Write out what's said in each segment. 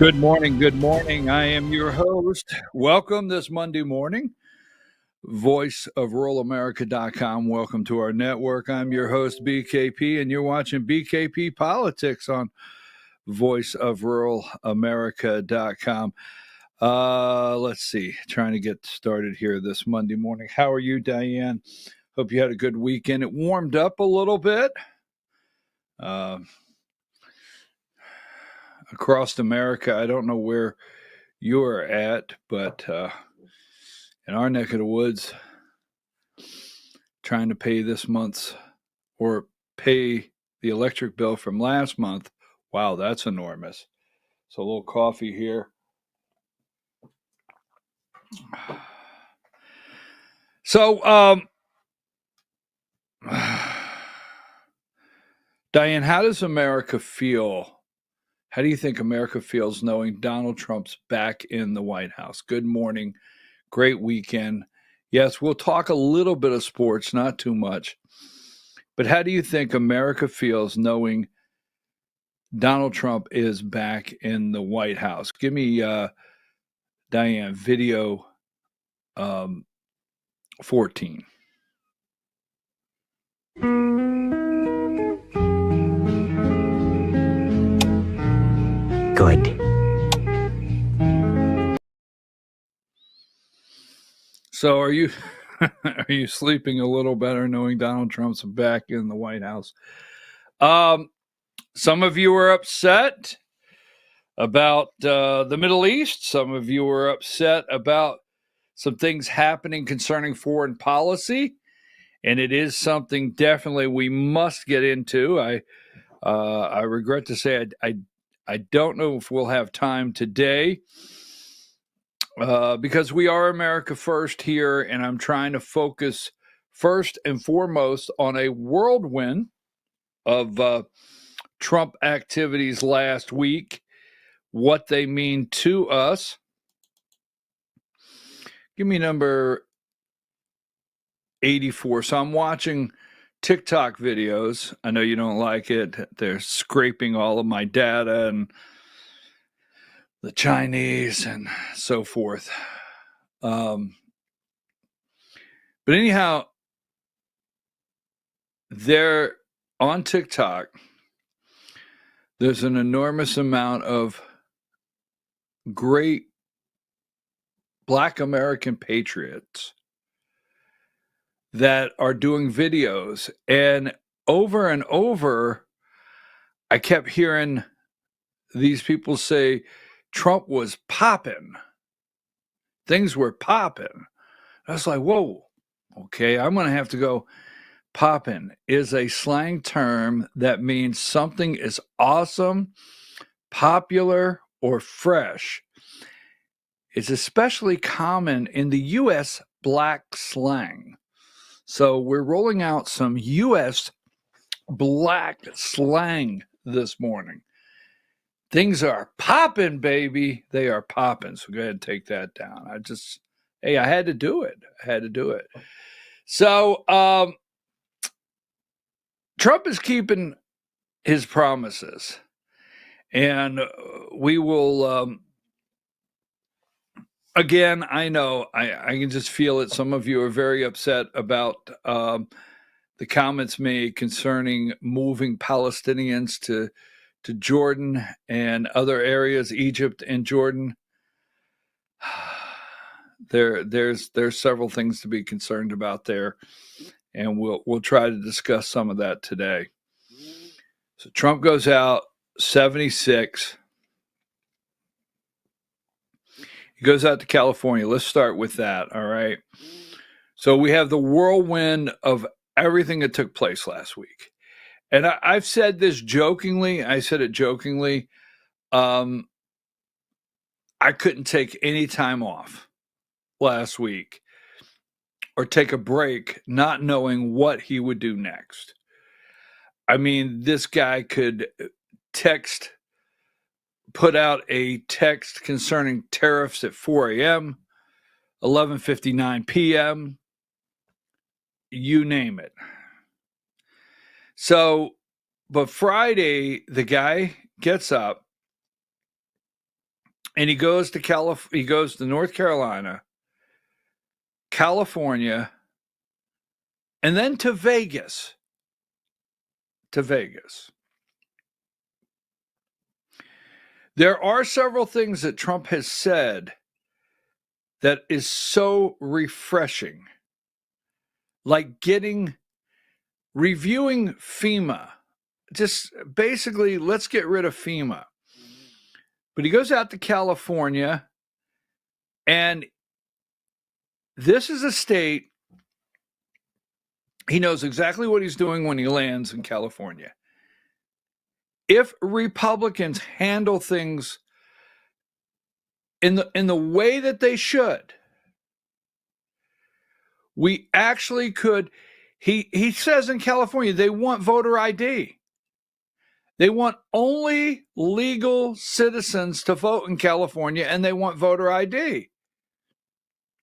Good morning. Good morning. I am your host. Welcome this Monday morning. VoiceOfRuralAmerica.com. Welcome to our network. I'm your host, BKP, and you're watching BKP Politics on VoiceOfRuralAmerica.com. Let's see. Trying to get started here this Monday morning. How are you, Diane? Hope you had a good weekend. It warmed up a little bit. Across America, I don't know where you're at, but in our neck of the woods, trying to pay this month's or pay the electric bill from last month. Wow, that's enormous. So a little coffee here. So, Diane, how does America feel? How do you think America feels knowing Donald Trump's back in the White House? Good morning. Great weekend. Yes, we'll talk a little bit of sports, not too much. But how do you think America feels knowing Donald Trump is back in the White House? Give me, Diane, video 14. Good. So are you are you sleeping a little better knowing Donald Trump's back in the White House? Some of you are upset about the Middle East. Some of you are upset about some things happening concerning foreign policy, and it is something definitely we must get into. I regret to say I don't know if we'll have time today because we are America First here, and I'm trying to focus first and foremost on a whirlwind of Trump activities last week, what they mean to us. Give me number 84. So I'm watching TikTok videos. I know you don't like it. They're scraping all of my data and the Chinese and so forth. But anyhow, they're on TikTok. There's an enormous amount of great Black American patriots that are doing videos. And over, I kept hearing these people say Trump was popping. Things were popping. I was like, whoa, okay, I'm going to have to go. Poppin' is a slang term that means something is awesome, popular, or fresh. It's especially common in the U.S. Black slang. So we're rolling out some U.S. Black slang this morning. Things are popping, baby. They are popping. So go ahead and take that down. I had to do it. So, Trump is keeping his promises, and we will, again, I know, I can just feel it. Some of you are very upset about the comments made concerning moving Palestinians to Jordan and other areas, Egypt and Jordan. There's several things to be concerned about there, and we'll try to discuss some of that today. So Trump goes out 76. He goes out to California. Let's start with that, all right? So we have the whirlwind of everything that took place last week. And I've said this jokingly. I said it jokingly. I couldn't take any time off last week or take a break not knowing what he would do next. I mean, this guy could put out a text concerning tariffs at 4 a.m., 11:59 p.m., you name it. So, but Friday, the guy gets up And he goes to North Carolina, California, and then to Vegas. There are several things that Trump has said that is so refreshing, like reviewing FEMA. Just basically, let's get rid of FEMA. But he goes out to California, and this is a state, he knows exactly what he's doing when he lands in California. If Republicans handle things in the way that they should, we actually could. He says in California they want voter ID. They want only legal citizens to vote in California, and they want voter ID.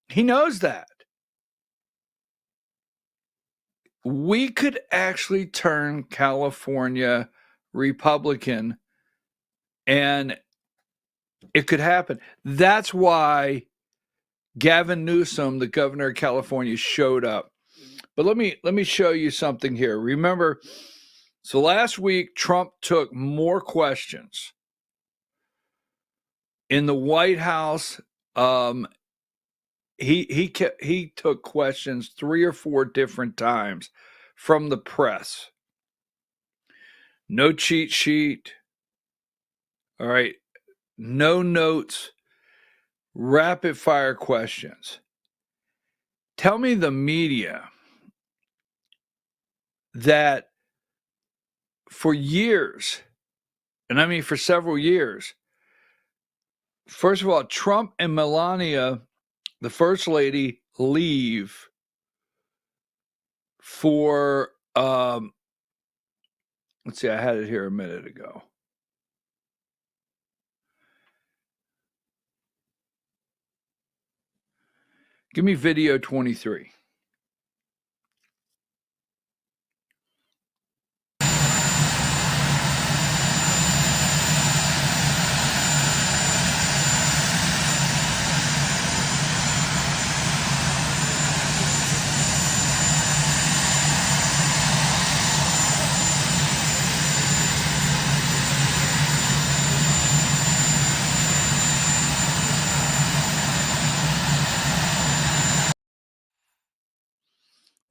He knows that. We could actually turn California Republican, and it could happen. That's why Gavin Newsom, the governor of California, showed up. But let me show you something here. Remember, so last week Trump took more questions in the White House. He took questions 3 or 4 different times from the press. No cheat sheet. All right. No notes. Rapid fire questions. Tell me the media that for years, and I mean for several years, first of all, Trump and Melania, the first lady, leave for, let's see, I had it here a minute ago. Give me video 23.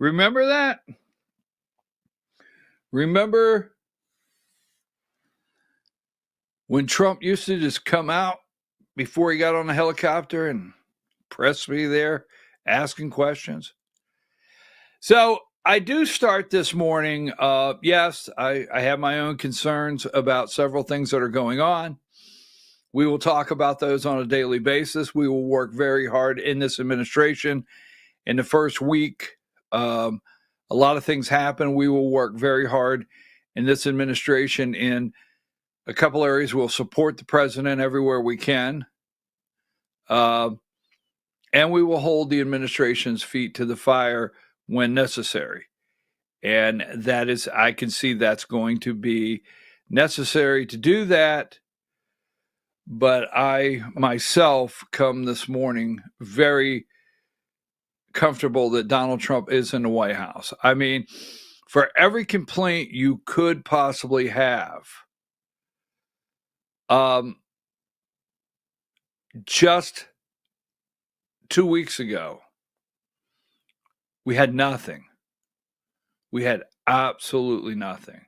Remember that? Remember when Trump used to just come out before he got on the helicopter and press me there asking questions? So I do start this morning. Yes, I have my own concerns about several things that are going on. We will talk about those on a daily basis. We will work very hard in this administration. In the first week, a lot of things happen. We will work very hard in this administration in a couple areas. We'll support the president everywhere we can. And we will hold the administration's feet to the fire when necessary. And that is, I can see that's going to be necessary to do that. But I myself come this morning very comfortable that Donald Trump is in the White House. I mean, for every complaint you could possibly have, just 2 weeks ago, we had nothing. We had absolutely nothing.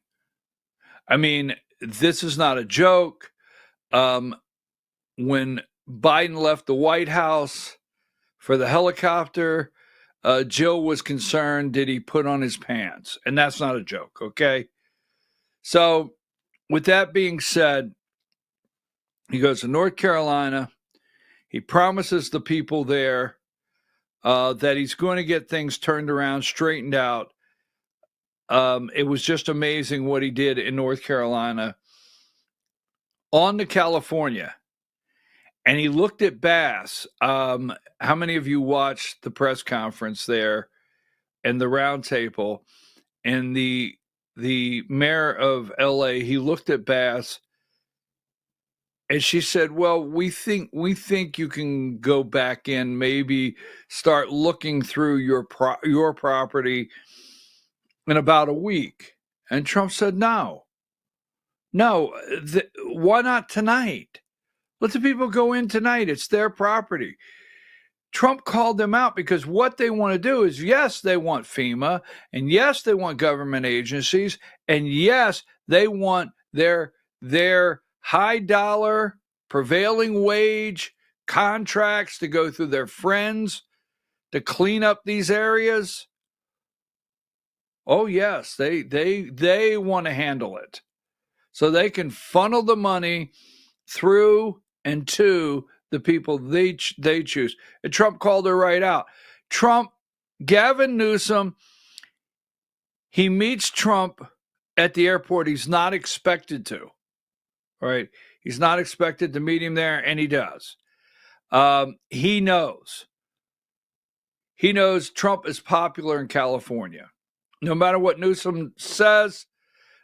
I mean, this is not a joke. When Biden left the White House for the helicopter, Jill was concerned, did he put on his pants? And that's not a joke, okay? So with that being said, he goes to North Carolina. He promises the people there that he's going to get things turned around, straightened out. It was just amazing what he did in North Carolina. On to California. And he looked at Bass. How many of you watched the press conference there and the round table? And the mayor of LA, he looked at Bass And she said, well, we think you can go back in, maybe start looking through your property in about a week. And Trump said, no, why not tonight? Let the people go in tonight. It's their property. Trump called them out because what they want to do is, yes, they want FEMA, and yes, they want government agencies, and yes, they want their high dollar prevailing wage contracts to go through their friends to clean up these areas. Oh yes, they want to handle it so they can funnel the money through and to the people they choose. And Trump called her right out. Gavin Newsom, he meets Trump at the airport. He's not expected to, right? He's not expected to meet him there, and he does. He knows Trump is popular in California. No matter what Newsom says,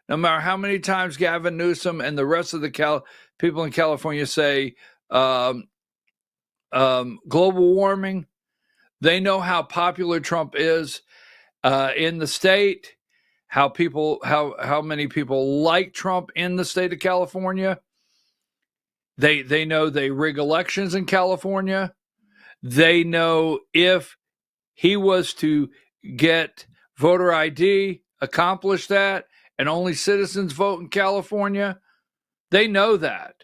no matter how many times Gavin Newsom and the rest of the people in California say global warming, they know how popular Trump is in the state, how many people like Trump in the state of California. They know they rig elections in California. They know if he was to get voter ID, accomplish that, and only citizens vote in California, they know that.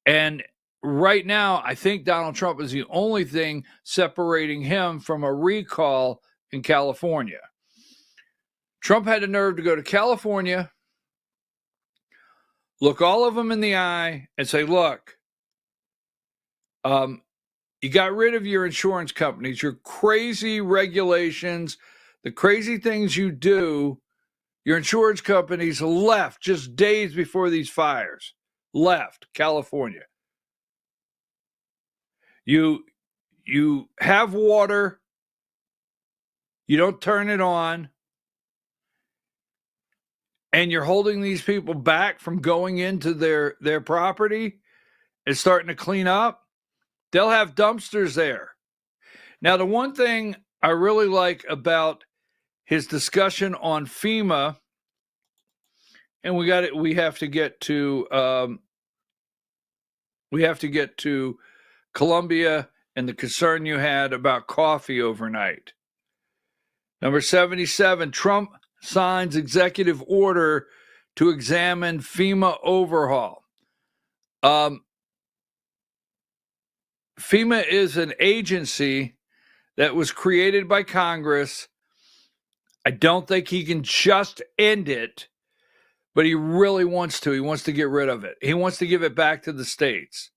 And right now, I think Donald Trump is the only thing separating him from a recall in California. Trump had the nerve to go to California, look all of them in the eye, and say, look, you got rid of your insurance companies, your crazy regulations, the crazy things you do. Your insurance companies left just days before these fires. Left California. You have water. You don't turn it on. And you're holding these people back from going into their property and starting to clean up. They'll have dumpsters there. Now, the one thing I really like about his discussion on FEMA, and we have to get to Colombia and the concern you had about coffee overnight. Number 77, Trump signs executive order to examine FEMA overhaul. FEMA is an agency that was created by Congress. I don't think he can just end it, but he really wants to. He wants to get rid of it. He wants to give it back to the states.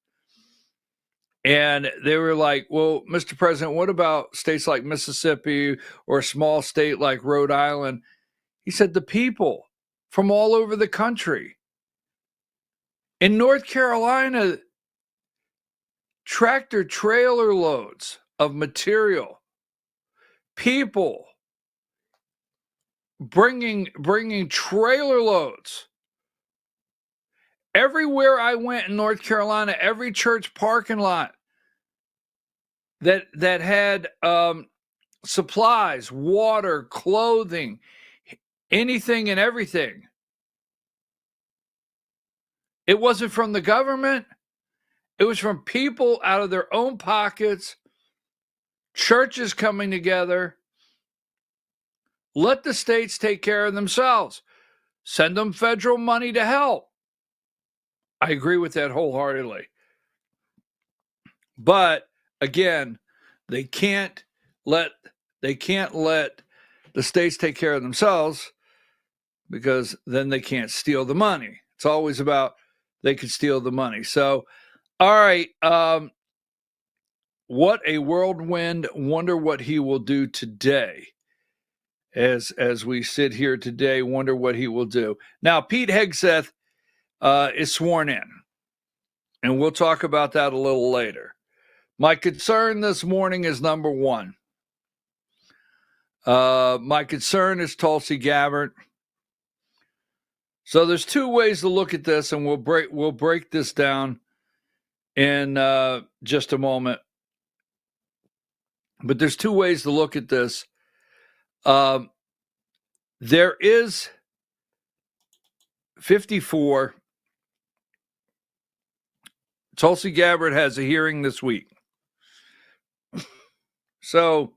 And they were like, well, Mr. President, what about states like Mississippi or a small state like Rhode Island? He said, the people from all over the country. In North Carolina, tractor trailer loads of material, people bringing trailer loads. Everywhere I went in North Carolina, every church parking lot that had supplies, water, clothing, anything and everything. It wasn't from the government. It was from people out of their own pockets, churches coming together. Let the states take care of themselves. Send them federal money to help. I agree with that wholeheartedly. But again, they can't let the states take care of themselves, because then they can't steal the money. It's always about they could steal the money. So, all right, what a whirlwind. Wonder what he will do today. As we sit here today, wonder what he will do. Now, Pete Hegseth is sworn in, and we'll talk about that a little later. My concern this morning is number one. My concern is Tulsi Gabbard. So there's two ways to look at this, and we'll break this down in just a moment. But there's two ways to look at this. There is 54. Tulsi Gabbard has a hearing this week. So,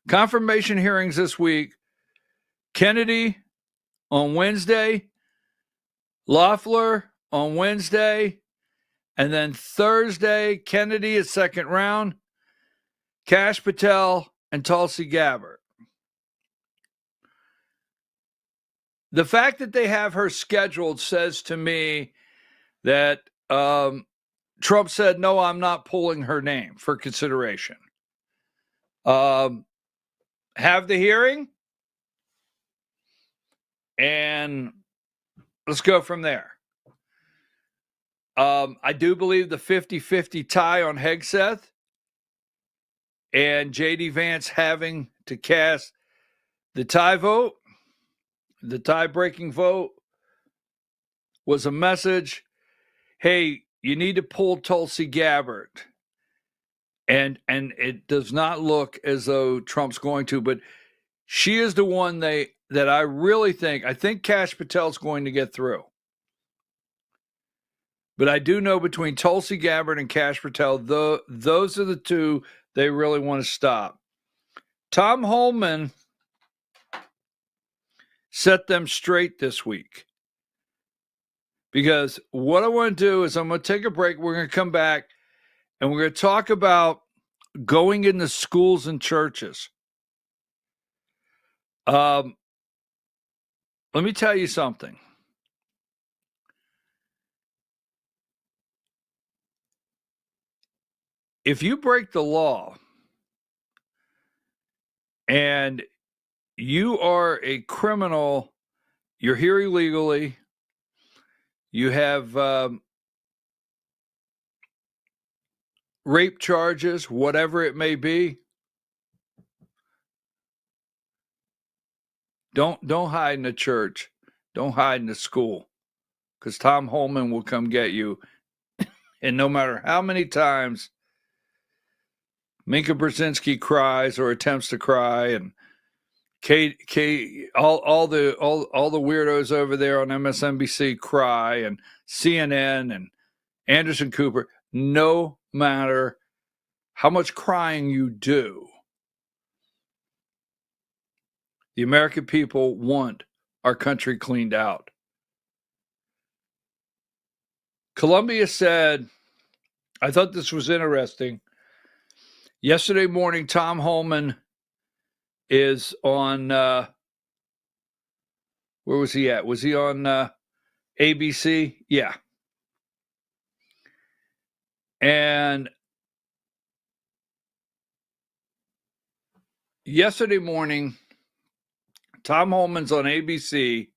confirmation hearings this week. Kennedy on Wednesday, Loeffler on Wednesday, and then Thursday, Kennedy at second round, Kash Patel, and Tulsi Gabbard. The fact that they have her scheduled says to me that Trump said, no, I'm not pulling her name for consideration. Have the hearing, and let's go from there. I do believe the 50-50 tie on Hegseth and J.D. Vance having to cast the tie vote, the tie-breaking vote, was a message. Hey, you need to pull Tulsi Gabbard. And it does not look as though Trump's going to, but she is the one that I really think, I think Kash Patel's going to get through. But I do know between Tulsi Gabbard and Kash Patel, those are the two they really want to stop. Tom Homan set them straight this week. Because what I want to do is I'm going to take a break. We're going to come back and we're going to talk about going into schools and churches. Let me tell you something. If you break the law and you are a criminal, you're here illegally, you have rape charges, whatever it may be, don't hide in a church. Don't hide in a school, because Tom Homan will come get you. And no matter how many times Minka Brzezinski cries or attempts to cry, and all the weirdos over there on MSNBC cry, and CNN and Anderson Cooper, no matter how much crying you do, the American people want our country cleaned out. Columbia said, I thought this was interesting. Yesterday morning, Tom Homan is on, where was he at? Was he on ABC? Yeah. And yesterday morning, Tom Homan's on ABC,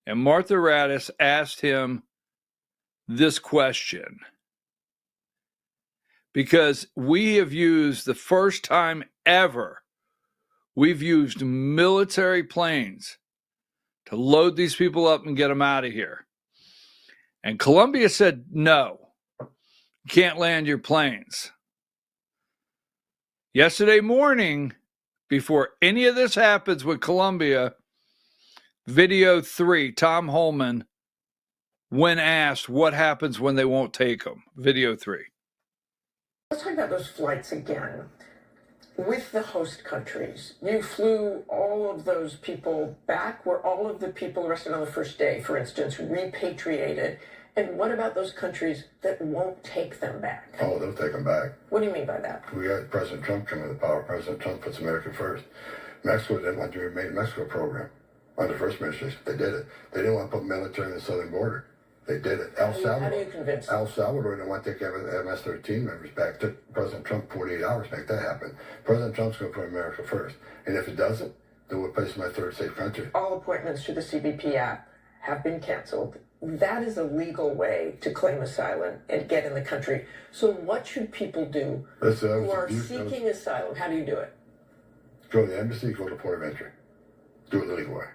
and Martha Raddatz asked him this question. Because we have used, the first time ever, we've used military planes to load these people up and get them out of here. And Columbia said, no, you can't land your planes. Yesterday morning, before any of this happens with Columbia, video 3, Tom Homan, when asked what happens when they won't take them. Video 3. Let's talk about those flights again. With the host countries, you flew all of those people back. Were all of the people arrested on the first day, for instance, repatriated? And what about those countries that won't take them back? Oh, they'll take them back. What do you mean by that? We got President Trump coming to power. President Trump puts America first. Mexico didn't want to remain Mexico program under the first administration. They did it. They didn't want to put military on the southern border. They did it. How do you convince them? El Salvador didn't want to take MS-13 members back. It took President Trump 48 hours to make that happen. President Trump's going to put America first. And if it doesn't, then we'll place my third safe country. All appointments through the CBP app have been canceled. That is a legal way to claim asylum and get in the country. So what should people do who are seeking asylum? How do you do it? Go to the embassy, go to the port of entry. Do it the legal way.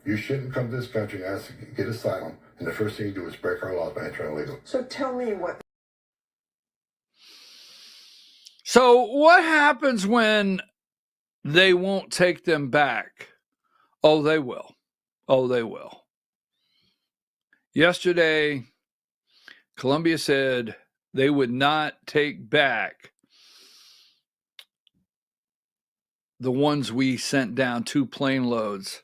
You shouldn't come to this country and ask to get asylum, and the first thing you do is break our laws by entering illegal. So tell me what So what happens when they won't take them back? Oh, they will. Oh, they will. Yesterday, Colombia said they would not take back the ones we sent down, 2 plane loads.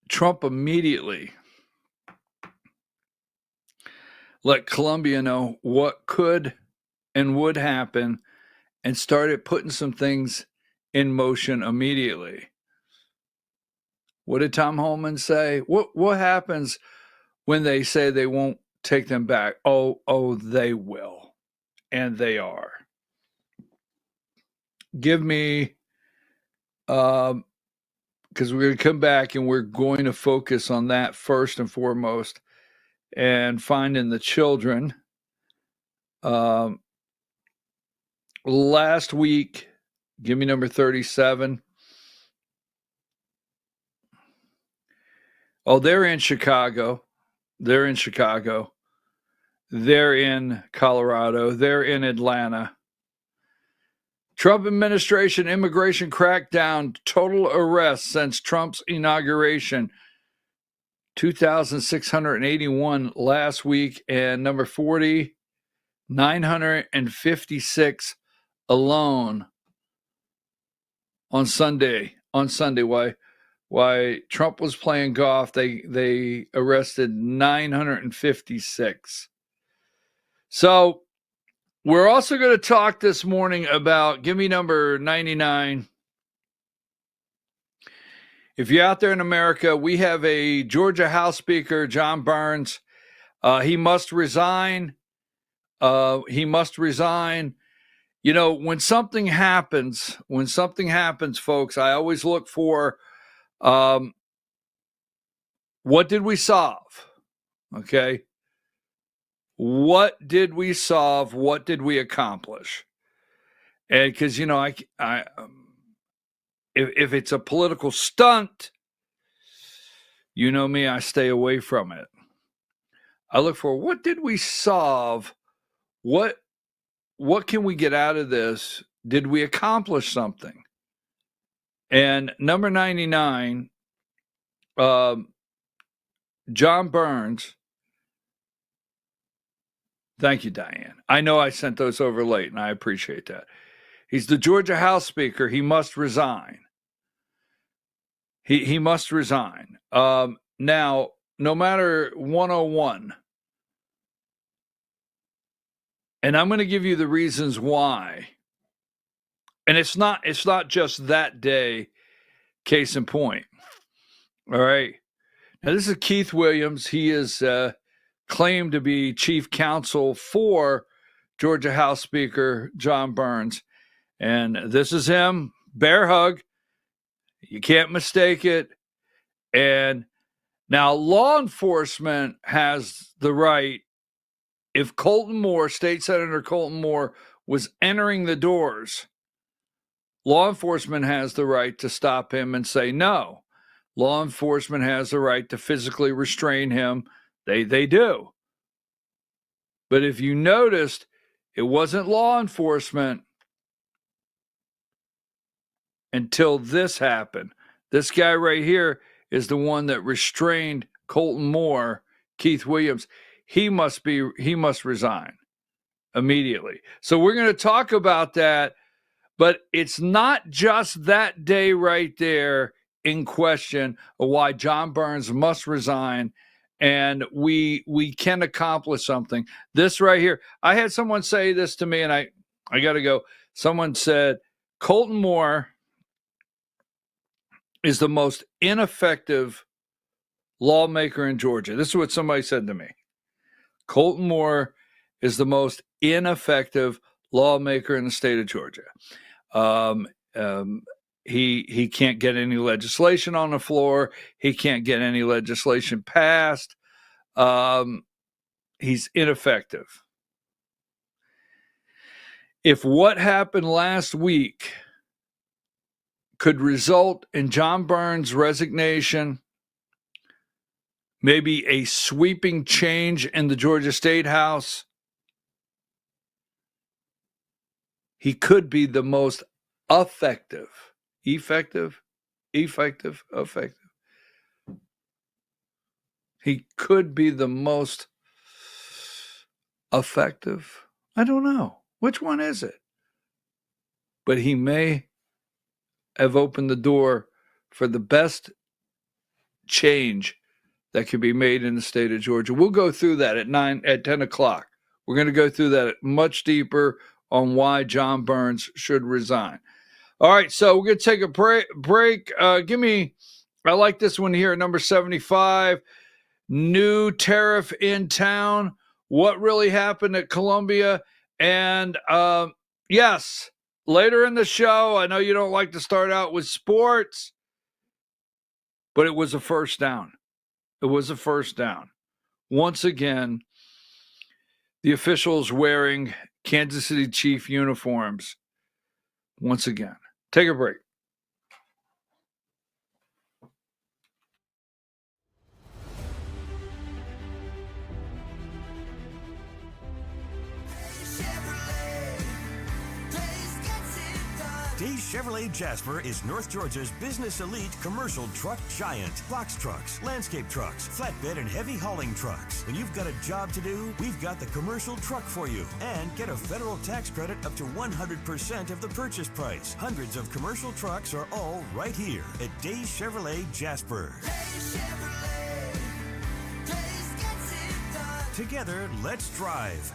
Trump immediately let Colombia know what could and would happen and started putting some things in motion immediately. What did Tom Holman say? What happens when they say they won't take them back? Oh, they will. And they are. Give me, because we're going to come back and we're going to focus on that first and foremost and finding the children. Last week, give me number 37. Oh, they're in Chicago. They're in Chicago. They're in Colorado. They're in Atlanta. Trump administration immigration crackdown, total arrests since Trump's inauguration. 2,681 last week, and number 40, 956 alone on Sunday. Why Trump was playing golf, they arrested 956. So we're also going to talk this morning about, give me number 99. If you're out there in America, we have a Georgia House Speaker, John Burns. He must resign. He must resign. You know, when something happens, folks, I always look for what did we solve? Okay. What did we solve? What did we accomplish? And because, you know, if it's a political stunt, you know me, I stay away from it. I look for what did we solve? What can we get out of this? Did we accomplish something? And number 99, John Burns. Thank you, Diane. I know I sent those over late, and I appreciate that. He's the Georgia House Speaker. He must resign. He must resign. Now, no matter 101, and I'm going to give you the reasons why. And it's not just that day, case in point. All right. Now, this is Keith Williams. He is claimed to be chief counsel for Georgia House Speaker John Burns. And this is him, bear hug. You can't mistake it. And now law enforcement has the right, if Colton Moore, State Senator Colton Moore, was entering the doors, law enforcement has the right to stop him and say no. Law enforcement has the right to physically restrain him. They do. But if you noticed, it wasn't law enforcement until this happened. This guy right here is the one that restrained Colton Moore, Keith Williams. He must resign immediately. So we're going to talk about that, but it's not just that day right there in question of why John Burns must resign, and we can accomplish something. This right here, I had someone say this to me, and I got to go. Someone said, Colton Moore is the most ineffective lawmaker in Georgia. This is what somebody said to me. Colton Moore is the most ineffective lawmaker in the state of Georgia. He can't get any legislation on the floor. He can't get any legislation passed. He's ineffective. If what happened last week could result in John Burns' resignation, maybe a sweeping change in the Georgia State House, he could be the most effective. He could be the most effective. I don't know. Which one is it? But he may have opened the door for the best change that could be made in the state of Georgia. We'll go through that at 10 o'clock. We're going to go through that much deeper on why John Burns should resign. All right, so we're going to take a break. I like this one here, number 75. New tariff in town. What really happened at Columbia? And yes, later in the show, I know you don't like to start out with sports, but it was a first down. It was a first down. Once again, the officials wearing Kansas City Chief uniforms. Once again. Take a break. Days Chevrolet Jasper is North Georgia's business elite commercial truck giant. Box trucks, landscape trucks, flatbed and heavy hauling trucks. When you've got a job to do, we've got the commercial truck for you. And get a federal tax credit up to 100% of the purchase price. Hundreds of commercial trucks are all right here at Days Chevrolet Jasper. Days Chevrolet. Days gets it done. Together, let's drive.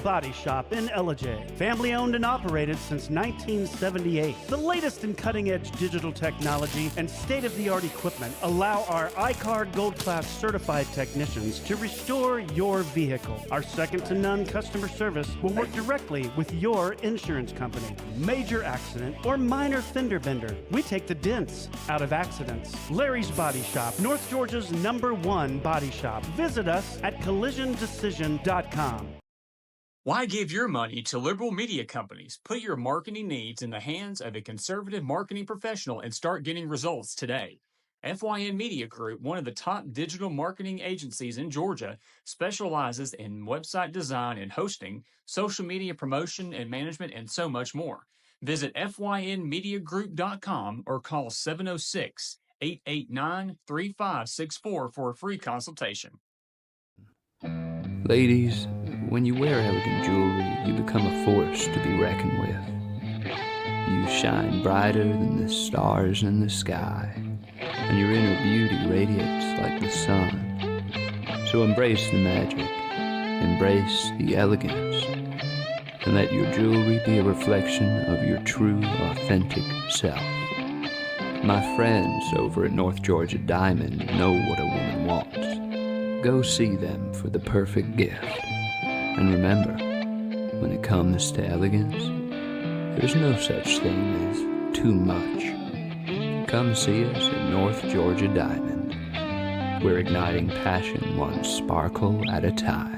Body Shop in Ellijay. Family owned and operated since 1978. The latest in cutting-edge digital technology and state-of-the-art equipment allow our iCard Gold Class certified technicians to restore your vehicle. Our second-to-none customer service will work directly with your insurance company. Major accident or minor fender bender, we take the dents out of accidents. Larry's Body Shop, North Georgia's #1 body shop. Visit us at collisiondecision.com. Why give your money to liberal media companies? Put your marketing needs in the hands of a conservative marketing professional and start getting results today. FYN Media Group, one of the top digital marketing agencies in Georgia, specializes in website design and hosting, social media promotion and management, and so much more. Visit FYNmediagroup.com or call 706-889-3564 for a free consultation. Ladies, when you wear elegant jewelry, you become a force to be reckoned with. You shine brighter than the stars in the sky, and your inner beauty radiates like the sun. So embrace the magic, embrace the elegance, and let your jewelry be a reflection of your true, authentic self. My friends over at North Georgia Diamond know what a woman wants. Go see them for the perfect gift. And remember, when it comes to elegance, there's no such thing as too much. Come see us at North Georgia Diamond. We're igniting passion one sparkle at a time.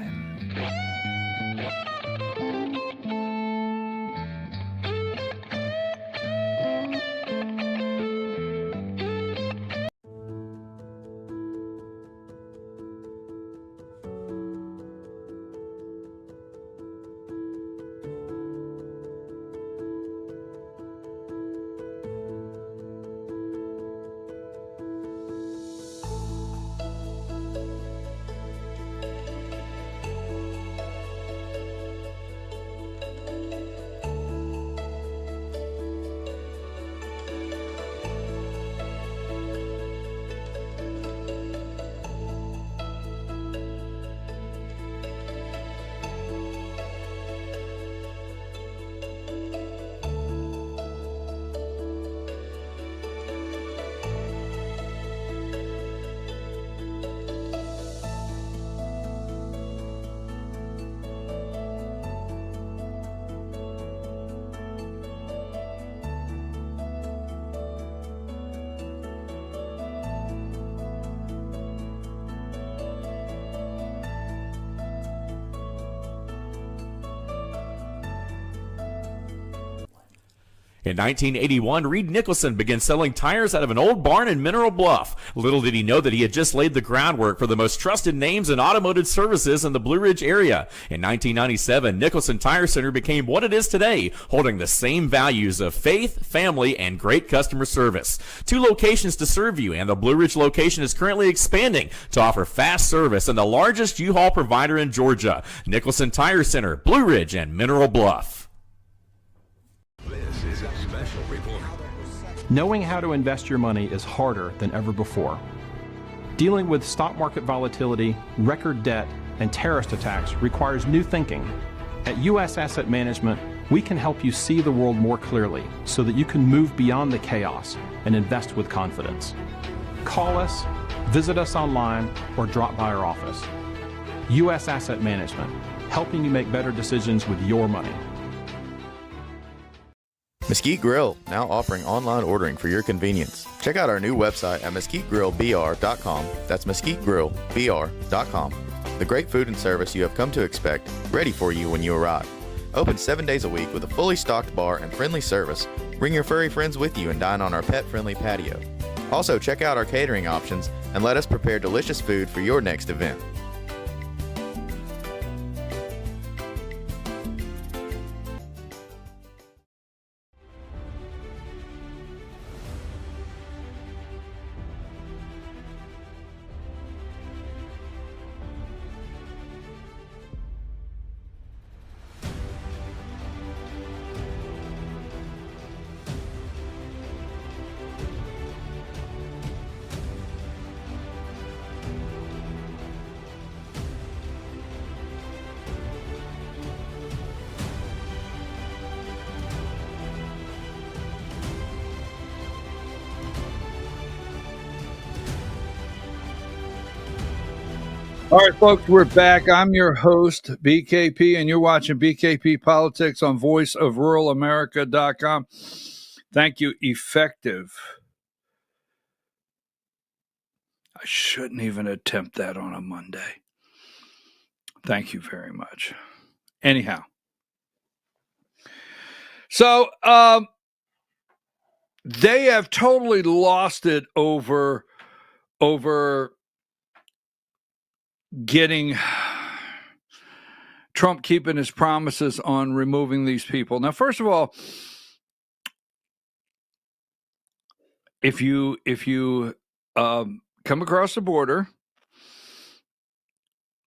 In 1981, Reed Nicholson began selling tires out of an old barn in Mineral Bluff. Little did he know that he had just laid the groundwork for the most trusted names in automotive services in the Blue Ridge area. In 1997, Nicholson Tire Center became what it is today, holding the same values of faith, family, and great customer service. 2 locations to serve you, and the Blue Ridge location is currently expanding to offer fast service and the largest U-Haul provider in Georgia. Nicholson Tire Center, Blue Ridge, and Mineral Bluff. This is a special report. Knowing how to invest your money is harder than ever before. Dealing with stock market volatility, record debt, and terrorist attacks requires new thinking. At U.S. Asset Management, we can help you see the world more clearly so that you can move beyond the chaos and invest with confidence. Call us, visit us online, or drop by our office. U.S. Asset Management, helping you make better decisions with your money. Mesquite Grill, now offering online ordering for your convenience. Check out our new website at mesquitegrillbr.com. That's mesquitegrillbr.com. The great food and service you have come to expect, ready for you when you arrive. Open 7 days a week with a fully stocked bar and friendly service. Bring your furry friends with you and dine on our pet-friendly patio. Also, check out our catering options and let us prepare delicious food for your next event. All right, folks, we're back. I'm your host, BKP, and you're watching BKP Politics on voiceofruralamerica.com. Thank you, Effective. I shouldn't even attempt that on a Monday. Thank you very much. Anyhow. So, they have totally lost it over getting Trump keeping his promises on removing these people. Now, first of all, if you come across the border,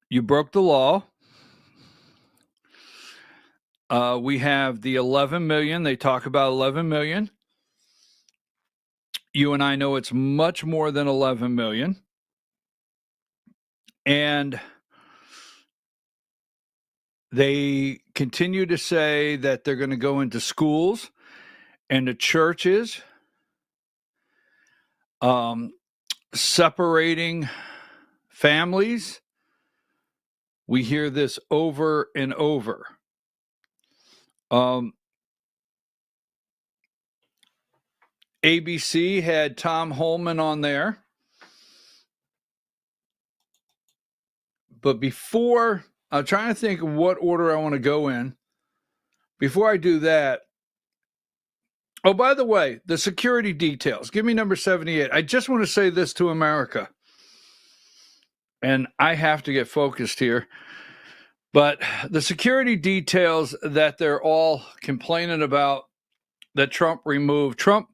you broke the law. We have the 11 million. They talk about 11 million. You and I know it's much more than 11 million. And they continue to say that they're going to go into schools and the churches, separating families. We hear this over and over. ABC had Tom Holman on there. But before, I'm trying to think of what order I want to go in. Before I do that, oh, by the way, the security details. Give me number 78. I just want to say this to America. And I have to get focused here. But the security details that they're all complaining about that Trump removed. Trump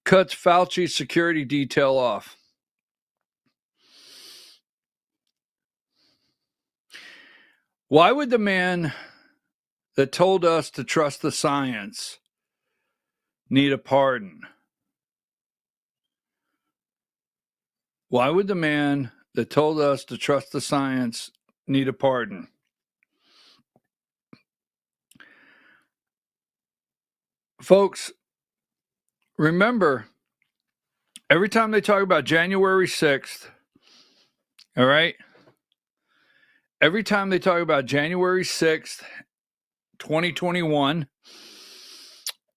cuts Fauci's security detail off. Why would the man that told us to trust the science need a pardon? Why would the man that told us to trust the science need a pardon? Folks, remember, every time they talk about January 6th, all right? Every time they talk about January 6th, 2021,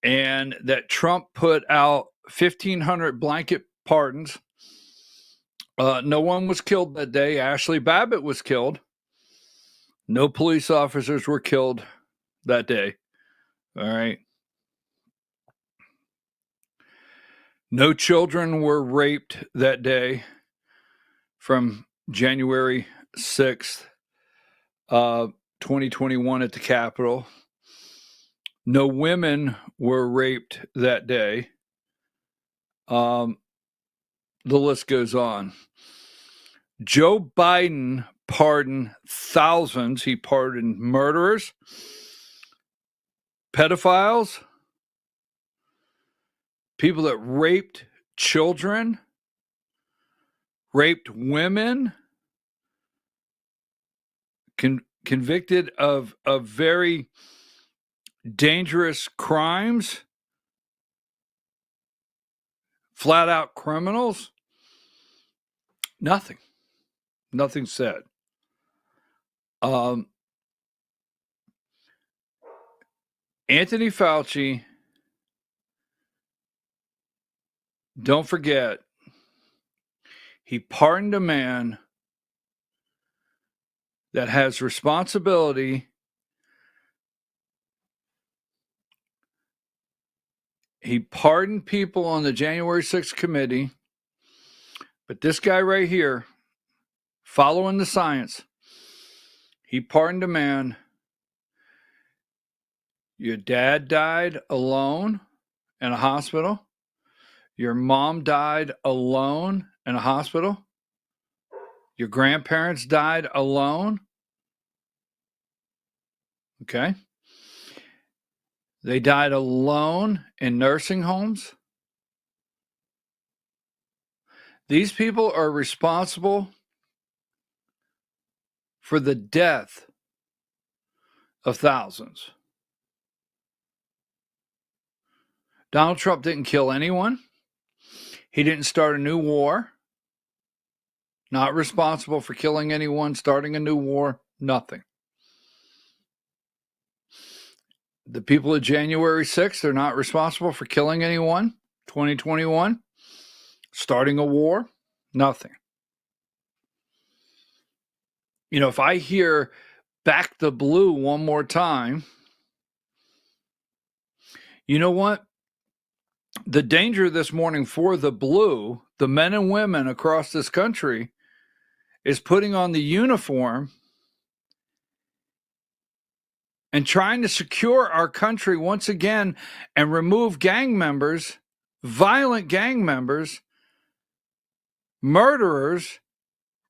and that Trump put out 1,500 blanket pardons, no one was killed that day. Ashley Babbitt was killed. No police officers were killed that day. All right. No children were raped that day from January 6th, 2021 at the Capitol. No women were raped that day. The list goes on. Joe Biden pardoned thousands. He pardoned murderers, pedophiles, people that raped children, raped women, convicted of very dangerous crimes, flat out criminals. Nothing said. Anthony Fauci, don't forget, he pardoned a man that has responsibility. He pardoned people on the January 6th committee, but this guy right here, following the science, he pardoned a man. Your dad died alone in a hospital. Your mom died alone in a hospital. Your grandparents died alone. Okay. They died alone in nursing homes. These people are responsible for the death of thousands. Donald Trump didn't kill anyone. He didn't start a new war. Not responsible for killing anyone, starting a new war, nothing. The people of January 6th are not responsible for killing anyone. 2021, starting a war, nothing. You know, if I hear back the blue one more time, you know what? The danger this morning for the blue, the men and women across this country, is putting on the uniform and trying to secure our country once again and remove gang members, violent gang members, murderers,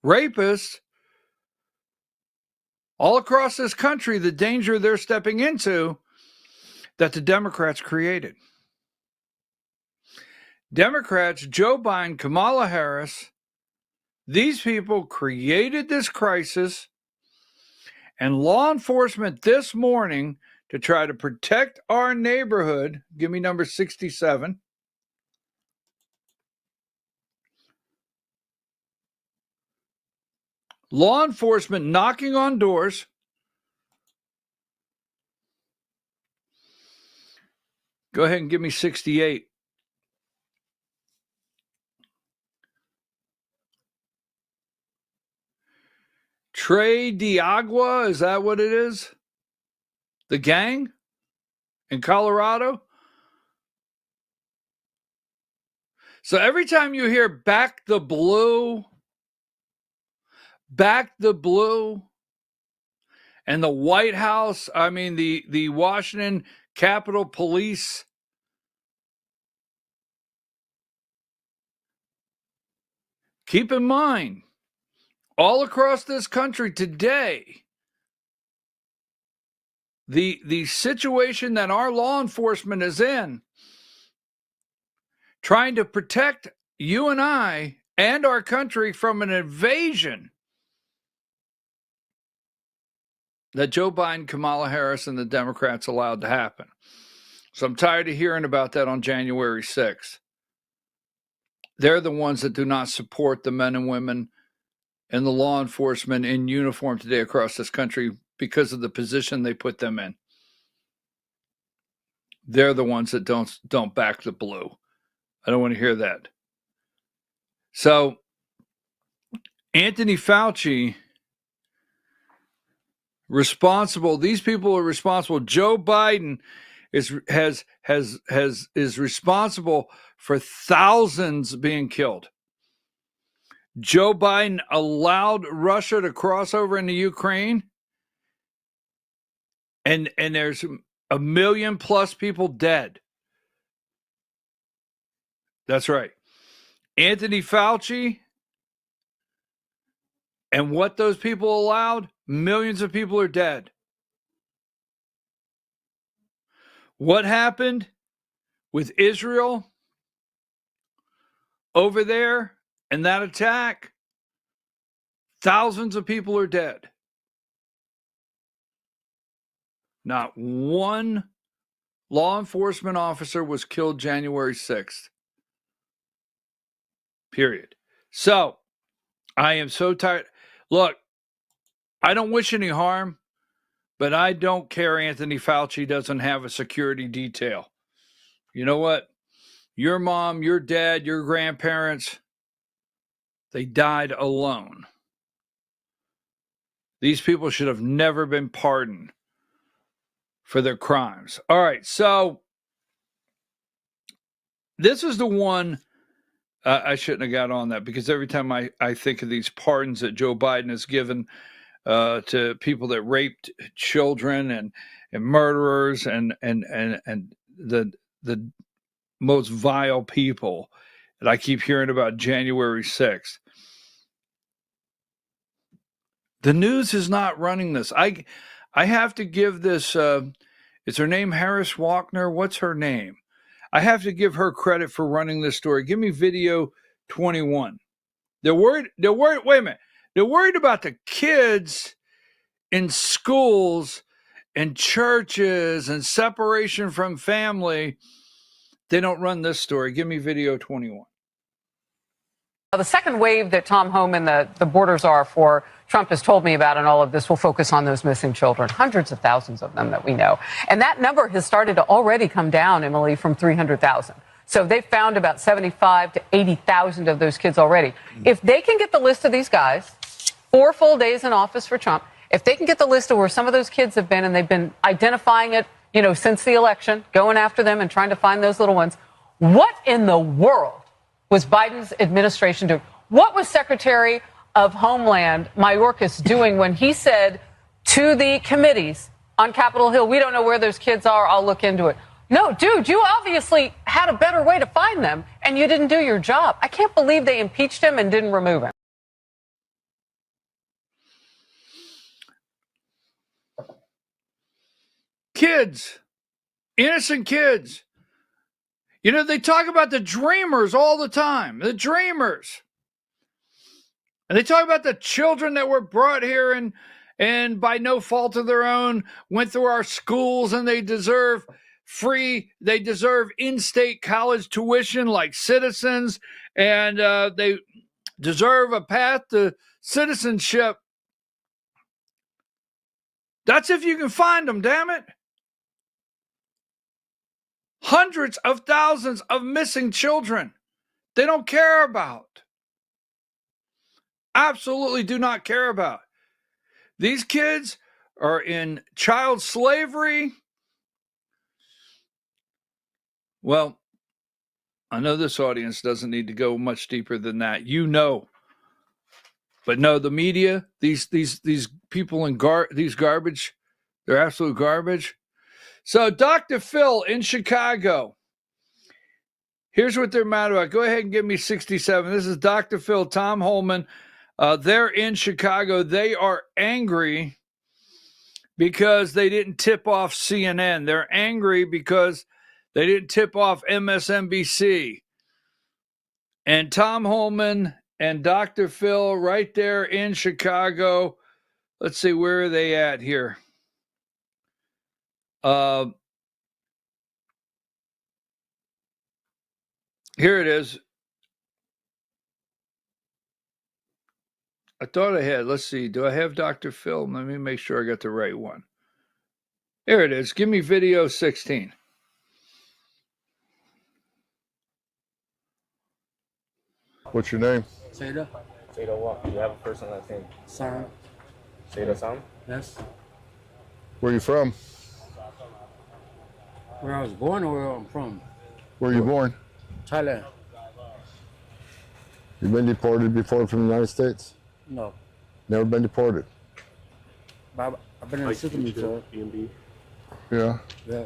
rapists, all across this country, the danger they're stepping into that the Democrats created. Democrats, Joe Biden, Kamala Harris, these people created this crisis, and law enforcement this morning to try to protect our neighborhood. Give me number 67. Law enforcement knocking on doors. Go ahead and give me 68. Trey Diagua, is that what it is? The gang in Colorado? So every time you hear back the blue, and the White House, I mean the Washington Capitol Police, keep in mind, all across this country today, the situation that our law enforcement is in, trying to protect you and I and our country from an invasion that Joe Biden, Kamala Harris, and the Democrats allowed to happen. So I'm tired of hearing about that on January 6th. They're the ones that do not support the men and women and the law enforcement in uniform today across this country because of the position they put them in. They're the ones that don't back the blue. I don't want to hear that. So Anthony Fauci, responsible. These people are responsible. Joe Biden is responsible for thousands being killed. Joe Biden allowed Russia to cross over into Ukraine, and there's 1 million plus people dead. That's right. Anthony Fauci and what those people allowed, millions of people are dead. What happened with Israel over there and that attack? Thousands of people are dead. Not one law enforcement officer was killed January 6th. Period. So, I am so tired. Look, I don't wish any harm, but I don't care Anthony Fauci doesn't have a security detail. You know what? Your mom, your dad, your grandparents, they died alone. These people should have never been pardoned for their crimes. All right, so this is the one I shouldn't have got on that, because every time I think of these pardons that Joe Biden has given to people that raped children and murderers and the most vile people that I keep hearing about January 6th. The news is not running this. I have to give this, is her name Harris Walkner? What's her name? I have to give her credit for running this story. Give me video 21. They're worried, wait a minute. They're worried about the kids in schools and churches and separation from family. They don't run this story. Give me video 21. The second wave that Tom Homan, the borders are for Trump has told me about, and all of this will focus on those missing children, hundreds of thousands of them that we know. And that number has started to already come down, Emily, from 300,000. So they've found about 75 to 80,000 of those kids already. If they can get the list of these guys, 4 full days in office for Trump, if they can get the list of where some of those kids have been, and they've been identifying it, you know, since the election, going after them and trying to find those little ones, what in the world was Biden's administration doing? What was Secretary of Homeland Mayorkas doing when he said to the committees on Capitol Hill, we don't know where those kids are, I'll look into it? No, dude, you obviously had a better way to find them, and you didn't do your job. I can't believe they impeached him and didn't remove him. Kids, innocent kids. You know, they talk about the dreamers all the time, the dreamers. And they talk about the children that were brought here and by no fault of their own went through our schools, and they deserve in-state college tuition like citizens, and they deserve a path to citizenship. That's if you can find them, damn it. Hundreds of thousands of missing children they don't care about. Absolutely do not care about. These kids are in child slavery. Well, I know this audience doesn't need to go much deeper than that. You know. But no, the media, these people in these garbage, they're absolute garbage. So Dr. Phil in Chicago, here's what they're mad about. Go ahead and give me 67. This is Dr. Phil, Tom Holman. They're in Chicago. They are angry because they didn't tip off CNN. They're angry because they didn't tip off MSNBC. And Tom Holman and Dr. Phil right there in Chicago. Let's see, where are they at here? Here it is. I thought I had, let's see, do I have Dr. Phil? Let me make sure I got the right one. Here it is. Give me video 16. What's your name? Seda. Seda what? You have a first and last name? Sam. Seda Sam? Yes. Where are you from? Where I was born or where I'm from? Where are you born? Thailand. You been deported before from the United States? No. Never been deported? But I've been in the system before. Yeah. Yeah.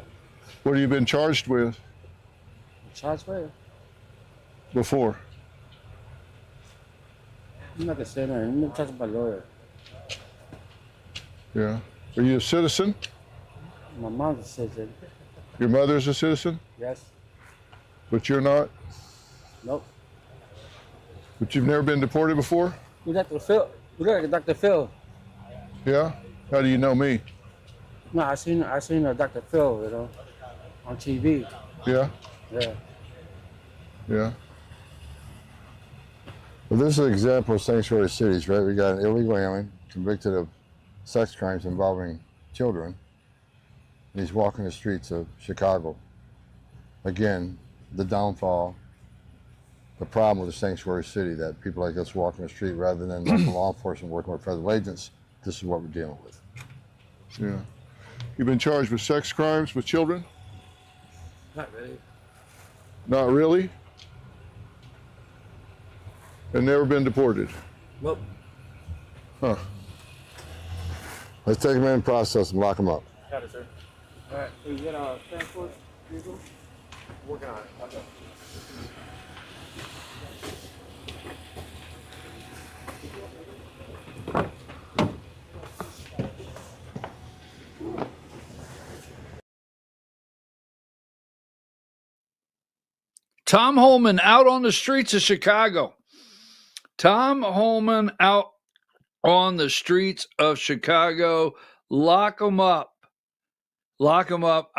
What have you been charged with Charged for? before? I'm not gonna say that. I'm gonna talk to my lawyer. Yeah. Are you a citizen? My mom's a citizen. Your mother's a citizen? Yes. But you're not? Nope. But you've never been deported before? You Dr. Phil. You look like Dr. Phil. Yeah? How do you know me? No, I seen Dr. Phil, you know, on TV. Yeah? Yeah. Yeah. Well, this is an example of sanctuary cities, right? We got an illegal alien convicted of sex crimes involving children. And he's walking the streets of Chicago. Again, the downfall, the problem with the sanctuary city, that people like us walking the street rather than local law enforcement working with federal agents. This is what we're dealing with. Yeah. You've been charged with sex crimes with children? Not really. Not really? And never been deported? Nope. Huh. Let's take them in and process them, lock them up. Got it, sir. All right. So you get a transport vehicle? Working on it. Okay. Tom Holman out on the streets of Chicago. Tom Holman out on the streets of Chicago. Lock him up. Lock him up.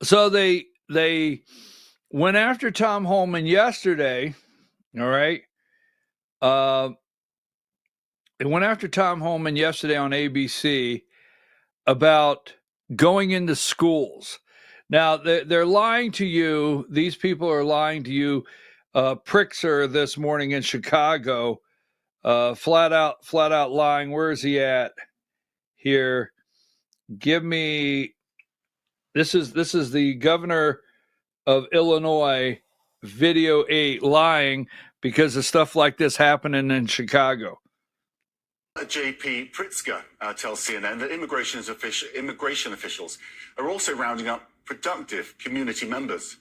So they went after Tom Holman yesterday. All right. They went after Tom Holman yesterday on ABC about going into schools. Now, they're lying to you. These people are lying to you. Pritzker this morning in Chicago, flat out lying. Where is he at here? Give me, this is the governor of Illinois, video 8, lying because of stuff like this happening in Chicago. JP Pritzker tells CNN that immigration officials are also rounding up productive community members.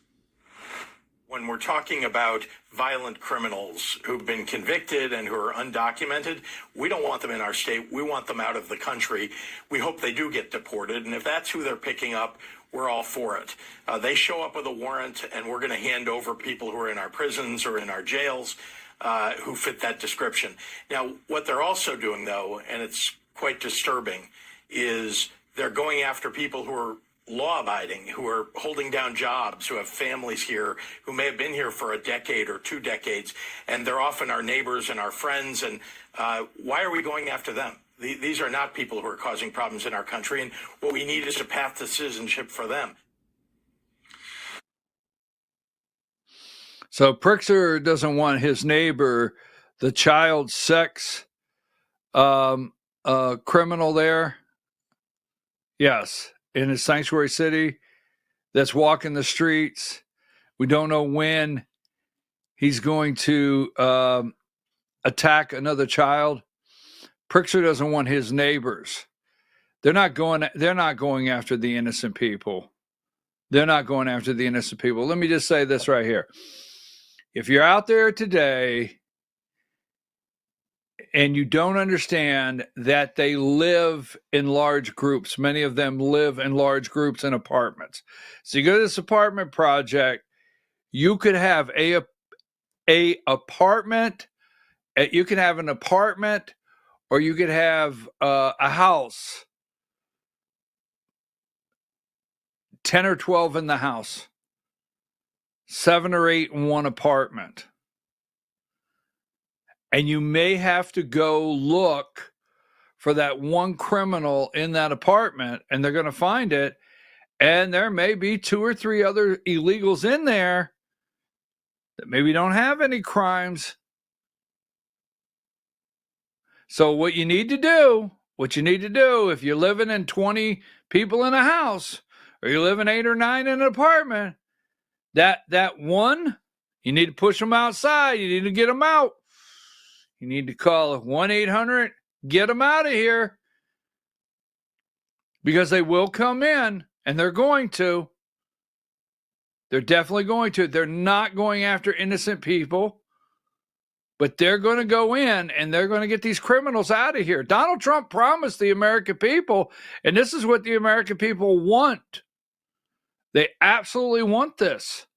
When we're talking about violent criminals who've been convicted and who are undocumented, we don't want them in our state. We want them out of the country. We hope they do get deported. And if that's who they're picking up, we're all for it. They show up with a warrant, and we're going to hand over people who are in our prisons or in our jails who fit that description. Now, what they're also doing, though, and it's quite disturbing, is they're going after people who are law-abiding, who are holding down jobs, who have families here, who may have been here for a decade or 2 decades, and they're often our neighbors and our friends. And why are we going after them? These are not people who are causing problems in our country, and what we need is a path to citizenship for them. So Pritzker doesn't want his neighbor, the child sex criminal there. Yes. In a sanctuary city that's walking the streets. We don't know when he's going to attack another child. Pritzker doesn't want his neighbors. They're not going after the innocent people. They're not going after the innocent people. Let me just say this right here. If you're out there today and you don't understand that they live in large groups, many of them live in large groups in apartments. So you go to this apartment project, you could have a apartment, you can have an apartment, or you could have a house, 10 or 12 in the house, 7 or 8 in one apartment. And you may have to go look for that one criminal in that apartment, and they're going to find it. And there may be 2 or 3 other illegals in there that maybe don't have any crimes. So what you need to do what you need to do if you're living in 20 people in a house, or you live in 8 or 9 in an apartment, that one, you need to push them outside. You need to get them out. You need to call 1-800, get them out of here, because they will come in, and they're going to. They're definitely going to. They're not going after innocent people, but they're going to go in and they're going to get these criminals out of here. Donald Trump promised the American people, and this is what the American people want. They absolutely want this.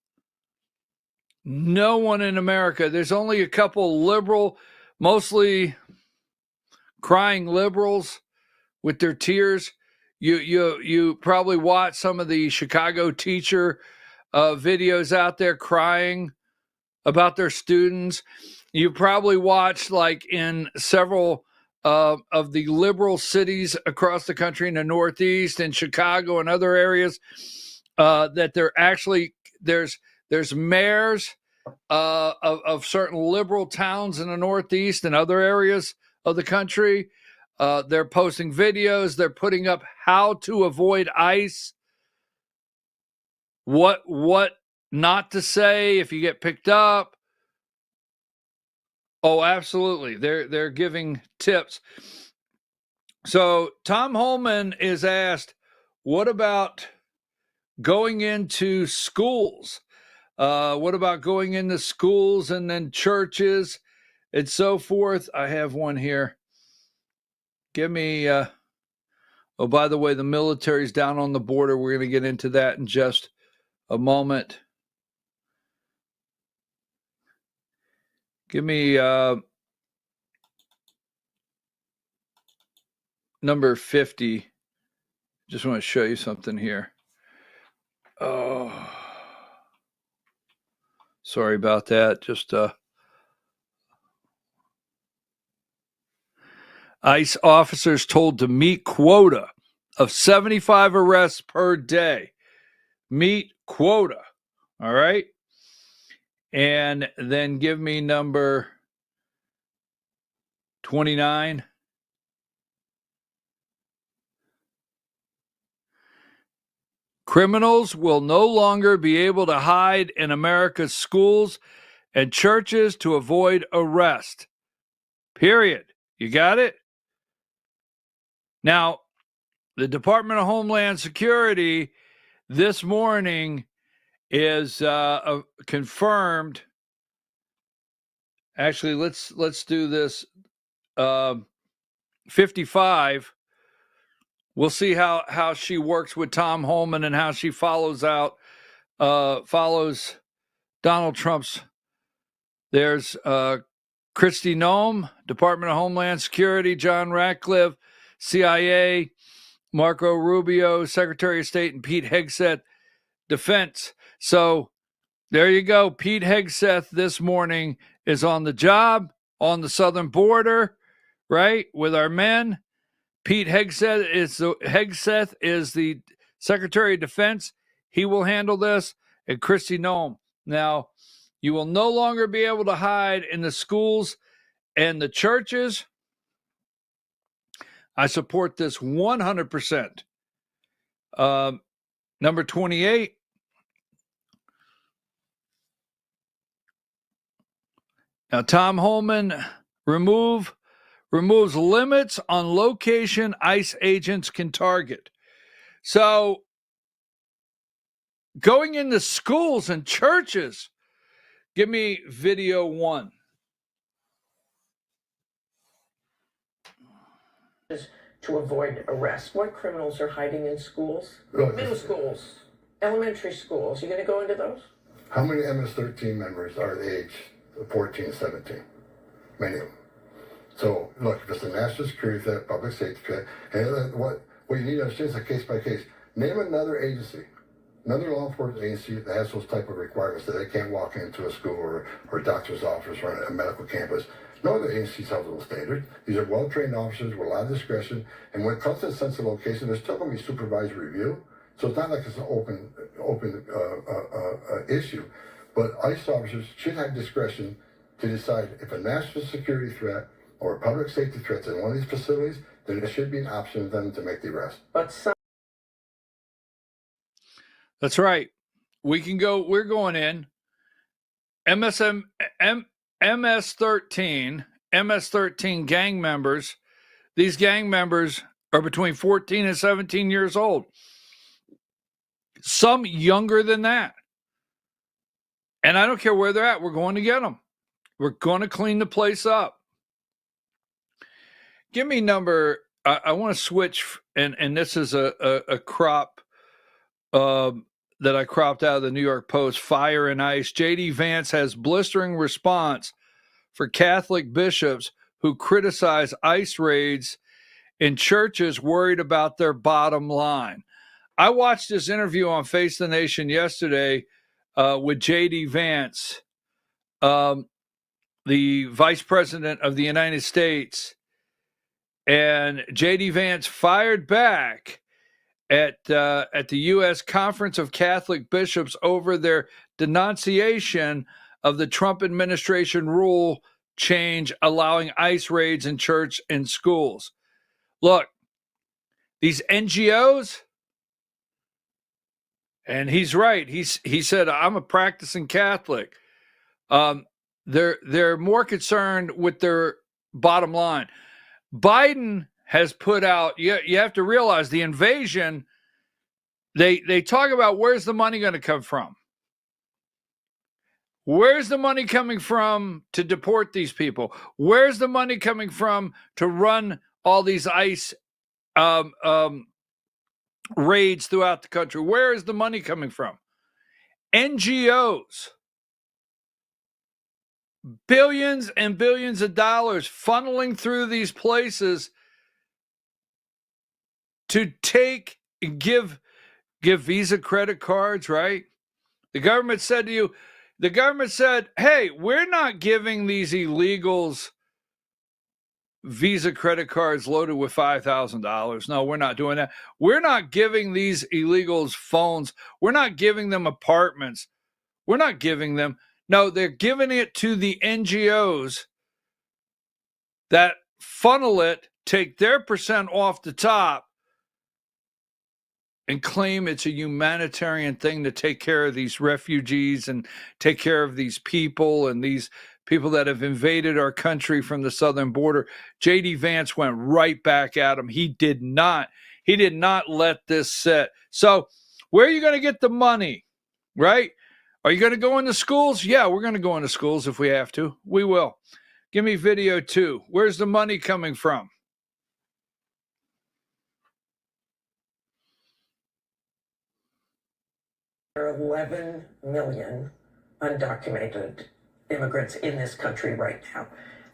No one in America, there's only a couple liberal, mostly crying liberals with their tears. You probably watch some of the Chicago teacher videos out there crying about their students. You probably watched, like, in several of the liberal cities across the country, in the Northeast and Chicago and other areas, that they're actually, there's mayors of certain liberal towns in the Northeast and other areas of the country. They're posting videos. They're putting up how to avoid ICE, what not to say if you get picked up. Oh, absolutely. They're giving tips. So Tom Holman is asked, what about going into schools? What about going into schools and then churches and so forth? I have one here. Give me, oh, by the way, the military's down on the border. We're going to get into that in just a moment. Give me number 50. Just want to show you something here. Oh, sorry about that. Just ICE officers told to meet quota of 75 arrests per day. Meet quota. All right. And then give me number 29. Criminals will no longer be able to hide in America's schools and churches to avoid arrest. Period. You got it? Now, the Department of Homeland Security this morning is confirmed. Actually, let's do this. 55. We'll see how she works with Tom Holman and how she follows Donald Trump's. There's Kristi Noem, Department of Homeland Security, John Ratcliffe, CIA, Marco Rubio, Secretary of State, and Pete Hegseth, Defense. So there you go. Pete Hegseth this morning is on the job on the southern border, right, with our men. Pete Hegseth is the Secretary of Defense. He will handle this. And Kristi Noem. Now, you will no longer be able to hide in the schools and the churches. I support this 100%. Number 28. Now, Tom Holman removes limits on location ICE agents can target. So, going into schools and churches, give me video 1. To avoid arrest. What criminals are hiding in schools? Middle schools, elementary schools. You going to go into those? How many MS-13 members are the age of 14, 17? Many of them. So, look, if it's a national security threat, public safety threat, and what you need to understand is a case by case. Name another agency, another law enforcement agency that has those type of requirements that they can't walk into a school or a doctor's office or a medical campus. No other agencies have those standards. These are well-trained officers with a lot of discretion, and when it comes to a sensitive location, there's still going to be supervisory review. So it's not like it's an open issue. But ICE officers should have discretion to decide if a national security threat or public safety threats in one of these facilities, then there should be an option for them to make the arrest. But some That's right. We can go. We're going in. MS-13 gang members. These gang members are between 14 and 17 years old. Some younger than that. And I don't care where they're at. We're going to get them. We're going to clean the place up. Give me number. I want to switch, and this is a crop that I cropped out of the New York Post. Fire and ice. J.D. Vance has blistering response for Catholic bishops who criticize ICE raids in churches worried about their bottom line. I watched this interview on Face the Nation yesterday with J.D. Vance, the Vice President of the United States, and J.D. Vance fired back at the U.S. Conference of Catholic Bishops over their denunciation of the Trump administration rule change allowing ICE raids in church and schools. Look, these NGOs, and he's right. He said, I'm a practicing Catholic. They're more concerned with their bottom line. Biden has put out, you have to realize the invasion, they talk about where's the money going to come from? Where's the money coming from to deport these people? Where's the money coming from to run all these ICE raids throughout the country? Where is the money coming from? NGOs. Billions and billions of dollars funneling through these places to give Visa credit cards, right? The government said, hey, we're not giving these illegals Visa credit cards loaded with $5,000. No, we're not doing that. We're not giving these illegals phones. We're not giving them apartments. We're not giving them. No, they're giving it to the NGOs that funnel it, take their percent off the top, and claim it's a humanitarian thing to take care of these refugees and take care of these people and these people that have invaded our country from the southern border. J.D. Vance went right back at him. He did not let this sit. So where are you going to get the money, right? Are you going to go into schools? Yeah, we're going to go into schools if we have to. We will. Give me video 2. Where's the money coming from? There are 11 million undocumented immigrants in this country right now.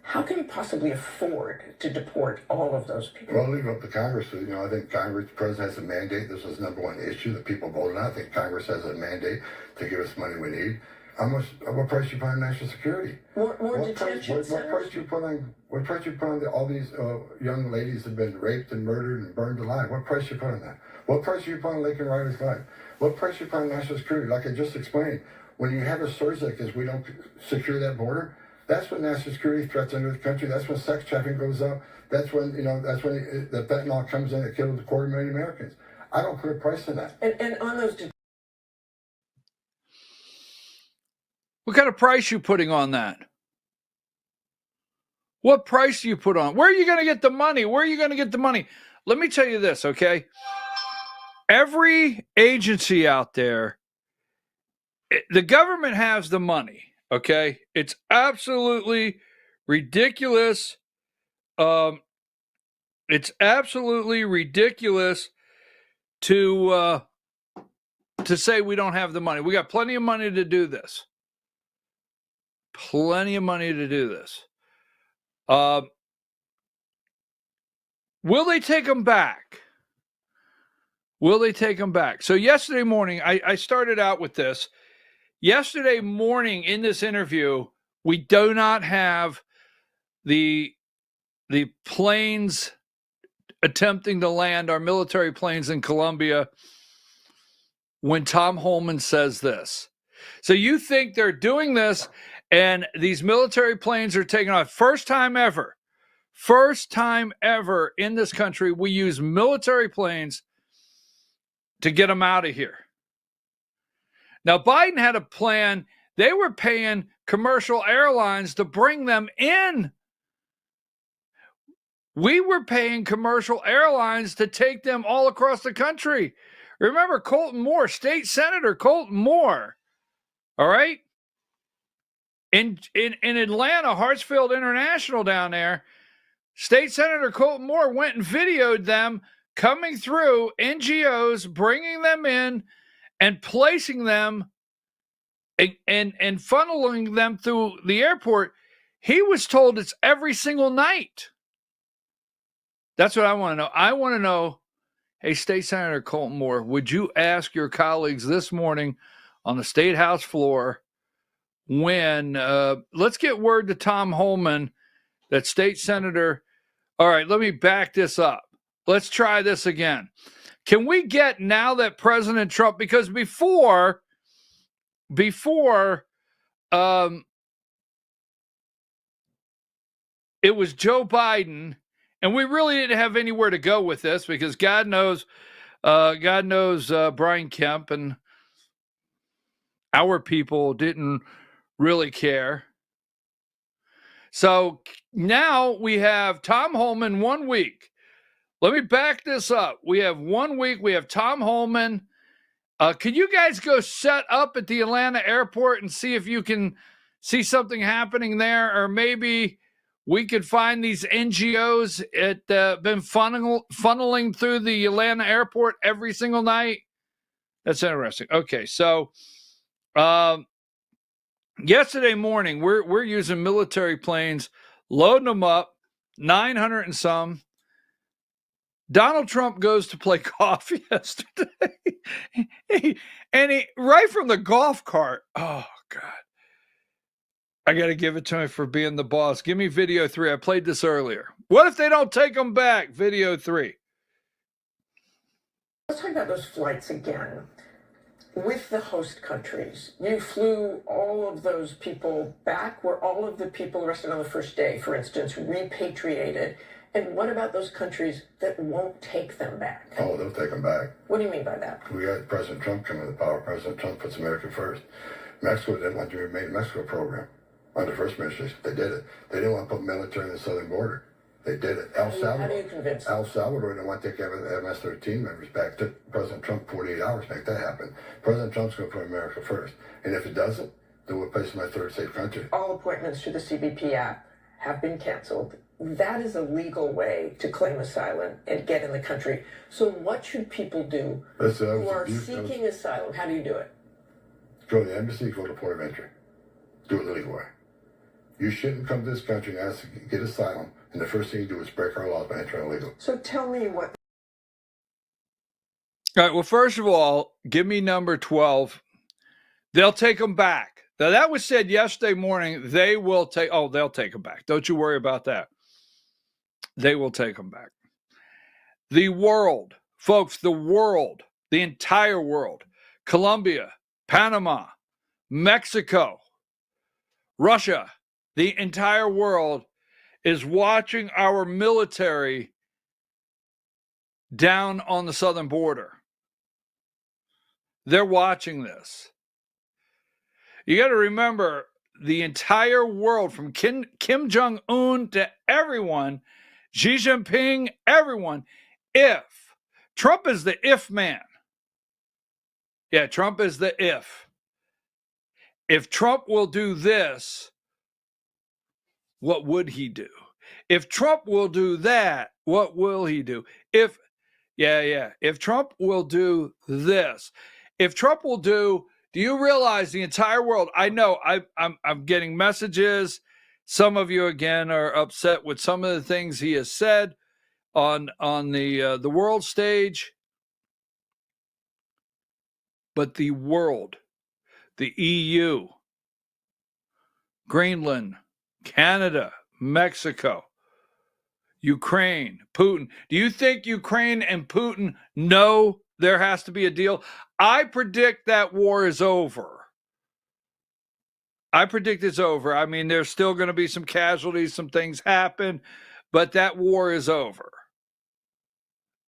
How can you possibly afford to deport all of those people? Well, leave it up to Congress. I think Congress, the president has a mandate. This is the number one issue that people voted on. I think Congress has a mandate to give us money we need. What price you put on national security? More detention centers? What price you put on all these young ladies that have been raped and murdered and burned alive? What price you put on that? What price you put on Lincoln Riley's life? What price you put on national security? Like I just explained, when you have a surge like this, we don't secure that border. That's when national security threats enter the country. That's when sex trafficking goes up. That's when the fentanyl comes in. It kills 250,000 Americans. I don't put a price on that. And on those. What kind of price you putting on that? What price do you put on? Where are you going to get the money? Where are you going to get the money? Let me tell you this, okay? Every agency out there, the government has the money, okay? It's absolutely ridiculous. It's absolutely ridiculous to say we don't have the money. We got plenty of money to do this. Plenty of money to do this. Will they take them back? Will they take them back? So yesterday morning, I started out with this. Yesterday morning in this interview, we do not have the planes attempting to land, our military planes in Colombia, when Tom Holman says this. So you think they're doing this and these military planes are taking off. First time ever. First time ever in this country, we use military planes to get them out of here. Now, Biden had a plan. They were paying commercial airlines to bring them in. We were paying commercial airlines to take them all across the country. Remember Colton Moore, State Senator Colton Moore, all right? In Atlanta, Hartsfield International down there, State Senator Colton Moore went and videoed them coming through, NGOs, bringing them in and placing them and funneling them through the airport. He was told it's every single night. That's what I want to know. I want to know, hey, State Senator Colton Moore, would you ask your colleagues this morning on the State House floor when, let's get word to Tom Homan that State Senator, all right, let me back this up. Let's try this again. Can we get, now that President Trump, because before it was Joe Biden, and we really didn't have anywhere to go with this because God knows Brian Kemp and our people didn't really care. So now we have Tom Homan 1 week. Let me back this up. We have 1 week. We have Tom Homan. Can you guys go set up at the Atlanta airport and see if you can see something happening there? Or maybe we could find these NGOs that been funneling through the Atlanta airport every single night. That's interesting. Okay, so yesterday morning, we're using military planes, loading them up, 900 and some. Donald Trump goes to play golf yesterday. and right from the golf cart, oh, God. I got to give it to him for being the boss. Give me video 3. I played this earlier. What if they don't take them back? Video 3. Let's talk about those flights again. With the host countries, you flew all of those people back. Were all of the people arrested on the first day, for instance, repatriated? And what about those countries that won't take them back? Oh, they'll take them back. What do you mean by that? We got President Trump coming to power. President Trump puts America first. Mexico didn't want to remain in Mexico program. Under first administration, they did it. They didn't want to put military in the southern border. They did it. How do you convince them? El Salvador didn't want to take MS-13 members back. It took President Trump 48 hours to make that happen. President Trump's going to put America first. And if it doesn't, then we'll place my third safe country. All appointments through the CBP app have been canceled. That is a legal way to claim asylum and get in the country. So what should people do who are seeking asylum? How do you do it? Go to the embassy, go to port of entry. Do it the legal way. You shouldn't come to this country and ask to get asylum, and the first thing you do is break our laws by entering illegal. So tell me what... All right, well, first of all, give me number 12. They'll take them back. Now, that was said yesterday morning. They'll take them back. Don't you worry about that. They will take them back. The world, folks, the entire world, Colombia, Panama, Mexico, Russia, the entire world is watching our military down on the southern border. They're watching this. You got to remember, the entire world, from Kim Jong-un to everyone, Xi Jinping, everyone, Trump is the if man. Yeah, Trump is the if. If Trump will do this, what would he do? If Trump will do that, what will he do? If Trump will do this, if Trump will do you realize the entire world? I know I'm getting messages. Some of you again are upset with some of the things he has said on the world stage. But the world, the EU, Greenland, Canada, Mexico, Ukraine, Putin. Do you think Ukraine and Putin know there has to be a deal? I predict that war is over. I predict it's over. I mean, there's still going to be some casualties, some things happen, but that war is over.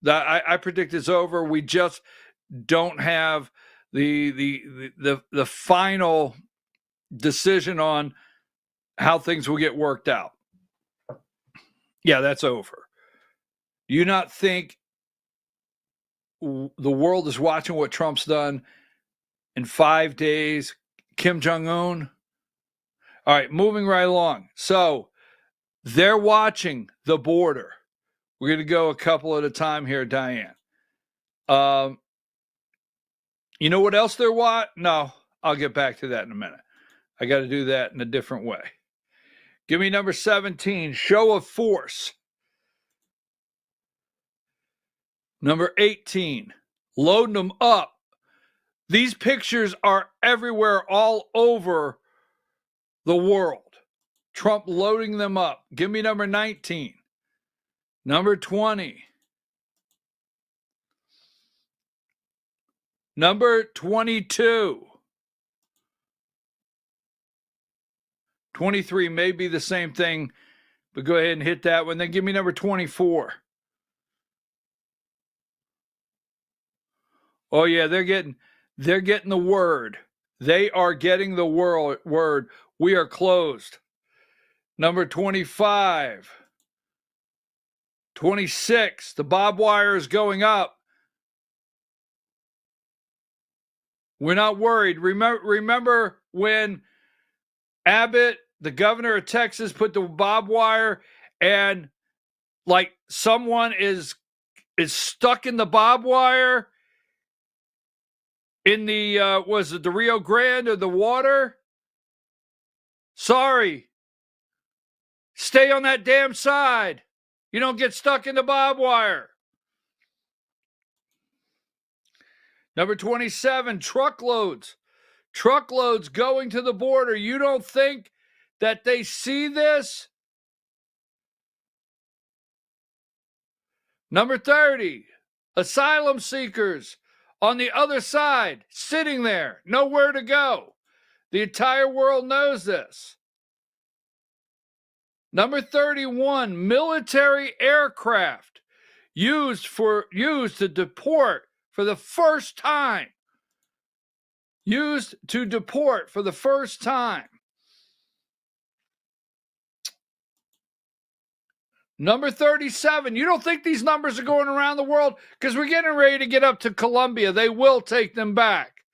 I predict it's over. We just don't have the final decision on how things will get worked out. Yeah, that's over. Do you not think the world is watching what Trump's done in 5 days? Kim Jong-un? All right, moving right along. So they're watching the border. We're going to go a couple at a time here, Diane. You know what else they're watching? No, I'll get back to that in a minute. I got to do that in a different way. Give me number 17, show of force. Number 18, loading them up. These pictures are everywhere, all over the world. Trump loading them up. Give me number 19. Number 20. Number 22. 23 may be the same thing, but go ahead and hit that one. Then give me number 24. Oh yeah, they're getting the word. They are getting the word. We are closed. Number 25. 26. The barbed wire is going up. We're not worried. Remember when Abbott, the governor of Texas, put the barbed wire and like someone is stuck in the barbed wire in the, was it the Rio Grande or the water? Sorry. Stay on that damn side. You don't get stuck in the barbed wire. Number 27, truckloads. Truckloads going to the border. You don't think that they see this? Number 30, asylum seekers on the other side, sitting there, nowhere to go. The entire world knows this. Number 31, military aircraft used to deport for the first time. Used to deport for the first time. Number 37, you don't think these numbers are going around the world? Because we're getting ready to get up to Colombia. They will take them back.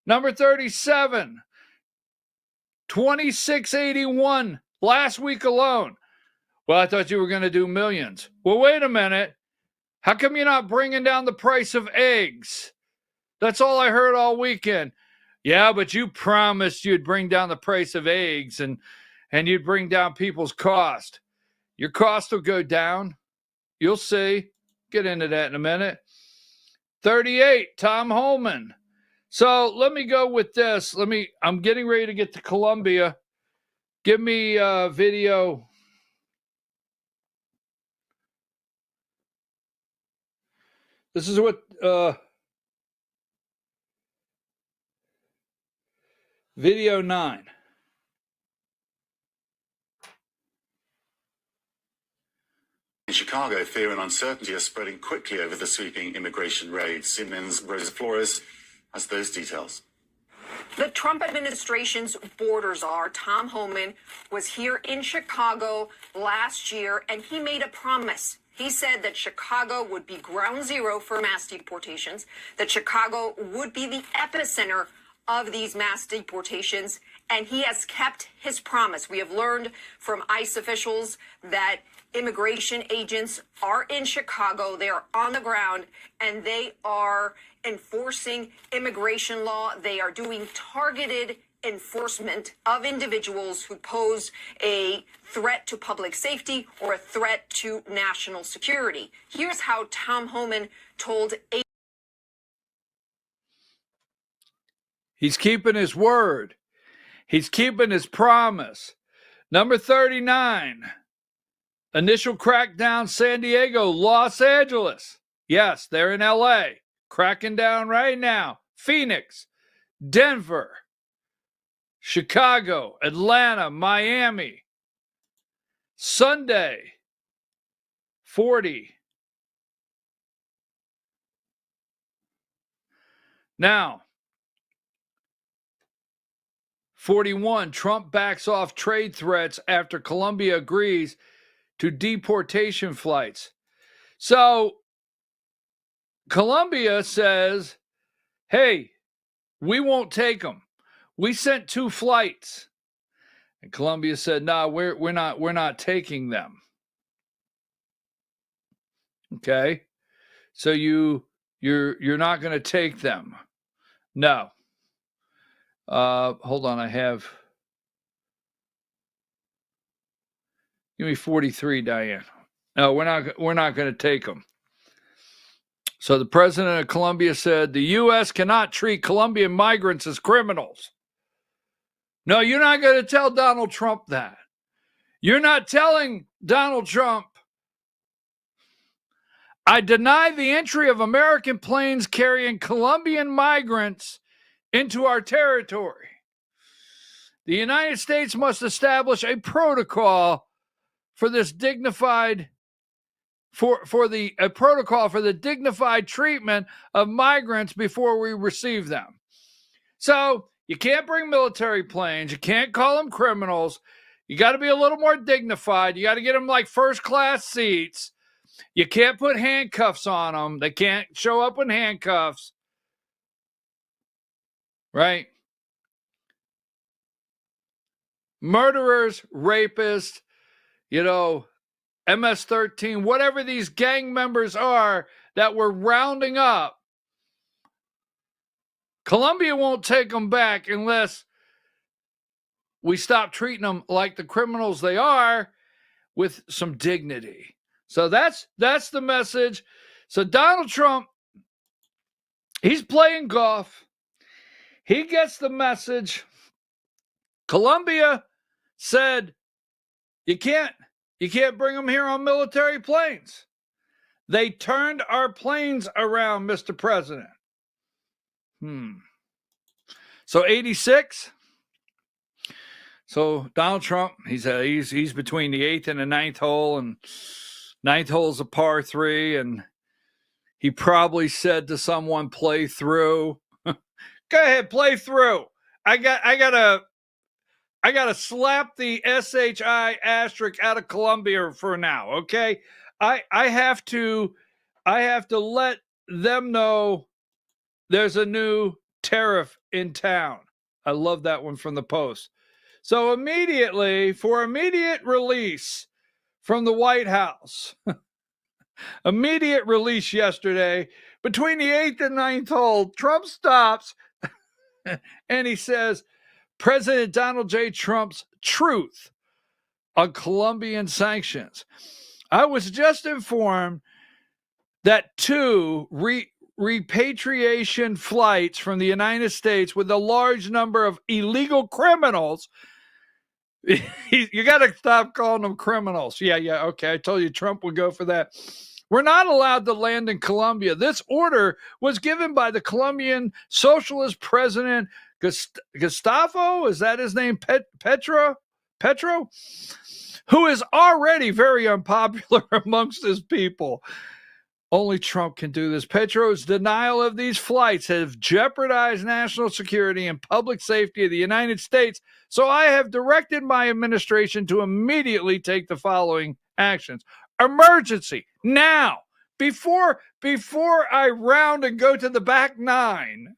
Number 37, 2681 last week alone. Well, I thought you were going to do millions. Well, wait a minute. How come you're not bringing down the price of eggs? That's all I heard all weekend. Yeah, but you promised you'd bring down the price of eggs and you'd bring down people's cost. Your cost will go down. You'll see. Get into that in a minute. 38, Tom Holman. So let me go with this. I'm getting ready to get to Colombia. Give me video. This is what video 9. In Chicago, fear and uncertainty are spreading quickly over the sweeping immigration raids. CNN's Rosa Flores has those details. The Trump administration's border czar, Tom Homan, was here in Chicago last year, and he made a promise. He said that Chicago would be ground zero for mass deportations, that Chicago would be the epicenter of these mass deportations, and he has kept his promise. We have learned from ICE officials that immigration agents are in Chicago. They are on the ground, and they are enforcing immigration law. They are doing targeted enforcement of individuals who pose a threat to public safety or a threat to national security. Here's how Tom Homan told a... He's keeping his word. He's keeping his promise. Number 39, initial crackdown, San Diego, Los Angeles. Yes, they're in LA. Cracking down right now. Phoenix, Denver, Chicago, Atlanta, Miami. Sunday, 40. Now, 41, Trump backs off trade threats after Colombia agrees to deportation flights. So, Colombia says, hey, we won't take them. We sent 2 flights. And Colombia said, no, we're not taking them. Okay? So you're not going to take them. No. Hold on, give me 43, Diane. No, we're not going to take them. So the president of Colombia said the U.S. cannot treat Colombian migrants as criminals. No, you're not going to tell Donald Trump that. You're not telling Donald Trump, I deny the entry of American planes carrying Colombian migrants into our territory. The United States must establish a protocol for this dignified a protocol for the dignified treatment of migrants before we receive them. So you can't bring military planes. You can't call them criminals. You got to be a little more dignified. You got to get them like first class seats. You can't put handcuffs on them. They can't show up in handcuffs. Right? Murderers, rapists, MS-13, whatever these gang members are that we're rounding up, Colombia won't take them back unless we stop treating them like the criminals they are with some dignity. So that's the message. So Donald Trump, he's playing golf. He gets the message. Colombia said, you can't bring them here on military planes. They turned our planes around, Mr. President. So 86. So Donald Trump, he's between the 8th and the 9th hole, and 9th hole is a par 3, and he probably said to someone, play through. Go ahead, play through. I gotta slap the SHI asterisk out of Colombia for now, okay? I have to let them know there's a new tariff in town. I love that one from the Post. So immediate release from the White House. Immediate release yesterday. Between the 8th and 9th hole, Trump stops and he says, President Donald J. Trump's truth on Colombian sanctions. I was just informed that 2 repatriation flights from the United States with a large number of illegal criminals. You got to stop calling them criminals. Yeah, okay. I told you Trump would go for that. We're not allowed to land in Colombia. This order was given by the Colombian socialist president, Gustavo, is that his name? Petro, who is already very unpopular amongst his people. Only Trump can do this. Petro's denial of these flights have jeopardized national security and public safety of the United States. So I have directed my administration to immediately take the following actions. Emergency. Now. Before I round and go to the back 9.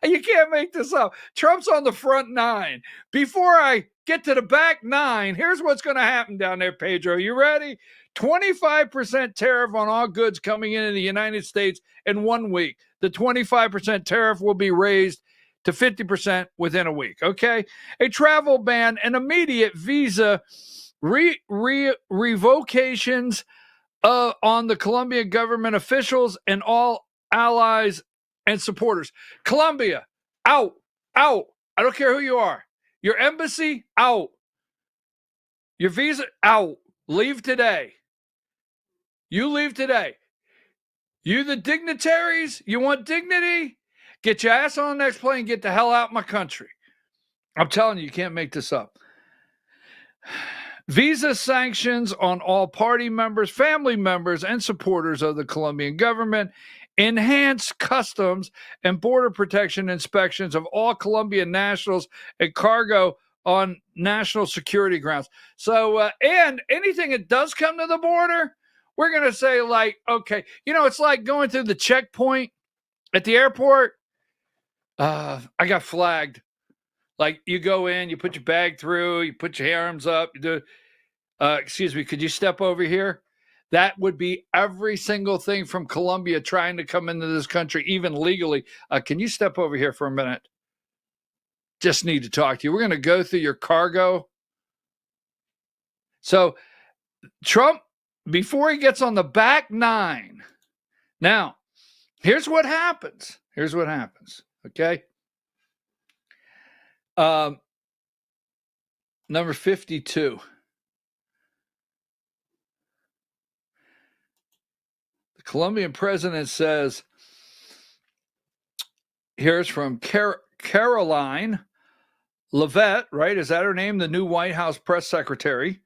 You can't make this up. Trump's on the front 9. Before I get to the back 9, here's what's going to happen down there, Pedro. You ready? 25% tariff on all goods coming into the United States in 1 week. The 25% tariff will be raised to 50% within a week, okay? A travel ban and immediate visa revocations on the Colombian government officials and all allies and supporters. Colombia, out. I don't care who you are. Your embassy, out. Your visa, out. Leave today. You leave today. You the dignitaries, you want dignity? Get your ass on the next plane, get the hell out of my country. I'm telling you, you can't make this up. Visa sanctions on all party members, family members, and supporters of the Colombian government. Enhanced customs and border protection inspections of all Colombian nationals and cargo on national security grounds. So, and anything that does come to the border, we're going to say, like, okay, it's like going through the checkpoint at the airport. I got flagged. Like, you go in, you put your bag through, you put your arms up, you do, excuse me, could you step over here? That would be every single thing from Colombia trying to come into this country, even legally. Can you step over here for a minute? Just need to talk to you. We're going to go through your cargo. So Trump, before he gets on the back nine, now, here's what happens. Okay? Number 52. The Colombian president says, here's from Caroline Leavitt, right? Is that her name? The new White House press secretary.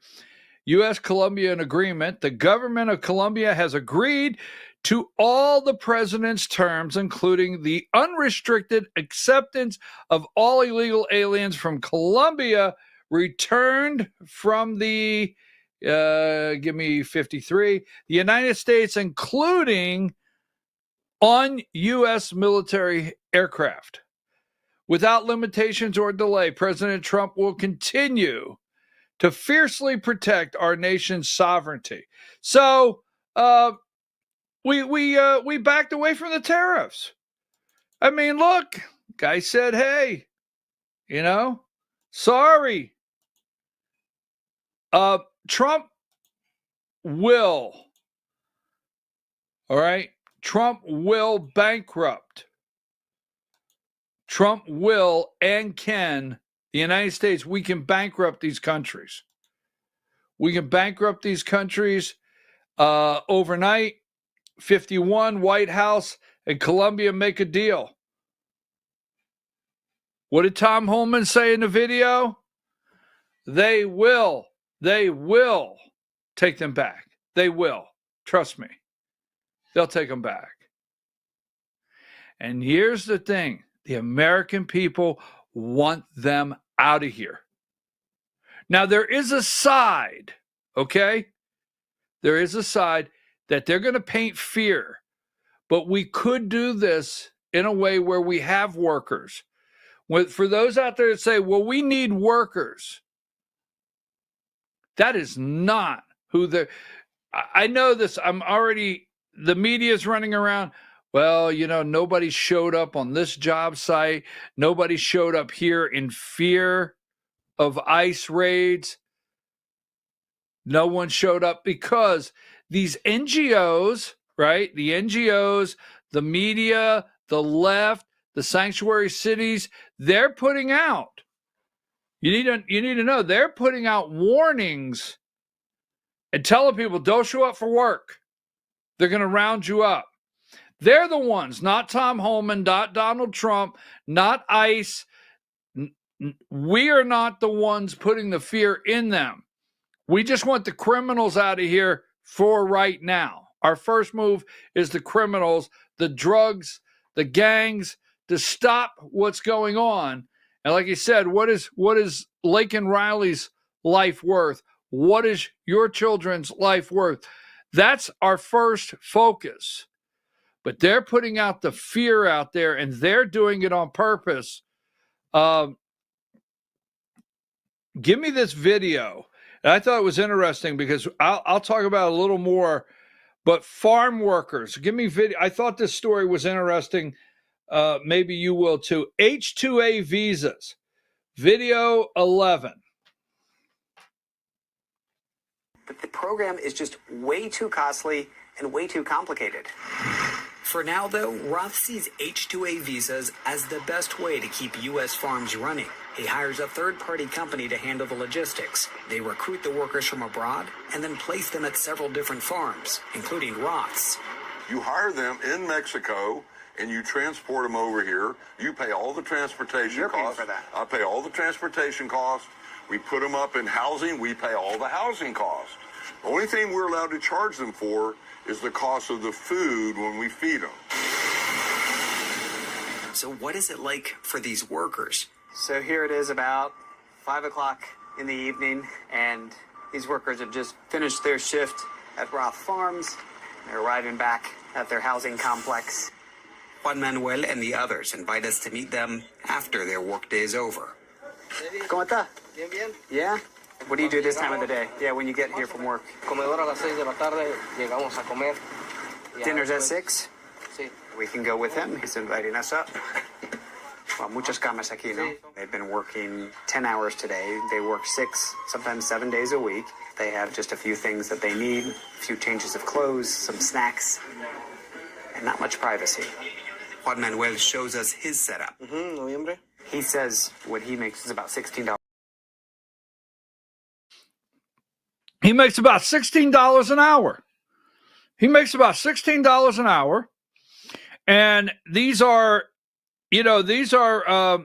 U.S.-Colombian agreement. The government of Colombia has agreed to all the president's terms, including the unrestricted acceptance of all illegal aliens from Colombia returned from the, give me 53, the United States, including on U.S. military aircraft. Without limitations or delay, President Trump will continue to fiercely protect our nation's sovereignty. So we backed away from the tariffs. I mean, look, guy said, hey, sorry. Trump will, all right? Trump will bankrupt. Trump will and can, the United States, we can bankrupt these countries. We can bankrupt these countries overnight. 51, White House and Colombia make a deal. What did Tom Homan say in the video? They will take them back. They will. Trust me. They'll take them back. And here's the thing. The American people want them out of here. Now, there is a side, okay? There is a side that they're going to paint fear. But we could do this in a way where we have workers. For those out there that say, well, we need workers. That is not who they're... I know this. The media's running around. Well, nobody showed up on this job site. Nobody showed up here in fear of ICE raids. No one showed up because these NGOs, right? The NGOs, the media, the left, the sanctuary cities, they're putting out. You need to know they're putting out warnings and telling people don't show up for work. They're going to round you up. They're the ones, not Tom Homan, not Donald Trump, not ICE. We are not the ones putting the fear in them. We just want the criminals out of here for right now. Our first move is the criminals, the drugs, the gangs, to stop what's going on. And like you said, what is Laken Riley's life worth? What is your children's life worth? That's our first focus. But they're putting out the fear out there, and they're doing it on purpose. Give me this video. And I thought it was interesting because I'll talk about it a little more. But farm workers, give me video. I thought this story was interesting. Maybe you will too. H-2A visas. Video 11. But the program is just way too costly and way too complicated. For now, though, Roth sees H-2A visas as the best way to keep U.S. farms running. He hires a third-party company to handle the logistics. They recruit the workers from abroad and then place them at several different farms, including Roth's. You hire them in Mexico and you transport them over here. You pay all the transportation costs. For that. I pay all the transportation costs. We put them up in housing. We pay all the housing costs. The only thing we're allowed to charge them for is the cost of the food when we feed them. So what is it like for these workers? So here it is about 5 o'clock in the evening, and these workers have just finished their shift at Roth Farms. They're arriving back at their housing complex. Juan Manuel and the others invite us to meet them after their workday is over. ¿Cómo está? Bien, bien. Yeah? What do you do this time of the day? Yeah, when you get here from work. Comedor a las 6 de la tarde, llegamos a comer. Dinner's at 6? Sí. We can go with him. He's inviting us up. Well, muchas camas aquí, no? They've been working 10 hours today. They work 6, sometimes 7 days a week. They have just a few things that they need, a few changes of clothes, some snacks, and not much privacy. Juan Manuel shows us his setup. Noviembre. He says what he makes is about $16. He makes about $16 an hour. He makes about $16 an hour. And these are, H2,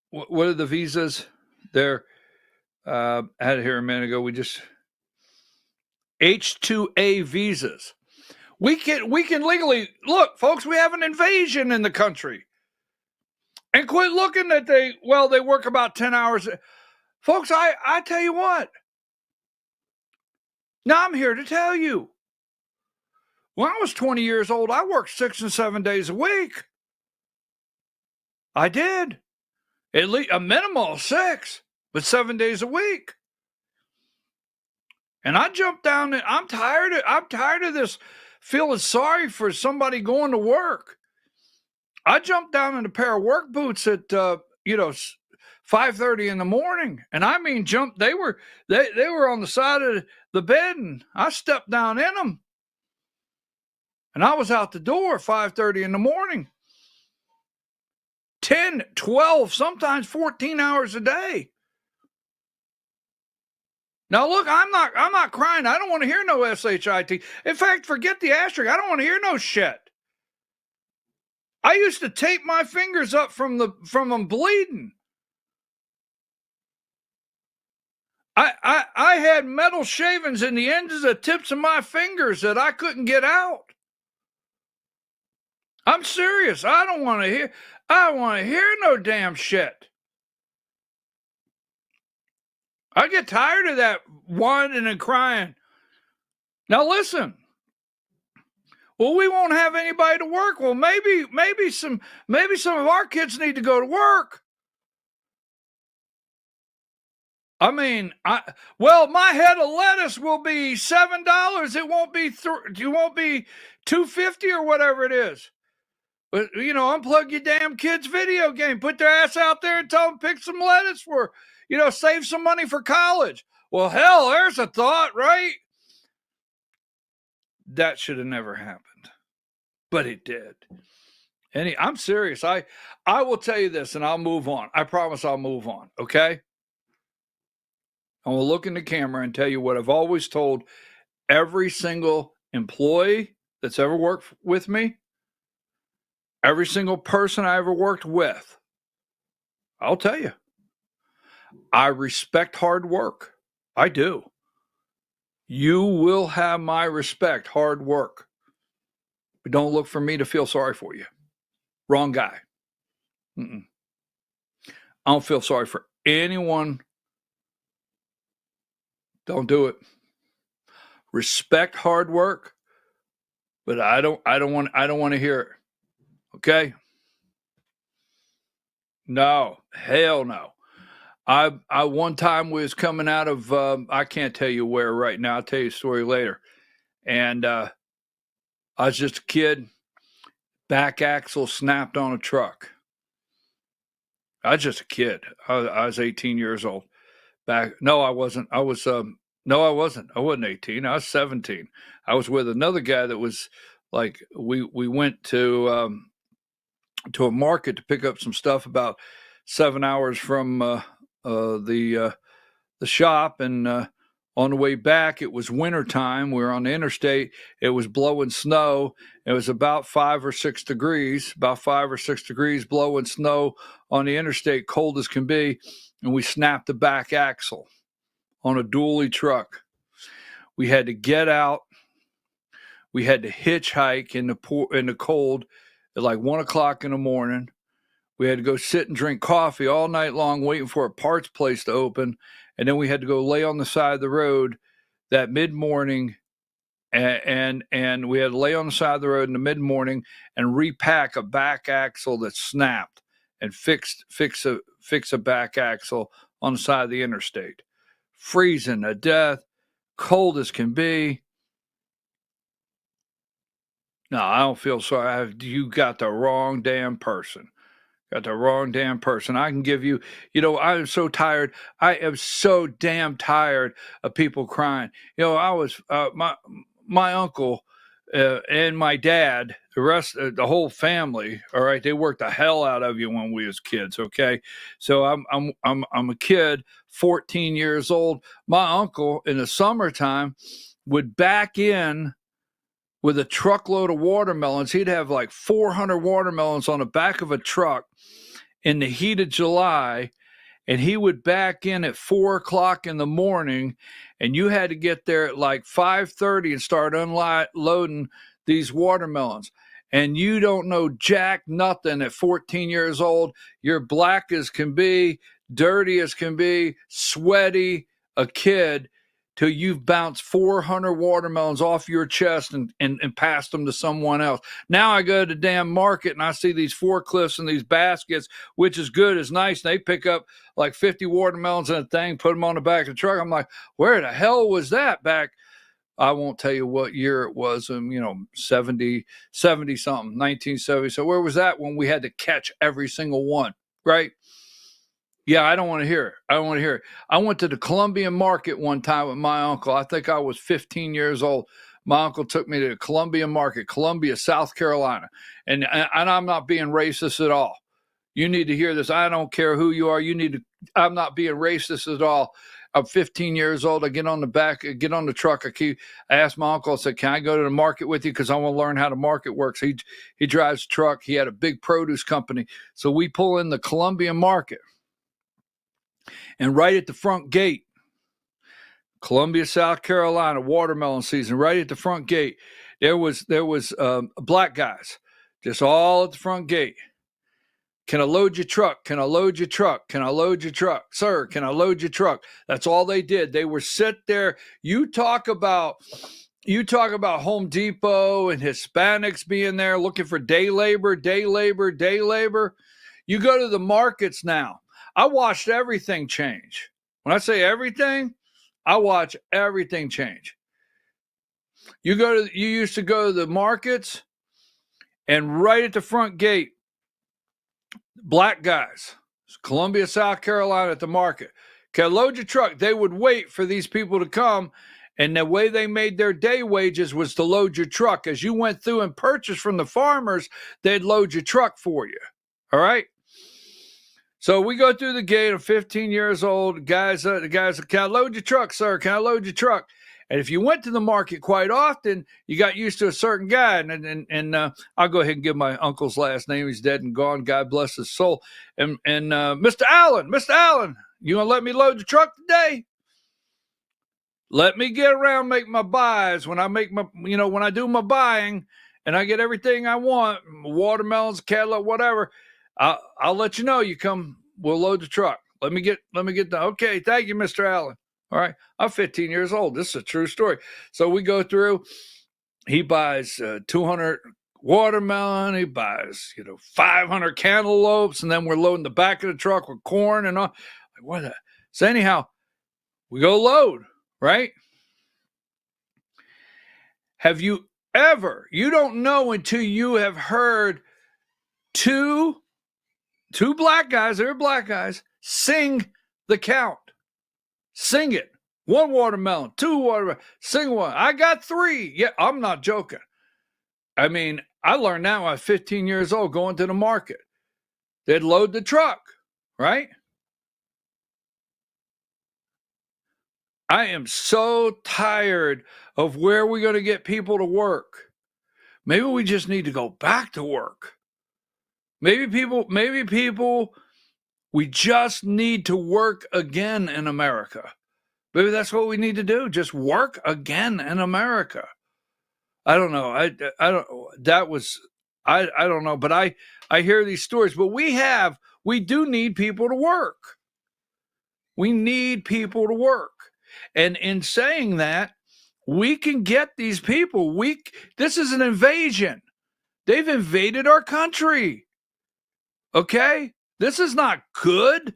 what are the visas? They're, I had it here a minute ago. H2A visas. We can legally, look, folks, we have an invasion in the country. And quit looking that they work about 10 hours. Folks, I tell you what. Now I'm here to tell you. When I was 20 years old, I worked 6 and 7 days a week. I did. At least a minimum of 6, but 7 days a week. And I jumped down and I'm tired of this feeling sorry for somebody going to work. I jumped down in a pair of work boots at 5:30 in the morning, and I mean jump. They were on the side of the bed, and I stepped down in them, and I was out the door 5:30 in the morning. 10, 12, sometimes 14 hours a day. Now look, I'm not crying. I don't want to hear no SHIT. In fact, forget the asterisk. I don't want to hear no shit. I used to tape my fingers up from them bleeding. I had metal shavings in the ends of the tips of my fingers that I couldn't get out. I'm serious. I don't want to hear no damn shit. I get tired of that whining and crying. Now listen. Well, we won't have anybody to work. Well, maybe some of our kids need to go to work. I mean, my head of lettuce will be $7. It won't be $2.50 or whatever it is. But unplug your damn kids' video game. Put their ass out there and tell them pick some lettuce for, save some money for college. Well, hell, there's a thought, right? That should have never happened, but it did. And I'm serious. I will tell you this, and I'll move on. I promise I'll move on. Okay. I will look in the camera and tell you what I've always told every single employee that's ever worked with me, every single person I ever worked with. I'll tell you, I respect hard work. I do. You will have my respect, hard work. But don't look for me to feel sorry for you. Wrong guy. I don't feel sorry for anyone. Don't do it. Respect hard work, but I don't want to hear it. Okay? No, hell no. I one time was coming out of I can't tell you where right now. I'll tell you a story later. And I was just a kid. Back axle snapped on a truck. I was just a kid. I was 18 years old. No, I wasn't. I wasn't 18. I was 17. I was with another guy that was like, we went to a market to pick up some stuff about 7 hours from the shop. And On the way back, it was wintertime. We were on the interstate. It was blowing snow. It was about 5 or 6 degrees, blowing snow on the interstate, cold as can be. And we snapped the back axle on a dually truck. We had to get out. We had to hitchhike in the cold at like 1 o'clock in the morning. We had to go sit and drink coffee all night long, waiting for a parts place to open. And then we had to go lay on the side of the road that mid-morning, and we had to lay on the side of the road in the mid-morning and repack a back axle that snapped and fix a back axle on the side of the interstate. Freezing to death, cold as can be. No, I don't feel sorry. You got the wrong damn person. I can give you, I'm so tired. I am so damn tired of people crying. I was, my uncle and my dad, the whole family, all right, they worked the hell out of you when we was kids, okay? So I'm a kid, 14 years old. My uncle in the summertime would back in with a truckload of watermelons. He'd have like 400 watermelons on the back of a truck in the heat of July, and he would back in at 4 o'clock in the morning, and you had to get there at like 5:30 and start unloading these watermelons. And you don't know jack nothing at 14 years old. You're black as can be, dirty as can be, sweaty, a kid, till you've bounced 400 watermelons off your chest and passed them to someone else. Now I go to the damn market and I see these forklifts and these baskets, which is good, is nice. They pick up like 50 watermelons in a thing, put them on the back of the truck. I'm like, where the hell was that back? I won't tell you what year it was, 70 something, 1970. So where was that when we had to catch every single one, right? Yeah, I don't want to hear it. I went to the Columbian Market one time with my uncle. I think I was 15 years old. My uncle took me to the Columbian Market, Columbia, South Carolina. And I'm not being racist at all. You need to hear this. I don't care who you are. I'm not being racist at all. I'm 15 years old. I get on the truck. I asked my uncle, I said, can I go to the market with you? Because I want to learn how the market works. He drives a truck. He had a big produce company. So we pull in the Columbian Market. And right at the front gate, Columbia, South Carolina, watermelon season, right at the front gate, there was black guys, just all at the front gate. Can I load your truck? Can I load your truck? Can I load your truck? Sir, can I load your truck? That's all they did. They were sit there. You talk about Home Depot and Hispanics being there looking for day labor. You go to the markets now. I watched everything change. When I say everything, I watch everything change. You used to go to the markets, and right at the front gate, black guys, Columbia, South Carolina, at the market. Can I load your truck? They would wait for these people to come, and the way they made their day wages was to load your truck. As you went through and purchased from the farmers, they'd load your truck for you. All right? So we go through the gate. I'm 15 years old. The guys, can I load your truck, sir? Can I load your truck? And if you went to the market quite often, you got used to a certain guy. And I'll go ahead and give my uncle's last name. He's dead and gone. God bless his soul. And Mr. Allen, you gonna let me load the truck today? Let me get around, make my buys. When I do my buying and I get everything I want, watermelons, cattle, whatever, I'll let you know. You come, we'll load the truck. Let me get the, okay, thank you, Mr. Allen. All right, I'm 15 years old. This is a true story. So we go through, he buys 200 watermelon, he buys, 500 cantaloupes, and then we're loading the back of the truck with corn and all. Like, what the? So anyhow, we go load, right? Have you ever, you don't know until you have heard two black guys, they're black guys, sing the count. Sing it. 1 watermelon, 2 watermelon, sing one. I got 3. Yeah, I'm not joking. I mean, I learned that when I was 15 years old going to the market. They'd load the truck, right? I am so tired of where we're going to get people to work. Maybe we just need to go back to work. Maybe people, we just need to work again in America. Maybe that's what we need to do. Just work again in America. I don't know. I don't know, but I hear these stories, but we do need people to work. We need people to work. And in saying that, we can get these people. This is an invasion. They've invaded our country. Okay? This is not good.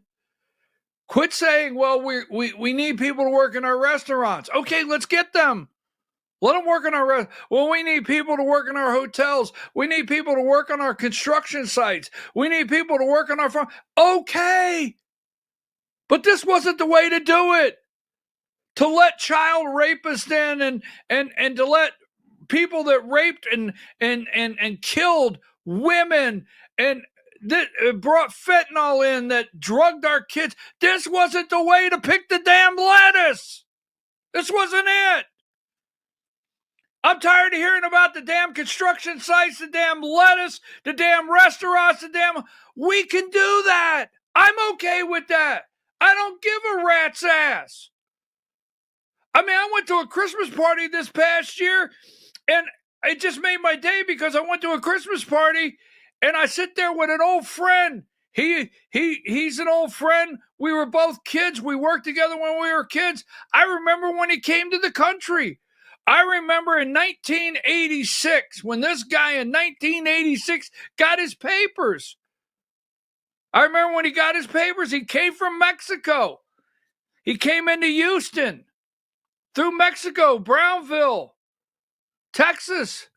Quit saying, well, we need people to work in our restaurants. Okay, let's get them. Let them work in our restaurants. Well, we need people to work in our hotels. We need people to work on our construction sites. We need people to work on our farm. Okay. But this wasn't the way to do it. To let child rapists in and to let people that raped and killed women and that brought fentanyl in, that drugged our kids. This wasn't the way to pick the damn lettuce. This wasn't it. I'm tired of hearing about the damn construction sites, the damn lettuce, the damn restaurants, we can do that. I'm okay with that. I don't give a rat's ass. I mean, I went to a Christmas party this past year, and it just made my day because I went to a Christmas party, and I sit there with an old friend. He's an old friend. We were both kids. We worked together when we were kids. I remember when he came to the country. I remember in 1986, when this guy in 1986 got his papers. I remember when he got his papers, he came from Mexico. He came into Houston, through Mexico, Brownville, Texas.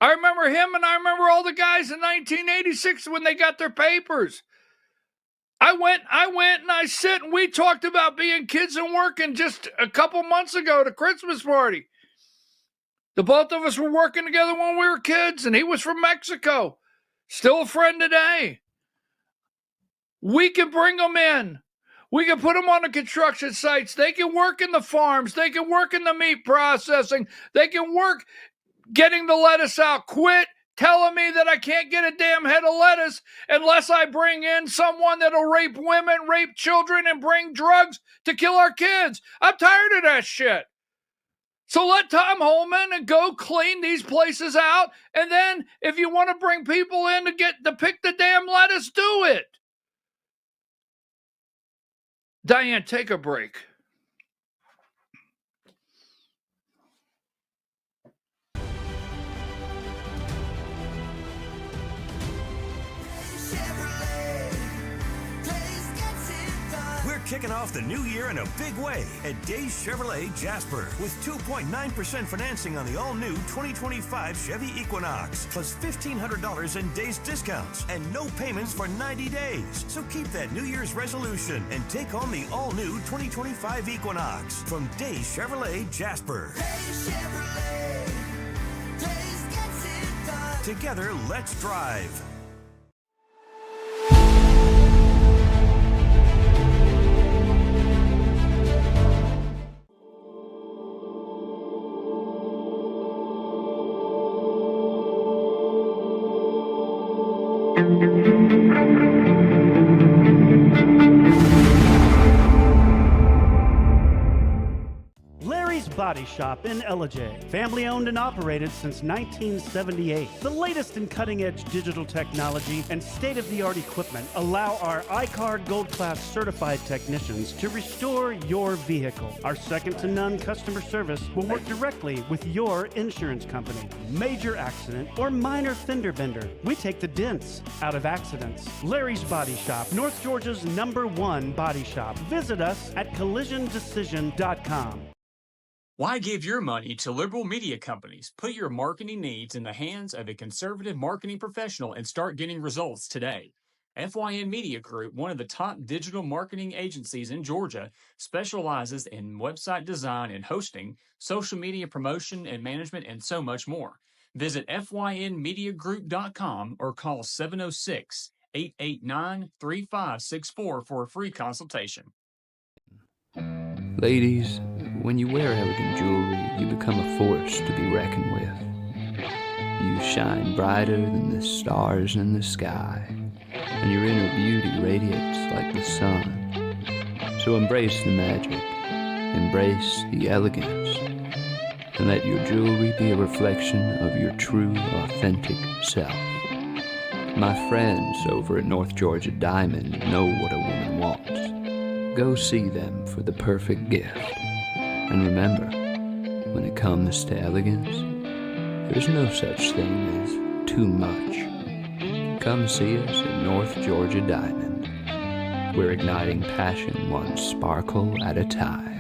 I remember him, and I remember all the guys in 1986 when they got their papers. I went and I sit, and we talked about being kids and working just a couple months ago at a Christmas party. The both of us were working together when we were kids, and he was from Mexico. Still a friend today. We can bring them in. We can put them on the construction sites. They can work in the farms. They can work in the meat processing. They can work getting the lettuce out. Quit telling me that I can't get a damn head of lettuce unless I bring in someone that'll rape women, rape children, and bring drugs to kill our kids. I'm tired of that shit. So let Tom Holman and go clean these places out. And then if you want to bring people in to pick the damn lettuce, do it. Diane, take a break. Kicking off the new year in a big way at Days Chevrolet Jasper with 2.9% financing on the all-new 2025 Chevy Equinox, plus $1,500 in Days discounts and no payments for 90 days. So keep that New Year's resolution and take on the all-new 2025 Equinox from Days Chevrolet Jasper. Days Chevrolet. Days gets it done. Together, let's drive. Body Shop in Ellijay. Family owned and operated since 1978. The latest in cutting-edge digital technology and state-of-the-art equipment allow our iCard Gold Class certified technicians to restore your vehicle. Our second-to-none customer service will work directly with your insurance company. Major accident or minor fender bender, we take the dents out of accidents. Larry's Body Shop, North Georgia's #1 body shop. Visit us at collisiondecision.com. Why give your money to liberal media companies? Put your marketing needs in the hands of a conservative marketing professional and start getting results today. FYN Media Group, one of the top digital marketing agencies in Georgia, specializes in website design and hosting, social media promotion and management, and so much more. Visit FYNmediagroup.com or call 706-889-3564 for a free consultation. Ladies, when you wear elegant jewelry, you become a force to be reckoned with. You shine brighter than the stars in the sky, and your inner beauty radiates like the sun. So embrace the magic, embrace the elegance, and let your jewelry be a reflection of your true, authentic self. My friends over at North Georgia Diamond know what a woman wants. Go see them for the perfect gift. And remember, when it comes to elegance, there's no such thing as too much. Come see us at North Georgia Diamond. We're igniting passion one sparkle at a time.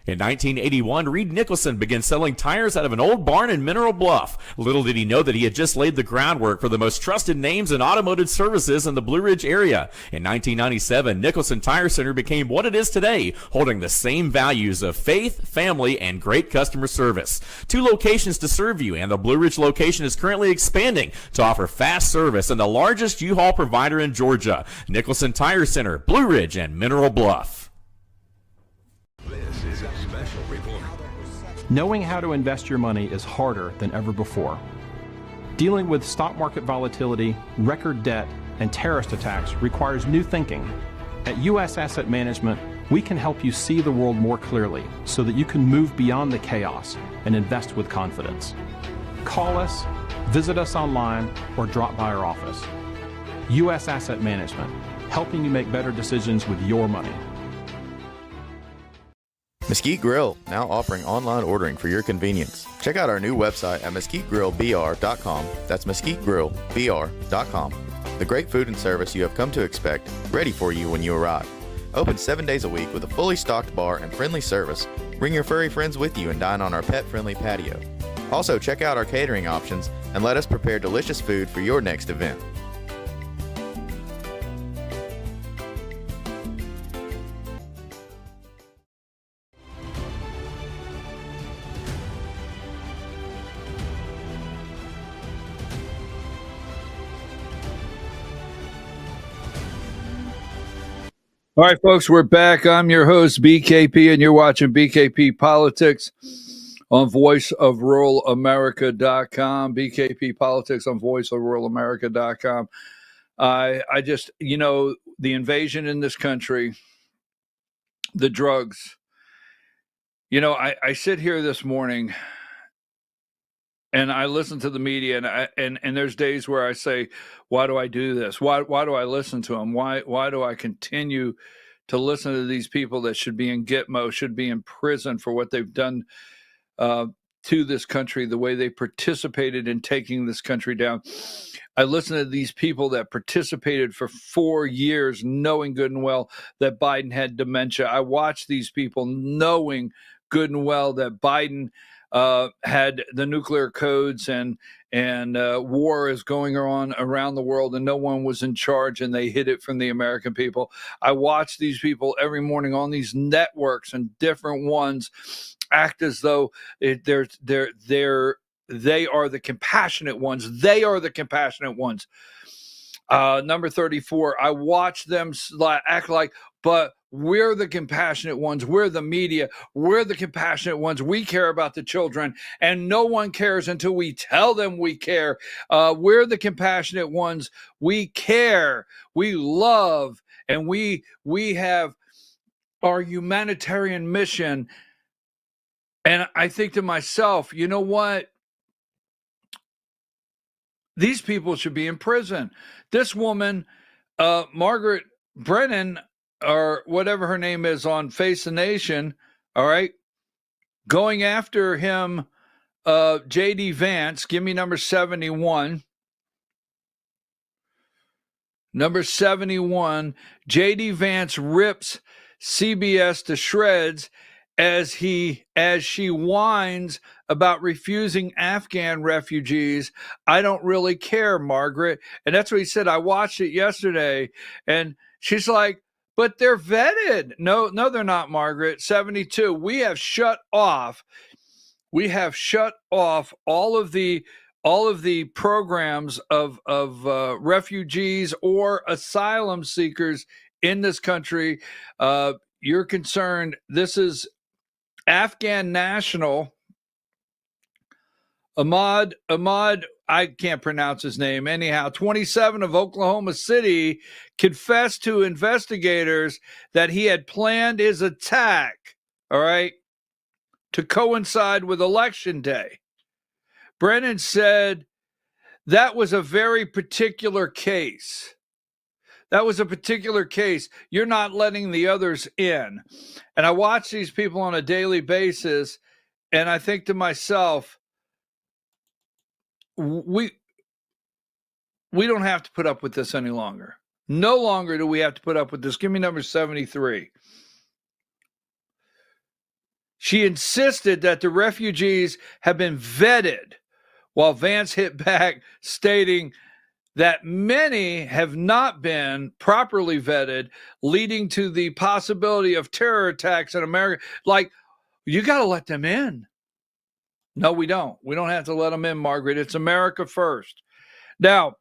In 1981, Reed Nicholson began selling tires out of an old barn in Mineral Bluff. Little did he know that he had just laid the groundwork for the most trusted names in automotive services in the Blue Ridge area. In 1997, Nicholson Tire Center became what it is today, holding the same values of faith, family, and great customer service. 2 locations to serve you, and the Blue Ridge location is currently expanding to offer fast service and the largest U-Haul provider in Georgia. Nicholson Tire Center, Blue Ridge, and Mineral Bluff. This is a special report. Knowing how to invest your money is harder than ever before. Dealing with stock market volatility, record debt, and terrorist attacks requires new thinking. At U.S. Asset Management, we can help you see the world more clearly so that you can move beyond the chaos and invest with confidence. Call us, visit us online, or drop by our office. U.S. Asset Management, helping you make better decisions with your money. Mesquite Grill, now offering online ordering for your convenience. Check out our new website at mesquitegrillbr.com. That's mesquitegrillbr.com. The great food and service you have come to expect, ready for you when you arrive. Open 7 days a week with a fully stocked bar and friendly service. Bring your furry friends with you and dine on our pet-friendly patio. Also, check out our catering options and let us prepare delicious food for your next event. All right, folks, we're back. I'm your host, BKP, and you're watching BKP Politics on voiceofruralamerica.com. BKP Politics on voiceofruralamerica.com. I just, the invasion in this country, the drugs. I sit here this morning and I listen to the media, and there's days where I say, why do I do this? Why do I listen to them? Why do I continue to listen to these people that should be in Gitmo, should be in prison for what they've done to this country, the way they participated in taking this country down? I listen to these people that participated for 4 years, knowing good and well that Biden had dementia. I watch these people knowing good and well that Biden had the nuclear codes and war is going on around the world and no one was in charge and they hid it from the American people. I watch these people every morning on these networks and different ones act as though they are the compassionate ones. They are the compassionate ones. Number 34, I watch them act like, but we're the compassionate ones. We're the media. We're the compassionate ones. We care about the children, and no one cares until we tell them we care. We're the compassionate ones. We care. We love, and we have our humanitarian mission. And I think to myself, you know what? These people should be in prison. This woman, Margaret Brennan, or whatever her name is on Face the Nation, all right, going after him, J.D. Vance, give me number 71. Number 71, J.D. Vance rips CBS to shreds as she whines about refusing Afghan refugees. I don't really care, Margaret. And that's what he said. I watched it yesterday, and she's like, but they're vetted. No, they're not, Margaret. 72. We have shut off all of the programs of refugees or asylum seekers in this country. You're concerned. This is Afghan national Ahmad, I can't pronounce his name anyhow, 27 of Oklahoma City, confessed to investigators that he had planned his attack, all right, to coincide with Election Day. Brennan said that was a very particular case. That was a particular case. You're not letting the others in. And I watch these people on a daily basis, and I think to myself, we don't have to put up with this any longer. No longer do we have to put up with this. Give me number 73. She insisted that the refugees have been vetted, while Vance hit back, stating that many have not been properly vetted, leading to the possibility of terror attacks in America. Like, you got to let them in. No, we don't. We don't have to let them in, Margaret. It's America first. Now,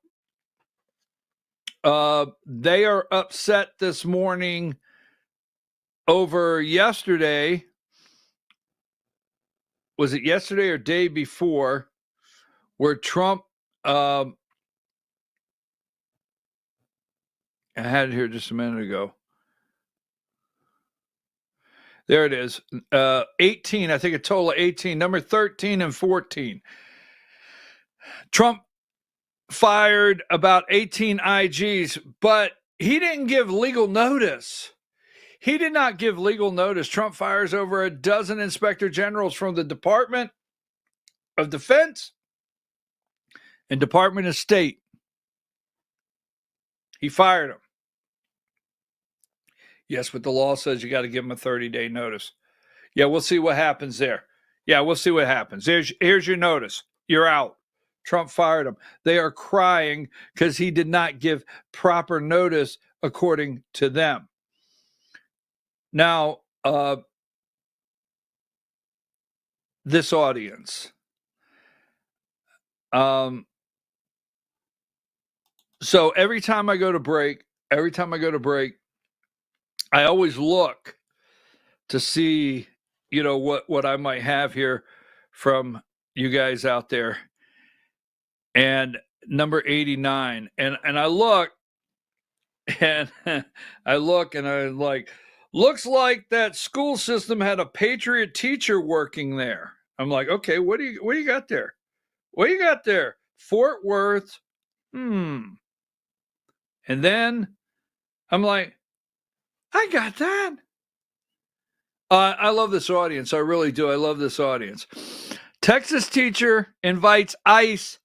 they are upset this morning over yesterday. Was it yesterday or day before, where Trump, I had it here just a minute ago. There it is. 18, I think a total of 18, number 13 and 14. Trump fired about 18 IGs, but he didn't give legal notice. He did not give legal notice. Trump fires over a dozen inspector generals from the Department of Defense and Department of State. He fired them. Yes, but the law says you got to give them a 30-day notice. Yeah, we'll see what happens there. Yeah, we'll see what happens. Here's your notice. You're out. Trump fired him. They are crying because he did not give proper notice according to them. Now, this audience. So every time I go to break, I always look to see, what I might have here from you guys out there. And number 89. And I look and I'm like, looks like that school system had a patriot teacher working there. I'm like, okay, what do you got there? What do you got there? Fort Worth. And then I'm like, I got that. I love this audience. I really do. I love this audience. Texas teacher invites ICE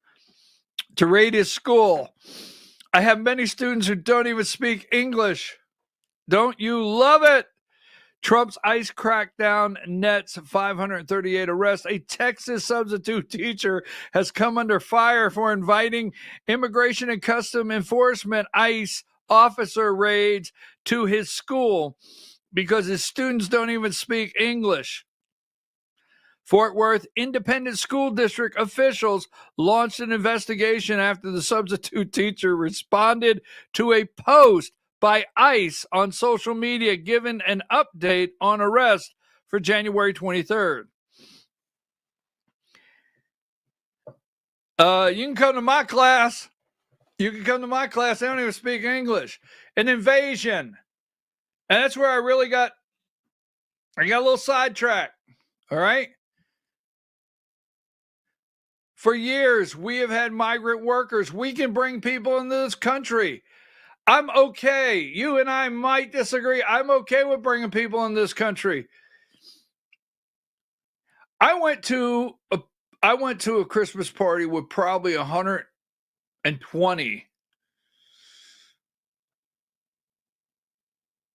to raid his school. I have many students who don't even speak English. Don't you love it? Trump's ICE crackdown nets 538 arrests. A Texas substitute teacher has come under fire for inviting Immigration and Customs Enforcement ICE officer raids to his school because his students don't even speak English. Fort Worth Independent School District officials launched an investigation after the substitute teacher responded to a post by ICE on social media, giving an update on arrest for January 23rd. You can come to my class. You can come to my class. They don't even speak English. An invasion. And that's where I got a little sidetracked. All right. For years, we have had migrant workers. We can bring people into this country. I'm okay. You and I might disagree. I'm okay with bringing people in this country. I went to a Christmas party with probably 120.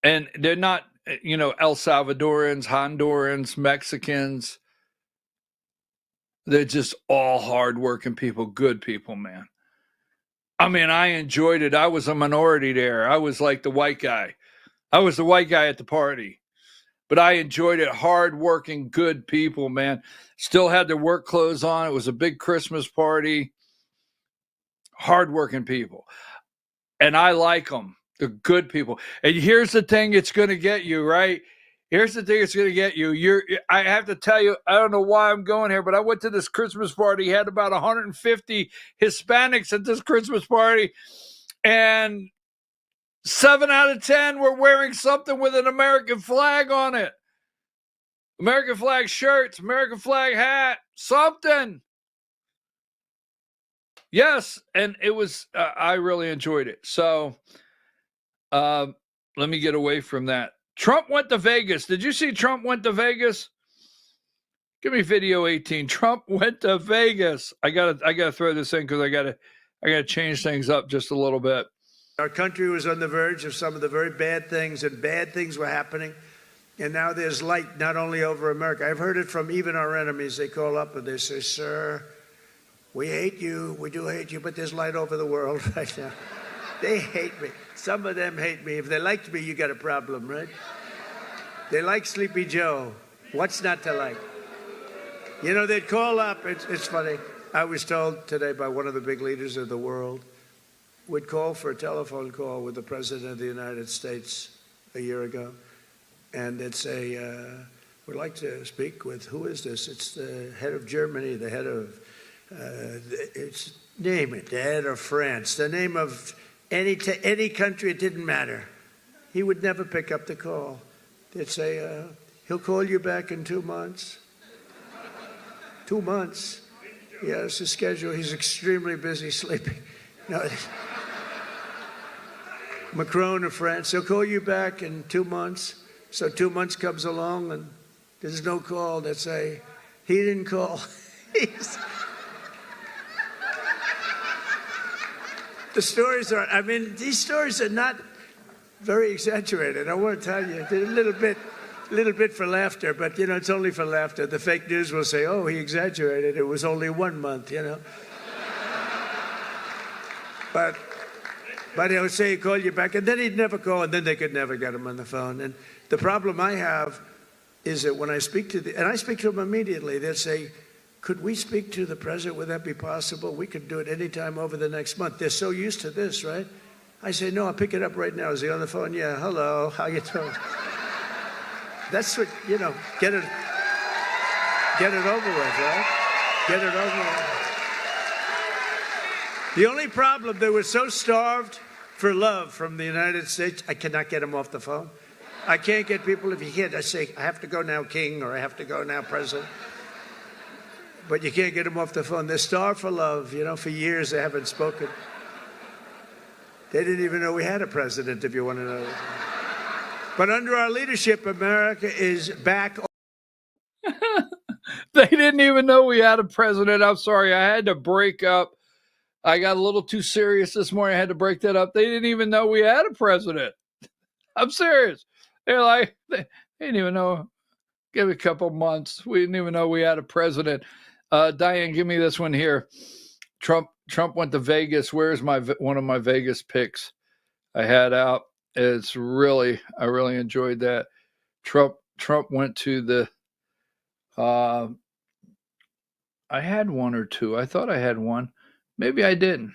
And they're not, El Salvadorans, Hondurans, Mexicans. They're just all hardworking people, good people, man. I mean, I enjoyed it. I was a minority there. I was like the white guy. I was the white guy at the party. But I enjoyed it. Hardworking, good people, man. Still had their work clothes on. It was a big Christmas party. Hardworking people. And I like them. They're good people. And here's the thing it's going to get you, right? Here's the thing it's going to get you. I have to tell you, I don't know why I'm going here, but I went to this Christmas party. Had about 150 Hispanics at this Christmas party. And 7 out of 10 were wearing something with an American flag on it. American flag shirts, American flag hat, something. Yes, and it was, I really enjoyed it. So let me get away from that. Trump went to Vegas. Did you see Trump went to Vegas? Give me video 18. Trump went to Vegas. I gotta throw this in because I gotta change things up just a little bit. Our country was on the verge of some of the very bad things, and bad things were happening. And now there's light not only over America. I've heard it from even our enemies. They call up and they say, "Sir, we hate you. We do hate you, but there's light over the world right now." They hate me. Some of them hate me. If they liked me, you got a problem, right? They like Sleepy Joe. What's not to like? They'd call up. It's funny. I was told today by one of the big leaders of the world, would call for a telephone call with the President of the United States a year ago. And they'd say, we'd like to speak with, who is this? It's the head of Germany, the head of, name it, the head of France, the name of any country, it didn't matter. He would never pick up the call. They'd say, he'll call you back in 2 months. 2 months. Yeah, it's his schedule. He's extremely busy sleeping. No. Macron of France, he'll call you back in 2 months. So 2 months comes along and there's no call. They say, he didn't call. The stories are, these stories are not very exaggerated. I want to tell you, they're a little bit for laughter, but it's only for laughter. The fake news will say, oh, he exaggerated. It was only 1 month, But he'll say he'll call you back, and then he'd never call, and then they could never get him on the phone. And the problem I have is that when I speak to and I speak to them immediately, they'll say, could we speak to the president? Would that be possible? We could do it anytime over the next month. They're so used to this, right? I say, no, I'll pick it up right now. Is he on the phone? Yeah, hello, how you doing? That's what, get it over with, right? Get it over with. The only problem, they were so starved for love from the United States, I cannot get them off the phone. I can't get people, if you can't, I say, I have to go now, King, or I have to go now, President. But you can't get them off the phone. They're starved for love. For years they haven't spoken. They didn't even know we had a president, if you want to know. But under our leadership, America is back. They didn't even know we had a president. I'm sorry. I had to break up. I got a little too serious this morning. I had to break that up. They didn't even know we had a president. I'm serious. They're like, they didn't even know. Give it a couple months. We didn't even know we had a president. Diane, give me this one here. Trump went to Vegas. Where's one of my Vegas picks I had out? I really enjoyed that. Trump went to the I had one or two. I thought I had one. Maybe I didn't.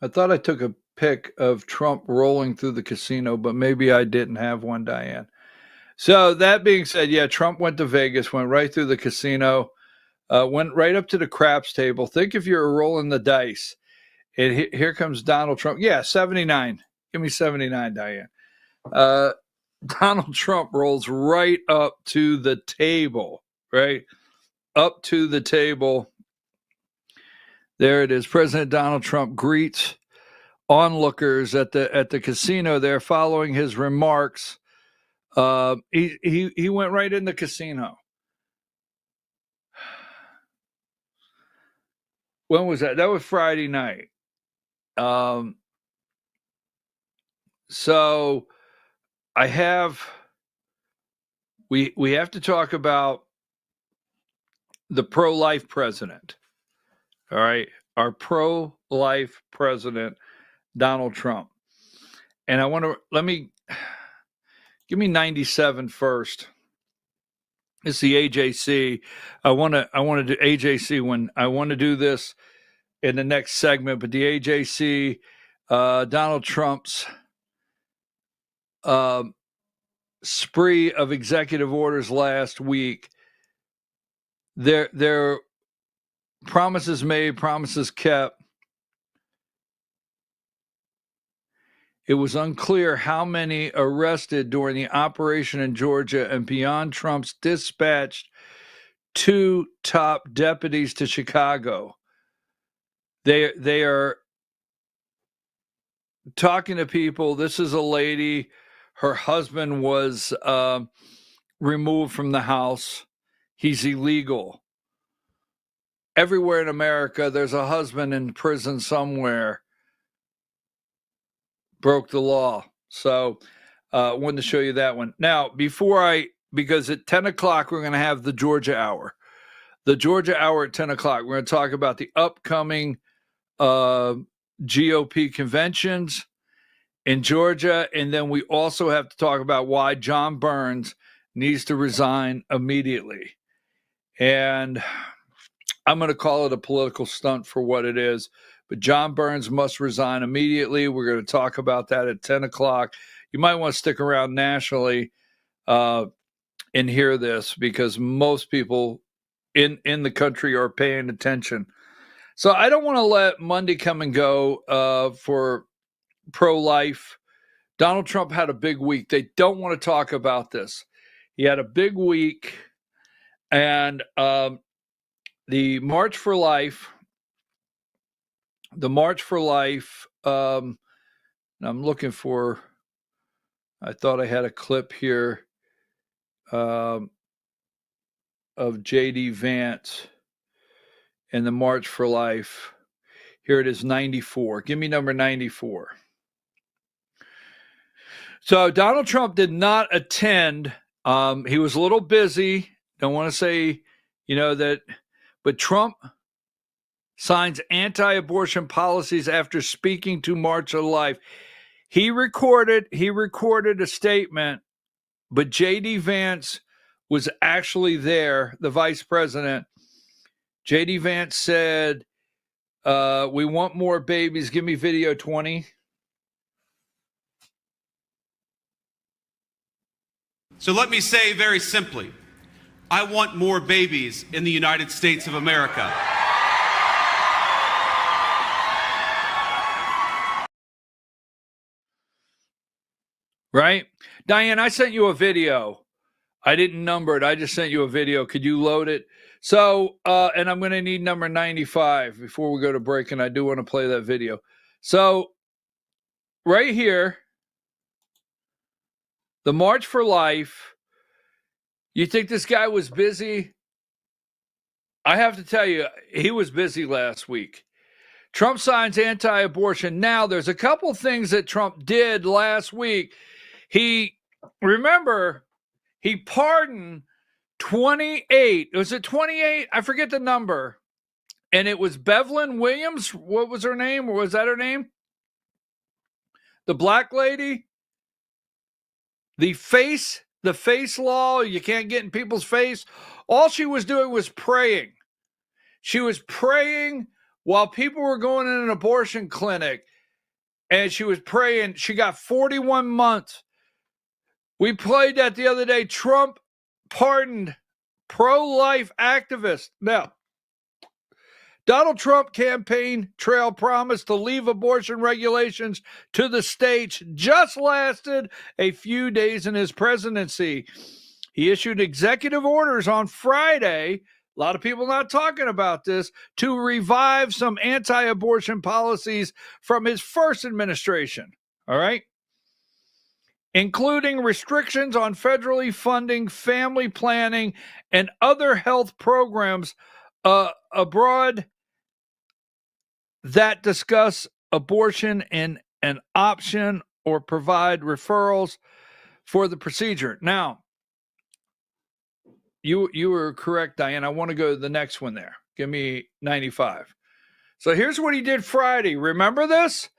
I thought I took a pic of Trump rolling through the casino, but maybe I didn't have one, Diane. So that being said, yeah, Trump went to Vegas, went right through the casino, went right up to the craps table. Think if you're rolling the dice. And here comes Donald Trump. Yeah, 79. Give me 79, Diane. Donald Trump rolls right up to the table, right? Up to the table. There it is. President Donald Trump greets onlookers at the casino there following his remarks. He went right in the casino. When was that? That was Friday night. So we have to talk about the pro-life president. All right. Our pro-life president, Donald Trump. And I want to, give me 97 first. It's the AJC. I want to do AJC when I want to do this in the next segment, but the AJC, Donald Trump's spree of executive orders last week. Their promises made, promises kept. It was unclear how many arrested during the operation in Georgia, and beyond, Trump's dispatched 2 top deputies to Chicago. They are talking to people. This is a lady. Her husband was removed from the house. He's illegal. Everywhere in America, there's a husband in prison somewhere. Broke the law. So wanted to show you that one. Now, because at 10 o'clock, we're going to have the Georgia Hour. The Georgia Hour at 10 o'clock, we're going to talk about the upcoming GOP conventions in Georgia. And then we also have to talk about why John Burns needs to resign immediately. And I'm going to call it a political stunt for what it is. But John Burns must resign immediately. We're going to talk about that at 10 o'clock. You might want to stick around nationally and hear this, because most people in the country are paying attention. So I don't want to let Monday come and go for pro-life. Donald Trump had a big week. They don't want to talk about this. He had a big week, and the March for Life, I'm looking for, I thought I had a clip here of J.D. Vance and the March for Life. Here it is, 94. Give me number 94. So Donald Trump did not attend. He was a little busy. Don't want to say, that, but Trump signs anti-abortion policies after speaking to March of Life. He recorded a statement, but J.D. Vance was actually there, the vice president. J.D. Vance said, we want more babies. Give me video 20. So let me say very simply, I want more babies in the United States of America. Right? Diane, I sent you a video. I didn't number it. I just sent you a video. Could you load it? So, and I'm going to need number 95 before we go to break, and I do want to play that video. So, right here, the March for Life. You think this guy was busy? I have to tell you, he was busy last week. Trump signs anti-abortion. Now, there's a couple things that Trump did last week. He pardoned 28. Was it 28? I forget the number. And it was Bevelyn Williams. What was her name? Or was that her name? The black lady? The the face law, you can't get in people's face. All she was doing was praying. She was praying while people were going in an abortion clinic, and she was praying. She got 41 months. We played that the other day. Trump pardoned pro-life activists. Now, Donald Trump campaign trail promise to leave abortion regulations to the states just lasted a few days in his presidency. He issued executive orders on Friday, a lot of people not talking about this, to revive some anti-abortion policies from his first administration, all right? Including restrictions on federally funding family planning and other health programs abroad that discuss abortion and an option or provide referrals for the procedure. Now, you were correct, Diane. I want to go to the next one there. Give me 95. So here's what he did Friday. Remember this?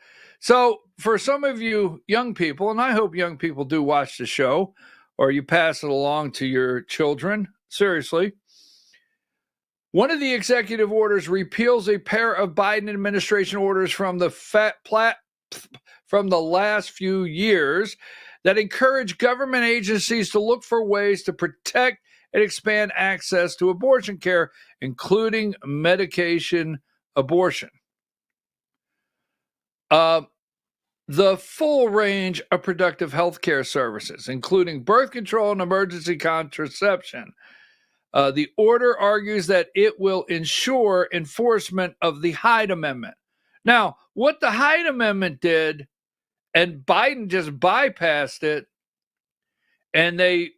So for some of you young people, and I hope young people do watch the show, or you pass it along to your children, seriously, one of the executive orders repeals a pair of Biden administration orders from the last few years that encourage government agencies to look for ways to protect and expand access to abortion care, including medication abortion. The full range of productive health care services, including birth control and emergency contraception. The order argues that it will ensure enforcement of the Hyde Amendment. Now, what the Hyde Amendment did, and Biden just bypassed it, and they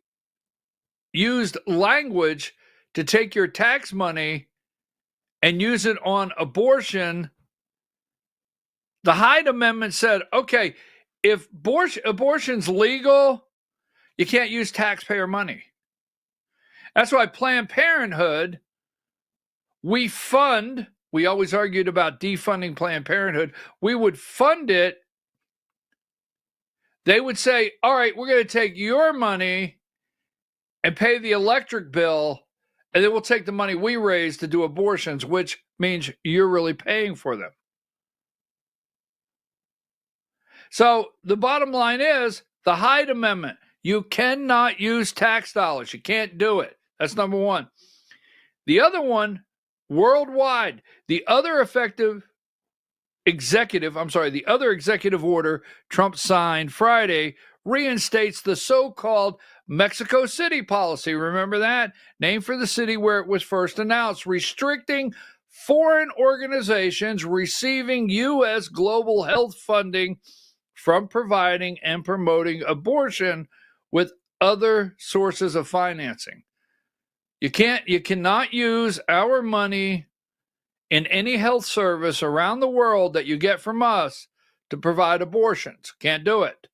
used language to take your tax money and use it on abortion. The Hyde Amendment said, okay, if abortion's legal, you can't use taxpayer money. That's why Planned Parenthood, we always argued about defunding Planned Parenthood. We would fund it. They would say, all right, we're going to take your money and pay the electric bill, and then we'll take the money we raise to do abortions, which means you're really paying for them. So the bottom line is the Hyde Amendment. You cannot use tax dollars. You can't do it. That's number one. The other one, worldwide, the other executive order Trump signed Friday reinstates the so-called Mexico City policy. Remember that? Named for the city where it was first announced, restricting foreign organizations receiving U.S. global health funding from providing and promoting abortion with other sources of financing. You cannot use our money in any health service around the world that you get from us to provide abortions. Can't do it.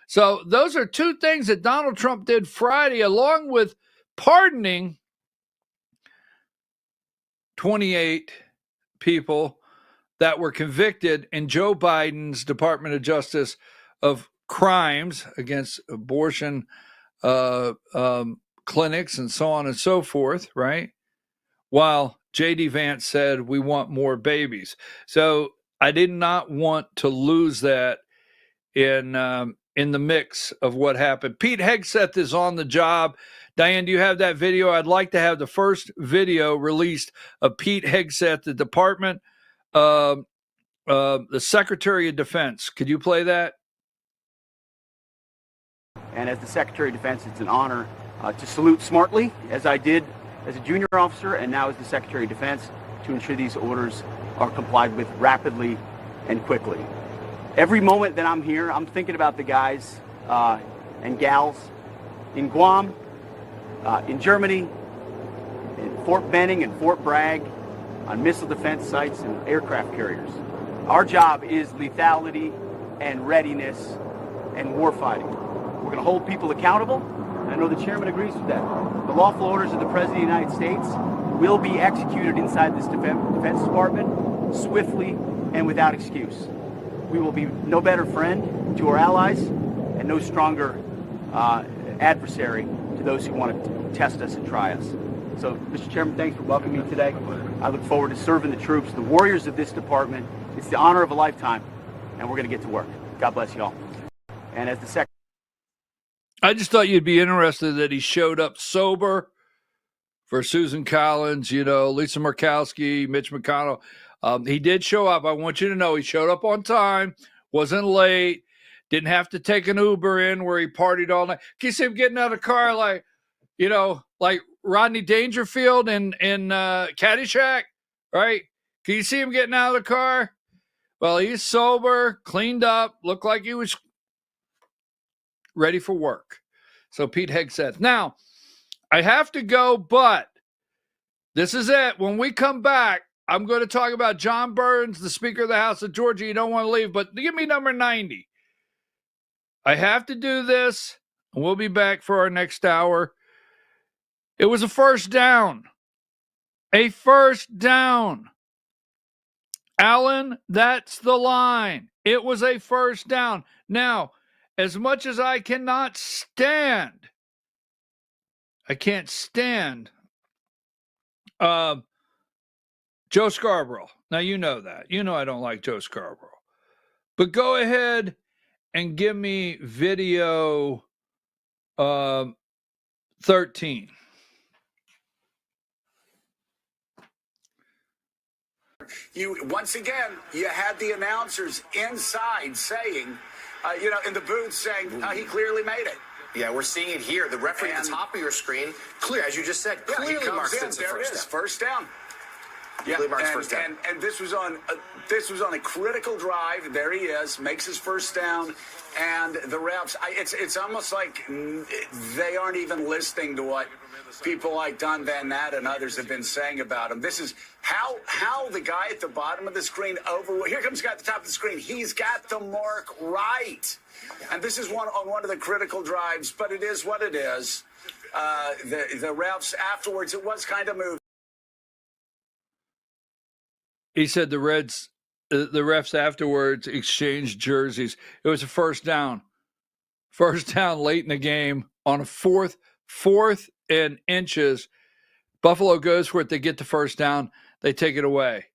So those are two things that Donald Trump did Friday, along with pardoning 28 people that were convicted in Joe Biden's Department of Justice of crimes against abortion clinics and so on and so forth, right? While J.D. Vance said, we want more babies. So I did not want to lose that in the mix of what happened. Pete Hegseth is on the job. Diane, do you have that video? I'd like to have the first video released of Pete Hegseth, the Department the Secretary of Defense. Could you play that? And as the Secretary of Defense, it's an honor to salute smartly, as I did as a junior officer and now as the Secretary of Defense, to ensure these orders are complied with rapidly and quickly. Every moment that I'm here, I'm thinking about the guys and gals in Guam, in Germany, in Fort Benning and Fort Bragg, on missile defense sites and aircraft carriers. Our job is lethality and readiness and warfighting. We're going to hold people accountable. I know the chairman agrees with that. The lawful orders of the President of the United States will be executed inside this Defense Department swiftly and without excuse. We will be no better friend to our allies and no stronger adversary to those who want to test us and try us. So, Mr. Chairman, thanks for welcoming me today. I look forward to serving the troops, the warriors of this department. It's the honor of a lifetime, and we're going to get to work. God bless you all. And as the Secretary, I just thought you'd be interested that he showed up sober for Susan Collins, Lisa Murkowski, Mitch McConnell. He did show up. I want you to know he showed up on time, wasn't late, didn't have to take an Uber in where he partied all night. Can you see him getting out of the car like Rodney Dangerfield in Caddyshack, right? Can you see him getting out of the car? Well, he's sober, cleaned up, looked like he was ready for work. So Pete Hegseth. Now, I have to go, but this is it. When we come back, I'm going to talk about John Burns, the Speaker of the House of Georgia. You don't want to leave, but give me number 90. I have to do this, and we'll be back for our next hour. It was a first down. A first down. Alan, that's the line. It was a first down. Now, as much as I cannot stand, Joe Scarborough. Now, you know that. You know I don't like Joe Scarborough. But go ahead and give me video 13. Once again, you had the announcers inside saying, in the booth saying, he clearly made it. Yeah, we're seeing it here. The referee at the top of your screen, clear, as you just said, clearly marks it as a first down. First down. Yeah, first down. And this was on a critical drive. There he is, makes his first down, and the refs. It's almost like they aren't even listening to what people like Don Van Nat and others have been saying about him. This is how the guy at the bottom of the screen here comes the guy at the top of the screen. He's got the mark right, and this is on one of the critical drives. But it is what it is. The refs afterwards, it was kind of moving. He said the refs afterwards exchanged jerseys. It was a first down. First down late in the game on a fourth and inches. Buffalo goes for it. They get the first down. They take it away.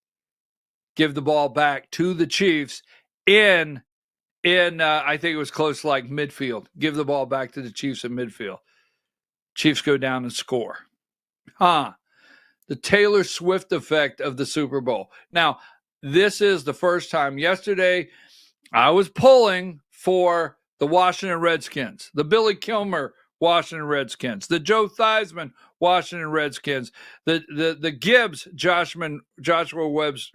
Give the ball back to the Chiefs in I think it was close to like midfield. Give the ball back to the Chiefs at midfield. Chiefs go down and score. The Taylor Swift effect of the Super Bowl. Now, this is the first time. Yesterday, I was pulling for the Washington Redskins, the Billy Kilmer Washington Redskins, the Joe Theismann Washington Redskins, the Gibbs Joshua Webb's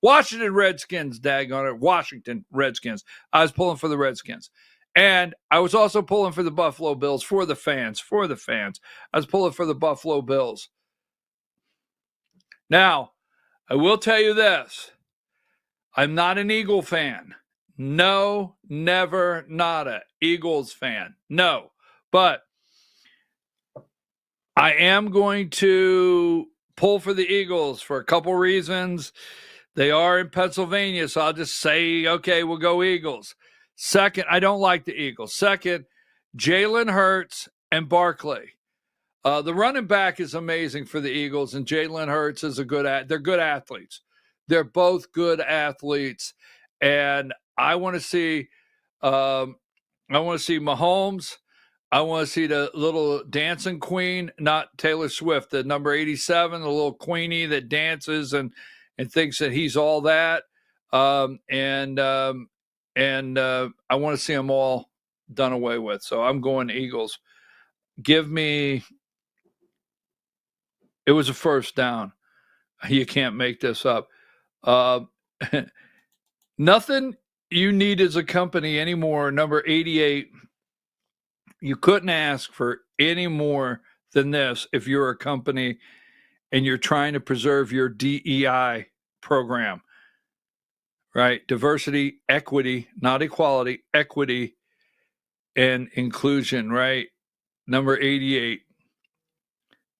Washington Redskins, daggone it, Washington Redskins. I was pulling for the Redskins. And I was also pulling for the Buffalo Bills for the fans. I was pulling for the Buffalo Bills. Now, I will tell you this. I'm not an Eagle fan. No, never, nada. Eagles fan. No. But I am going to pull for the Eagles for a couple reasons. They are in Pennsylvania, so I'll just say, okay, we'll go Eagles. Second, I don't like the Eagles. Second, Jalen Hurts and Barkley. The running back is amazing for the Eagles, and Jalen Hurts is they're good athletes. They're both good athletes, and I want to see Mahomes. I want to see the little dancing queen, not Taylor Swift, the number 87, the little queenie that dances and thinks that he's all that. And I want to see them all done away with. So I'm going Eagles. Give me. It was a first down. You can't make this up. Nothing you need as a company anymore. Number 88. You couldn't ask for any more than this if you're a company and you're trying to preserve your DEI program, right? Diversity, equity, not equality, equity, and inclusion, right? Number 88.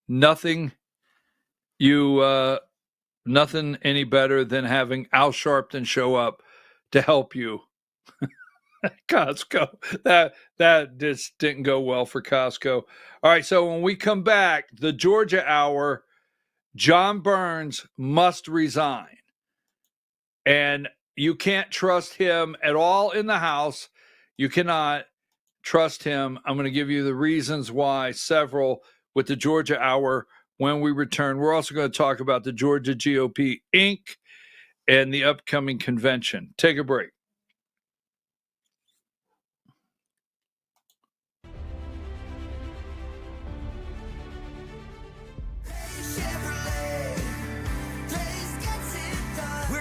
Nothing any better than having Al Sharpton show up to help you. Costco. That just didn't go well for Costco. All right, so when we come back, the Georgia Hour, John Burns must resign. And you can't trust him at all in the House. You cannot trust him. I'm going to give you the reasons why, several, with the Georgia Hour when we return. We're also going to talk about the Georgia GOP Inc. and the upcoming convention. Take a break.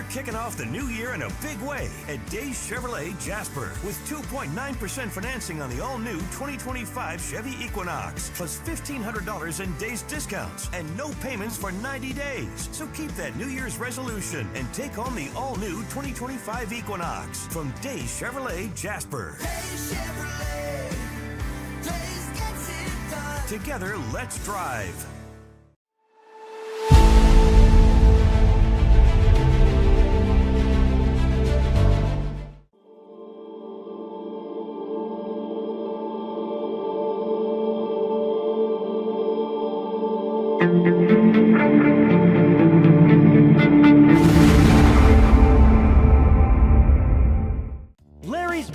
Kicking off the new year in a big way at Days Chevrolet Jasper with 2.9% financing on the all-new 2025 Chevy Equinox, plus $1,500 in days discounts and no payments for 90 days. So keep that New Year's resolution and take on the all-new 2025 Equinox from Days Chevrolet Jasper. Days Chevrolet. Days gets it done. Together, let's drive.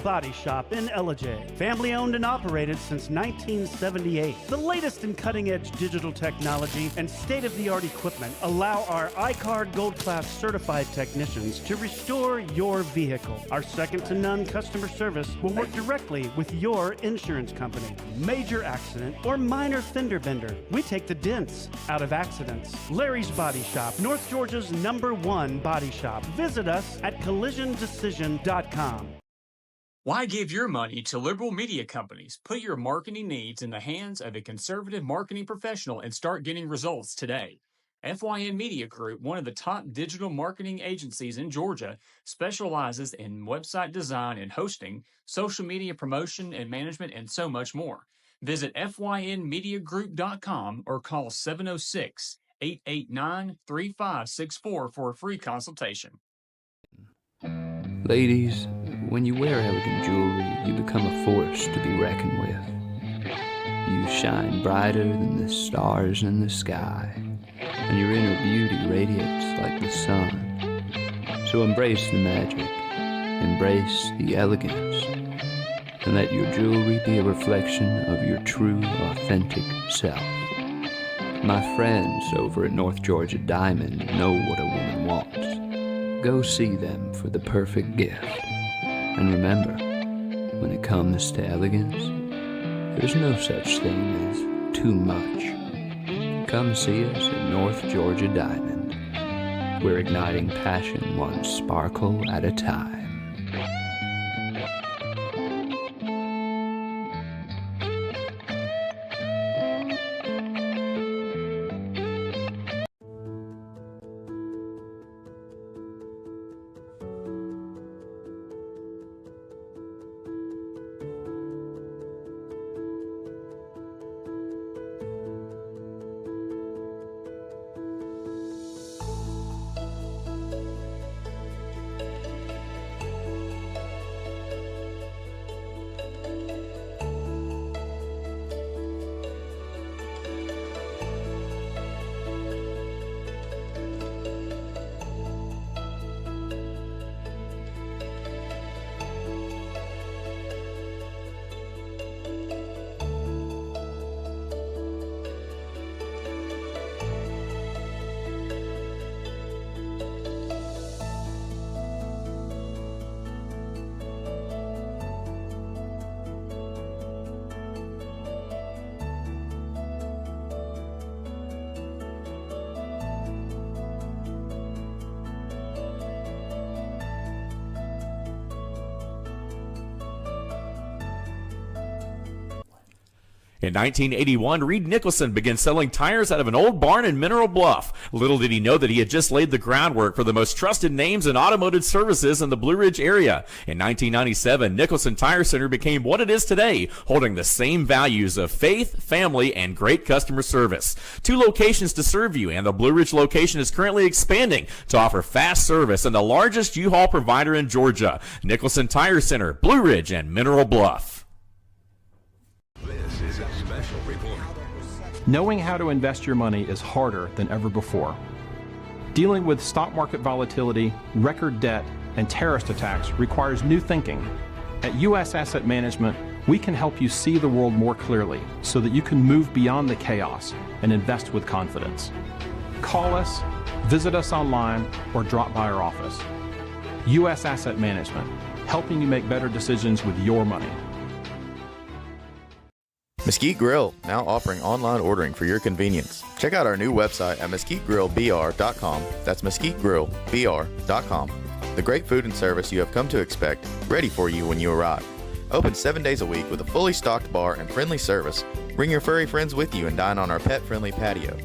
Body Shop in Ellijay. Family owned and operated since 1978. The latest in cutting-edge digital technology and state-of-the-art equipment allow our iCard Gold Class certified technicians to restore your vehicle. Our second-to-none customer service will work directly with your insurance company. Major accident or minor fender bender, we take the dents out of accidents. Larry's Body Shop, North Georgia's #1 body shop. Visit us at collisiondecision.com. Why give your money to liberal media companies? Put your marketing needs in the hands of a conservative marketing professional and start getting results today. FYN Media Group, one of the top digital marketing agencies in Georgia, specializes in website design and hosting, social media promotion and management, and so much more. Visit FYNmediagroup.com or call 706-889-3564 for a free consultation. Ladies, when you wear elegant jewelry, you become a force to be reckoned with. You shine brighter than the stars in the sky, and your inner beauty radiates like the sun. So embrace the magic, embrace the elegance, and let your jewelry be a reflection of your true, authentic self. My friends over at North Georgia Diamond know what a woman wants. Go see them for the perfect gift. And remember, when it comes to elegance, there's no such thing as too much. Come see us at North Georgia Diamond. We're igniting passion one sparkle at a time. In 1981, Reed Nicholson began selling tires out of an old barn in Mineral Bluff. Little did he know that he had just laid the groundwork for the most trusted names in automotive services in the Blue Ridge area. In 1997, Nicholson Tire Center became what it is today, holding the same values of faith, family, and great customer service. 2 locations to serve you, and the Blue Ridge location is currently expanding to offer fast service and the largest U-Haul provider in Georgia. Nicholson Tire Center, Blue Ridge, and Mineral Bluff. This is a special report. Knowing how to invest your money is harder than ever before. Dealing with stock market volatility, record debt, and terrorist attacks requires new thinking. At U.S. Asset Management, we can help you see the world more clearly so that you can move beyond the chaos and invest with confidence. Call us, visit us online, or drop by our office. U.S. Asset Management, helping you make better decisions with your money. Mesquite Grill, now offering online ordering for your convenience. Check out our new website at mesquitegrillbr.com. That's mesquitegrillbr.com. The great food and service you have come to expect, ready for you when you arrive. Open 7 days a week with a fully stocked bar and friendly service. Bring your furry friends with you and dine on our pet-friendly patio.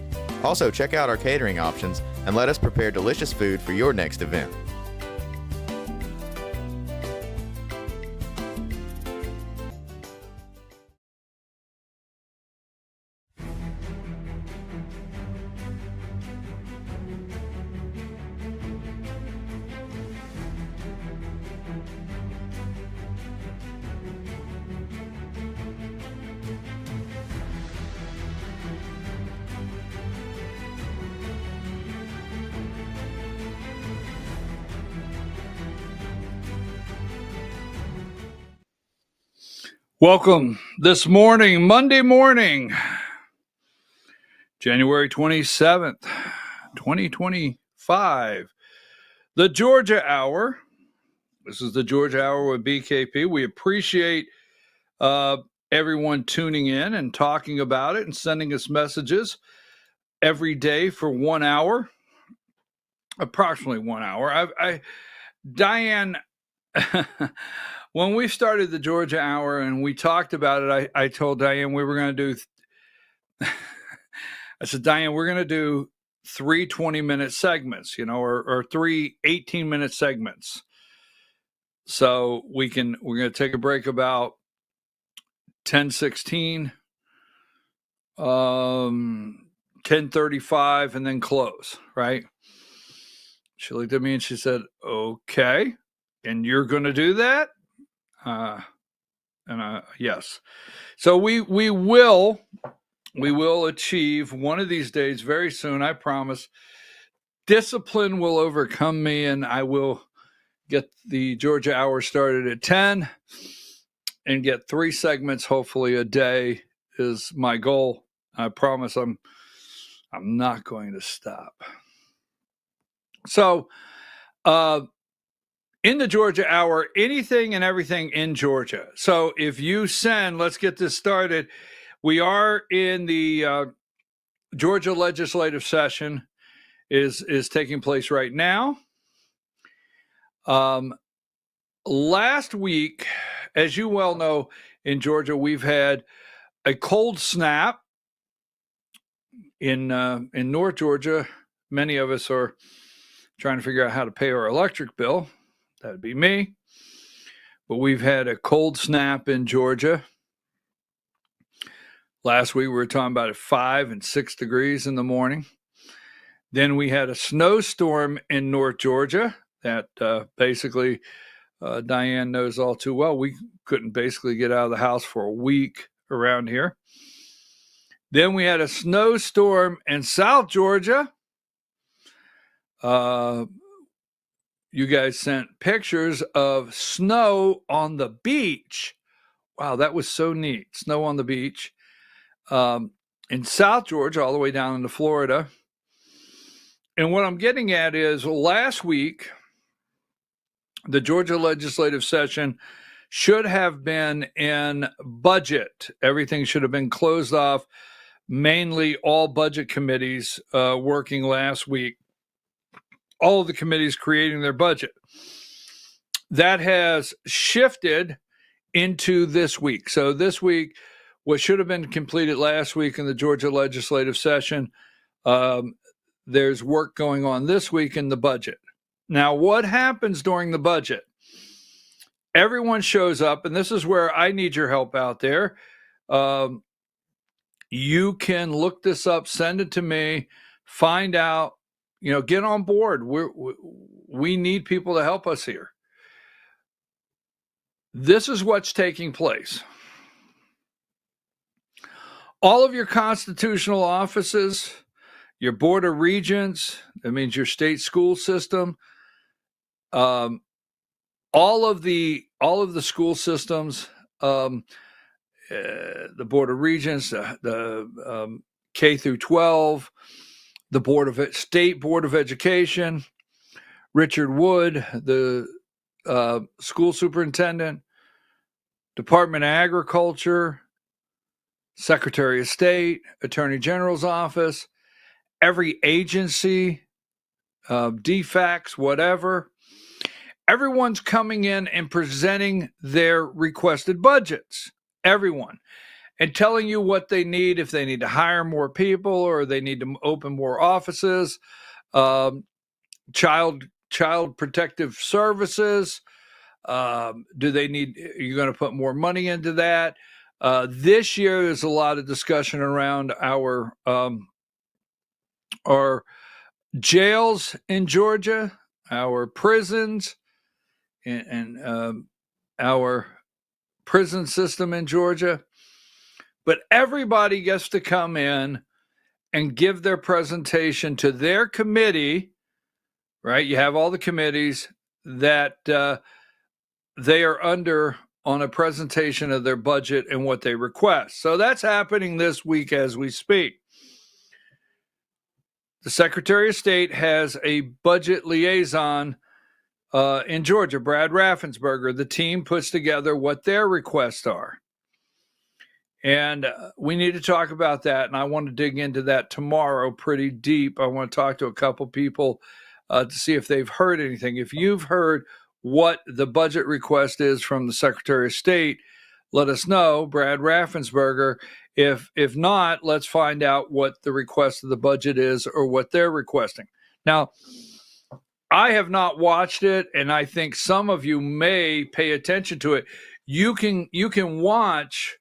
Also, check out our catering options and let us prepare delicious food for your next event. Welcome this morning, Monday morning, January 27th, 2025, the Georgia Hour. This is the Georgia Hour with BKP. We appreciate everyone tuning in and talking about it and sending us messages every day for 1 hour, approximately 1 hour. Diane, when we started the Georgia Hour and we talked about it, I told Diane we were going to do, I said, Diane, we're going to do 3 20-minute segments, or 3 18-minute segments. So we're going to take a break about 10:16, 10:35, and then close, right? She looked at me and she said, okay, and you're going to do that? Yes. So we will achieve one of these days very soon. I promise. Discipline will overcome me, and I will get the Georgia Hour started at 10 and get 3 segments, hopefully a day is my goal. I promise I'm not going to stop. So, in the Georgia Hour, anything and everything in Georgia. So if you send, let's get this started. We are in the Georgia legislative session is taking place right now. Last week, as you well know, in Georgia, we've had a cold snap. In North Georgia, many of us are trying to figure out how to pay our electric bill. That'd be me. But we've had a cold snap in Georgia. Last week we were talking about at 5 and 6 degrees in the morning. Then we had a snowstorm in North Georgia that basically Diane knows all too well. We couldn't basically get out of the house for a week around here. Then we had a snowstorm in South Georgia. You guys sent pictures of snow on the beach. Wow, that was so neat. Snow on the beach. In South Georgia, all the way down into Florida. And what I'm getting at is last week, the Georgia legislative session should have been in budget. Everything should have been closed off. Mainly all budget committees working last week. All of the committees creating their budget. That has shifted into this week. So this week what should have been completed last week in the Georgia legislative session. There's work going on this week in the budget. Now, what happens during the budget? Everyone shows up, and this is where I need your help out there. You can look this up, send it to me, find out, get on board. We need people to help us here. This is what's taking place. All of your constitutional offices, your board of regents, that means your state school system, all of the school systems, the board of regents, the K through 12, the state board of education, Richard Wood, the school superintendent, Department of Agriculture, Secretary of State, Attorney General's office, every agency, DFACS, whatever. Everyone's coming in and presenting their requested budgets. Everyone. And telling you what they need, if they need to hire more people or they need to open more offices, child protective services. Do they need, you're going to put more money into that? This year, there's a lot of discussion around our jails in Georgia, our prisons, and our prison system in Georgia. But everybody gets to come in and give their presentation to their committee, right? You have all the committees that they are under on a presentation of their budget and what they request. So that's happening this week as we speak. The Secretary of State has a budget liaison in Georgia, Brad Raffensperger. The team puts together what their requests are. And we need to talk about that, and I want to dig into that tomorrow pretty deep. I want to talk to a couple people to see if they've heard anything. If you've heard what the budget request is from the Secretary of State, let us know, Brad Raffensperger. If not, let's find out what the request of the budget is or what they're requesting. Now, I have not watched it, and I think some of you may pay attention to it. You can watch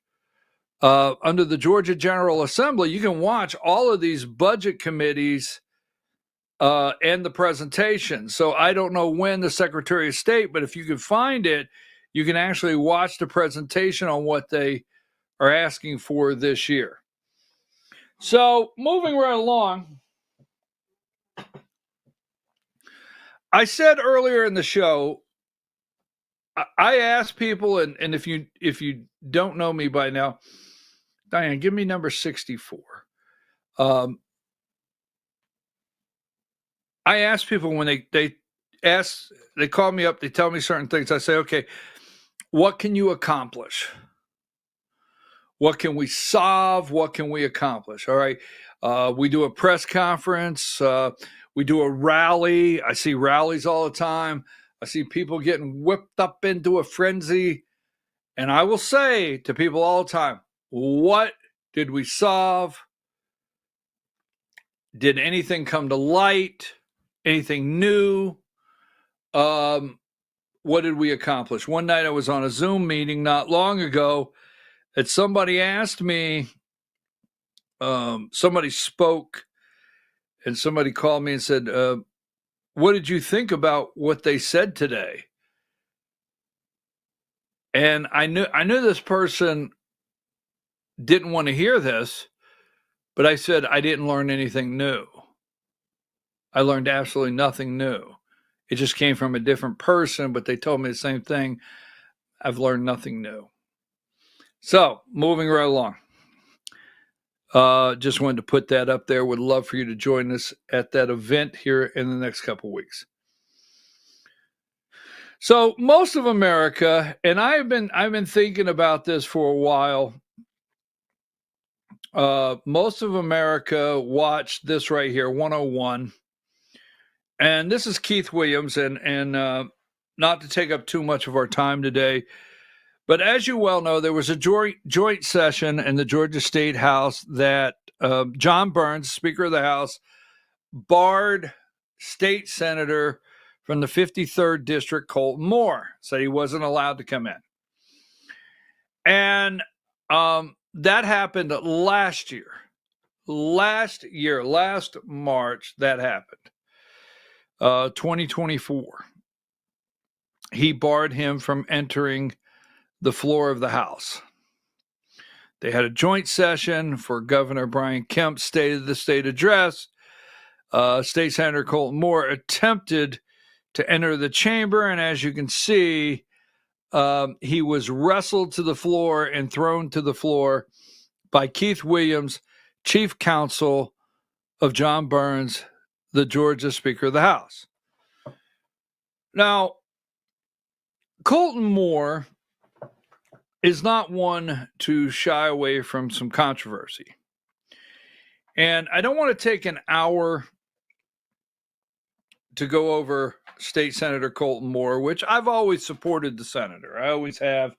under the Georgia General Assembly, you can watch all of these budget committees and the presentation. So I don't know when the Secretary of State, but if you can find it, you can actually watch the presentation on what they are asking for this year. So moving right along, I said earlier in the show, I asked people, and if you don't know me by now, Diane, give me number 64. I ask people when they call me up, they tell me certain things. I say, okay, what can you accomplish? What can we solve? What can we accomplish? All right. We do a press conference. We do a rally. I see rallies all the time. I see people getting whipped up into a frenzy. And I will say to people all the time, what did we solve? Did anything come to light? Anything new? What did we accomplish? One night I was on a Zoom meeting not long ago, and somebody asked me, somebody spoke, and somebody called me and said, what did you think about what they said today? And I knew this person didn't want to hear this, but I said I didn't learn anything new. I learned absolutely nothing new. It just came from a different person, but they told me the same thing. I've learned nothing new. So, moving right along. Just wanted to put that up there. Would love for you to join us at that event here in the next couple weeks. So, most of America, and I've been thinking about this for a while. Most of America watched this right here, 101. And this is Keith Williams, and not to take up too much of our time today, But as you well know, there was a joint session in the Georgia State House that John Burns, Speaker of the House, barred state senator from the 53rd District, Colton Moore, said he wasn't allowed to come in. And that happened last year. Last March, that happened. 2024. He barred him from entering the floor of the House. They had a joint session for Governor Brian Kemp's State of the State address. State Senator Colton Moore attempted to enter the chamber, and as you can see, he was wrestled to the floor and thrown to the floor by Keith Williams, chief counsel of John Burns, the Georgia Speaker of the House. Now, Colton Moore is not one to shy away from some controversy. And I don't want to take an hour to go over State Senator Colton Moore, which I've always supported the senator. I always have.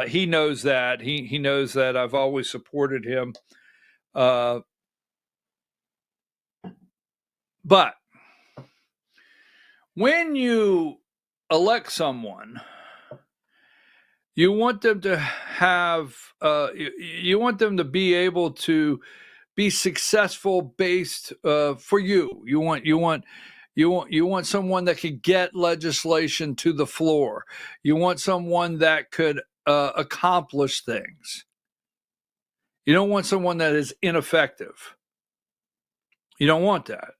He knows that. He knows that I've always supported him. But when you elect someone, you want them to have, you want them to be able to be successful based for you. You want someone that could get legislation to the floor. You want someone that could accomplish things. You don't want someone that is ineffective. You don't want that.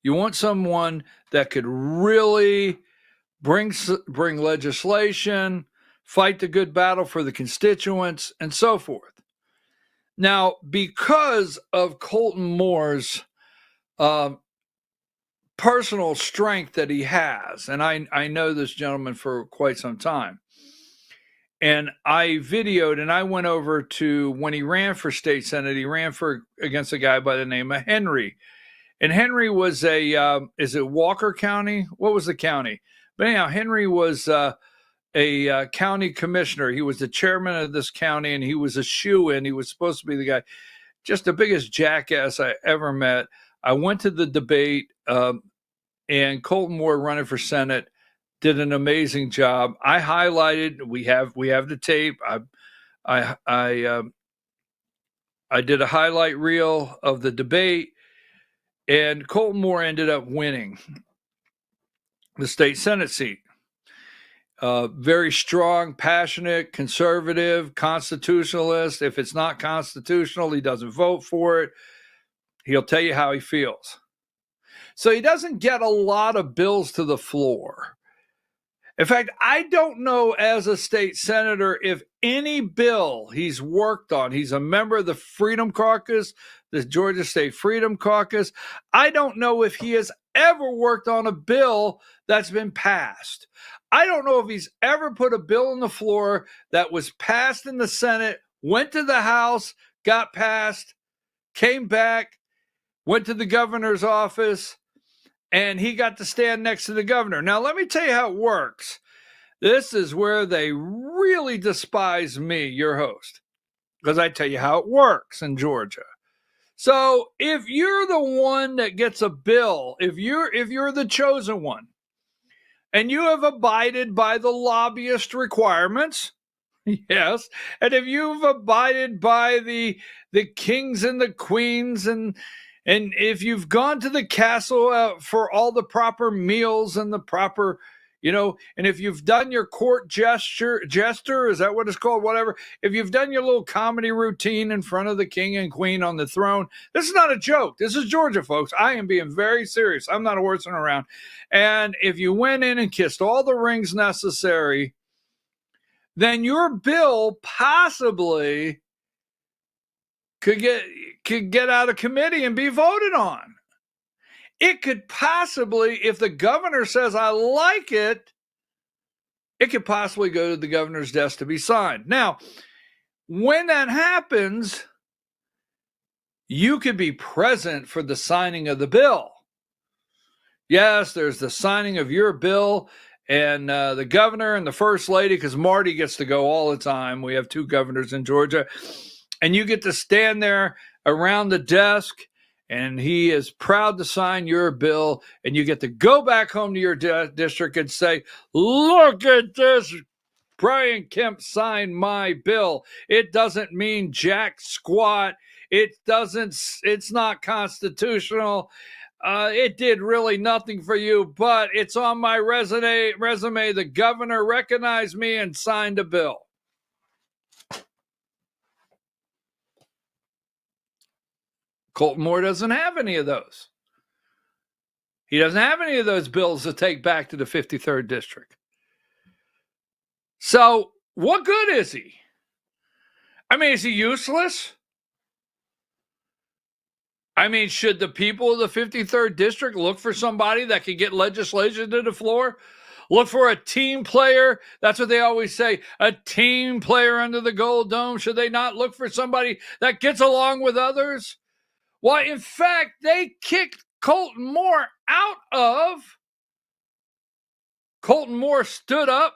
You want someone that could really bring legislation, fight the good battle for the constituents, and so forth. Now, because of Colton Moore's personal strength that he has, and I know this gentleman for quite some time, and I videoed and I went over to when he ran for state senate, he ran against a guy by the name of Henry. And Henry was is it Walker County? What was the county? But anyhow, Henry was a county commissioner. He was the chairman of this county, and he was a shoo-in. He was supposed to be the guy, just the biggest jackass I ever met. I went to the debate, and Colton Moore, running for Senate, did an amazing job. I highlighted. We have the tape. I did a highlight reel of the debate. And Colton Moore ended up winning the state Senate seat. Very strong, passionate, conservative, constitutionalist. If it's not constitutional, he doesn't vote for it. He'll tell you how he feels. So he doesn't get a lot of bills to the floor. In fact, I don't know as a state senator if any bill he's worked on, he's a member of the Freedom Caucus, the Georgia State Freedom Caucus. I don't know if he has ever worked on a bill that's been passed. I don't know if he's ever put a bill on the floor that was passed in the Senate, went to the House, got passed, came back, went to the governor's office, and he got to stand next to the governor. Now, let me tell you how it works. This is where they really despise me, your host, because I tell you how it works in Georgia. So if you're the one that gets a bill, if you're the chosen one, and you have abided by the lobbyist requirements, yes, and if you've abided by the kings and the queens, and if you've gone to the castle for all the proper meals and the proper, and if you've done your court jester, is that what it's called? Whatever. If you've done your little comedy routine in front of the king and queen on the throne, this is not a joke. This is Georgia, folks. I am being very serious. I'm not horsing around. And if you went in and kissed all the rings necessary, then your bill possibly could get out of committee and be voted on. It could possibly, if the governor says, I like it, it could possibly go to the governor's desk to be signed. Now, when that happens, you could be present for the signing of the bill. Yes, there's the signing of your bill, and the governor and the first lady, because Marty gets to go all the time. We have 2 governors in Georgia. And you get to stand there around the desk, and he is proud to sign your bill, and you get to go back home to your district and say, look at this. Brian Kemp signed my bill. It doesn't mean jack squat. It's not constitutional. It did really nothing for you, but it's on my resume. The governor recognized me and signed a bill. Colton Moore doesn't have any of those. He doesn't have any of those bills to take back to the 53rd district. So what good is he? I mean, is he useless? I mean, should the people of the 53rd district look for somebody that can get legislation to the floor? Look for a team player. That's what they always say, a team player under the gold dome. Should they not look for somebody that gets along with others? Well, in fact, they kicked Colton Moore out of. Colton Moore stood up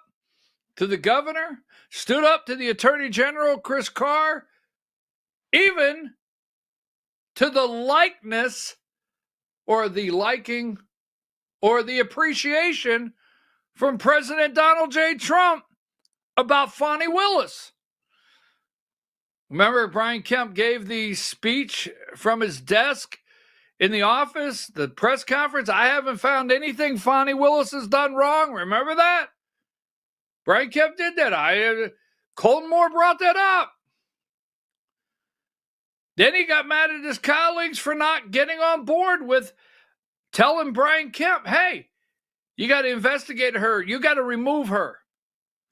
to the governor, stood up to the Attorney General, Chris Carr, even to the likeness or the liking or the appreciation from President Donald J. Trump about Fonnie Willis. Remember, Brian Kemp gave the speech from his desk in the office, the press conference. I haven't found anything Fonnie Willis has done wrong. Remember that? Brian Kemp did that. Colton Moore brought that up. Then he got mad at his colleagues for not getting on board with telling Brian Kemp, hey, you got to investigate her. You got to remove her.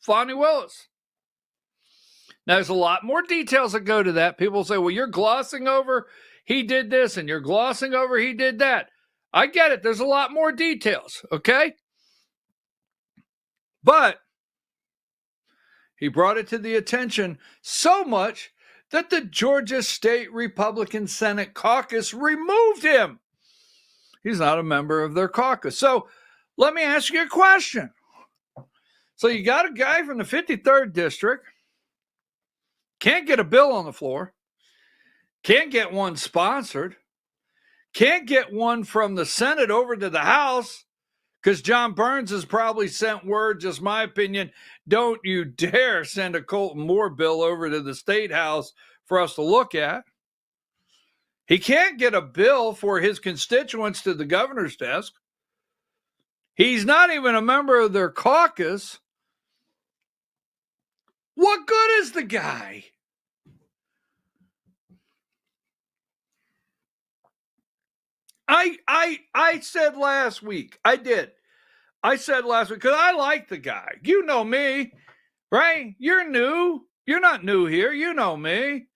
Fonnie Willis. Now, there's a lot more details that go to that. People say, well, you're glossing over he did this and you're glossing over he did that. I get it. There's a lot more details, okay? But he brought it to the attention so much that the Georgia State Republican Senate caucus removed him. He's not a member of their caucus. So let me ask you a question. So you got a guy from the 53rd district, can't get a bill on the floor, can't get one sponsored, can't get one from the Senate over to the House, because John Burns has probably sent word, just my opinion, don't you dare send a Colton Moore bill over to the State House for us to look at. He can't get a bill for his constituents to the governor's desk. He's not even a member of their caucus. What good is the guy? I said last week, I said last week, because I like the guy. You know me, right? You're new. You're not new here. You know me.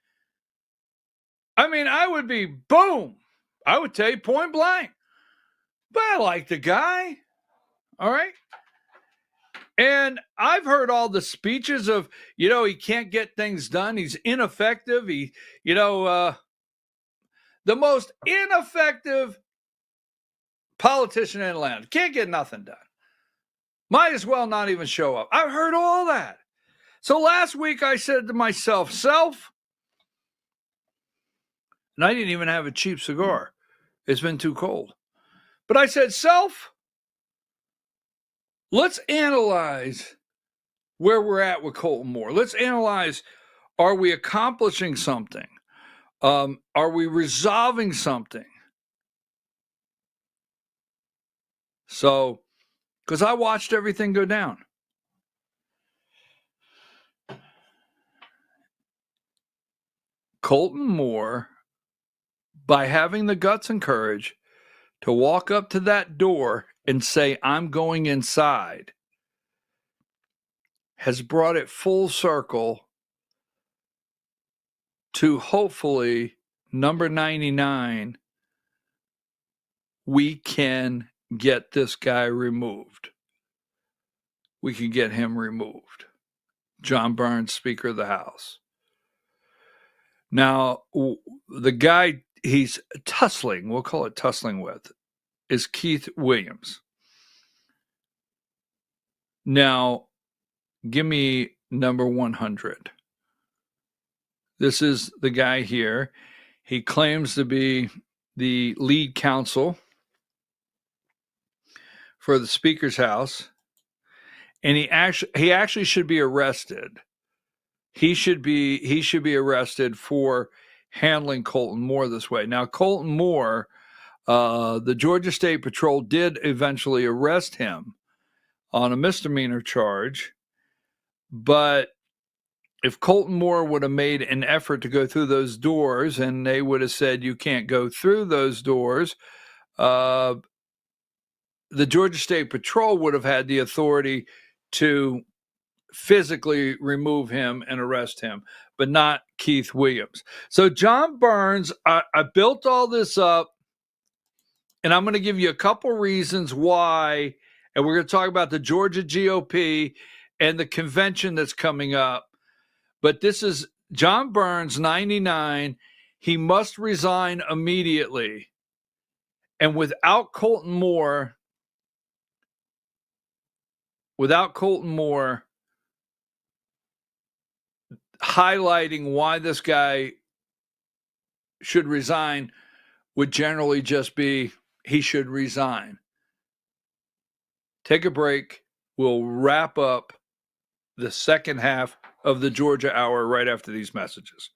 I mean, I would be, boom. I would tell you point blank. But I like the guy. All right? And I've heard all the speeches of, he can't get things done. He's ineffective. The most ineffective politician in Atlanta. Can't get nothing done. Might as well not even show up. I've heard all that. So last week I said to myself, and I didn't even have a cheap cigar. It's been too cold. But I said, let's analyze where we're at with Colton Moore. Let's analyze, are we accomplishing something? Are we resolving something? So, because I watched everything go down. Colton Moore, by having the guts and courage to walk up to that door and say, I'm going inside, has brought it full circle to hopefully number 99. We can get this guy removed. We can get him removed. John Burns, Speaker of the House. Now, the guy he's tussling, we'll call it tussling with, is Keith Williams. Now, give me number 100. This is the guy here. He claims to be the lead counsel for the Speaker's house, and he actually should be arrested. He should be arrested for handling Colton Moore this way. Now, Colton Moore, the Georgia State Patrol did eventually arrest him on a misdemeanor charge, but if Colton Moore would have made an effort to go through those doors and they would have said you can't go through those doors, the Georgia State Patrol would have had the authority to physically remove him and arrest him, but not Keith Williams. So John Burns, I built all this up, and I'm going to give you a couple reasons why, and we're going to talk about the Georgia GOP and the convention that's coming up. But this is John Burns, 99. He must resign immediately. And without Colton Moore highlighting why this guy should resign would generally just be he should resign. Take a break. We'll wrap up the second half of the Georgia Hour right after these messages.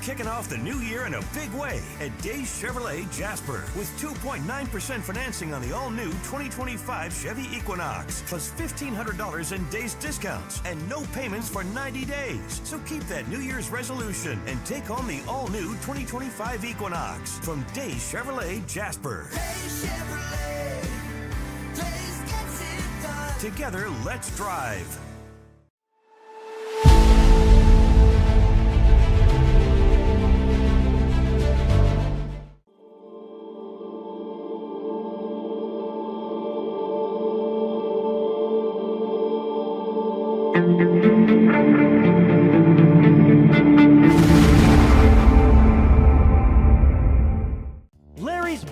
Kicking off the new year in a big way at Days Chevrolet Jasper with 2.9% financing on the all-new 2025 Chevy Equinox, plus $1,500 in Days discounts and no payments for 90 days. So keep that New Year's resolution and take on the all-new 2025 Equinox from Days Chevrolet Jasper. Days Chevrolet. Days gets it done. Together, let's drive.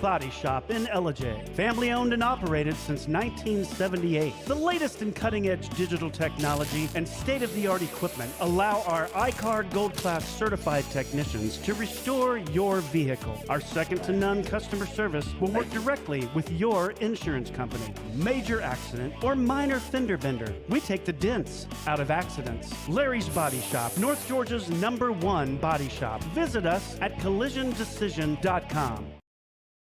Body Shop in Ellijay. Family owned and operated since 1978. The latest in cutting-edge digital technology and state-of-the-art equipment allow our iCard Gold Class certified technicians to restore your vehicle. Our second-to-none customer service will work directly with your insurance company. Major accident or minor fender bender, we take the dents out of accidents. Larry's Body Shop, North Georgia's #1 body shop. Visit us at collisiondecision.com.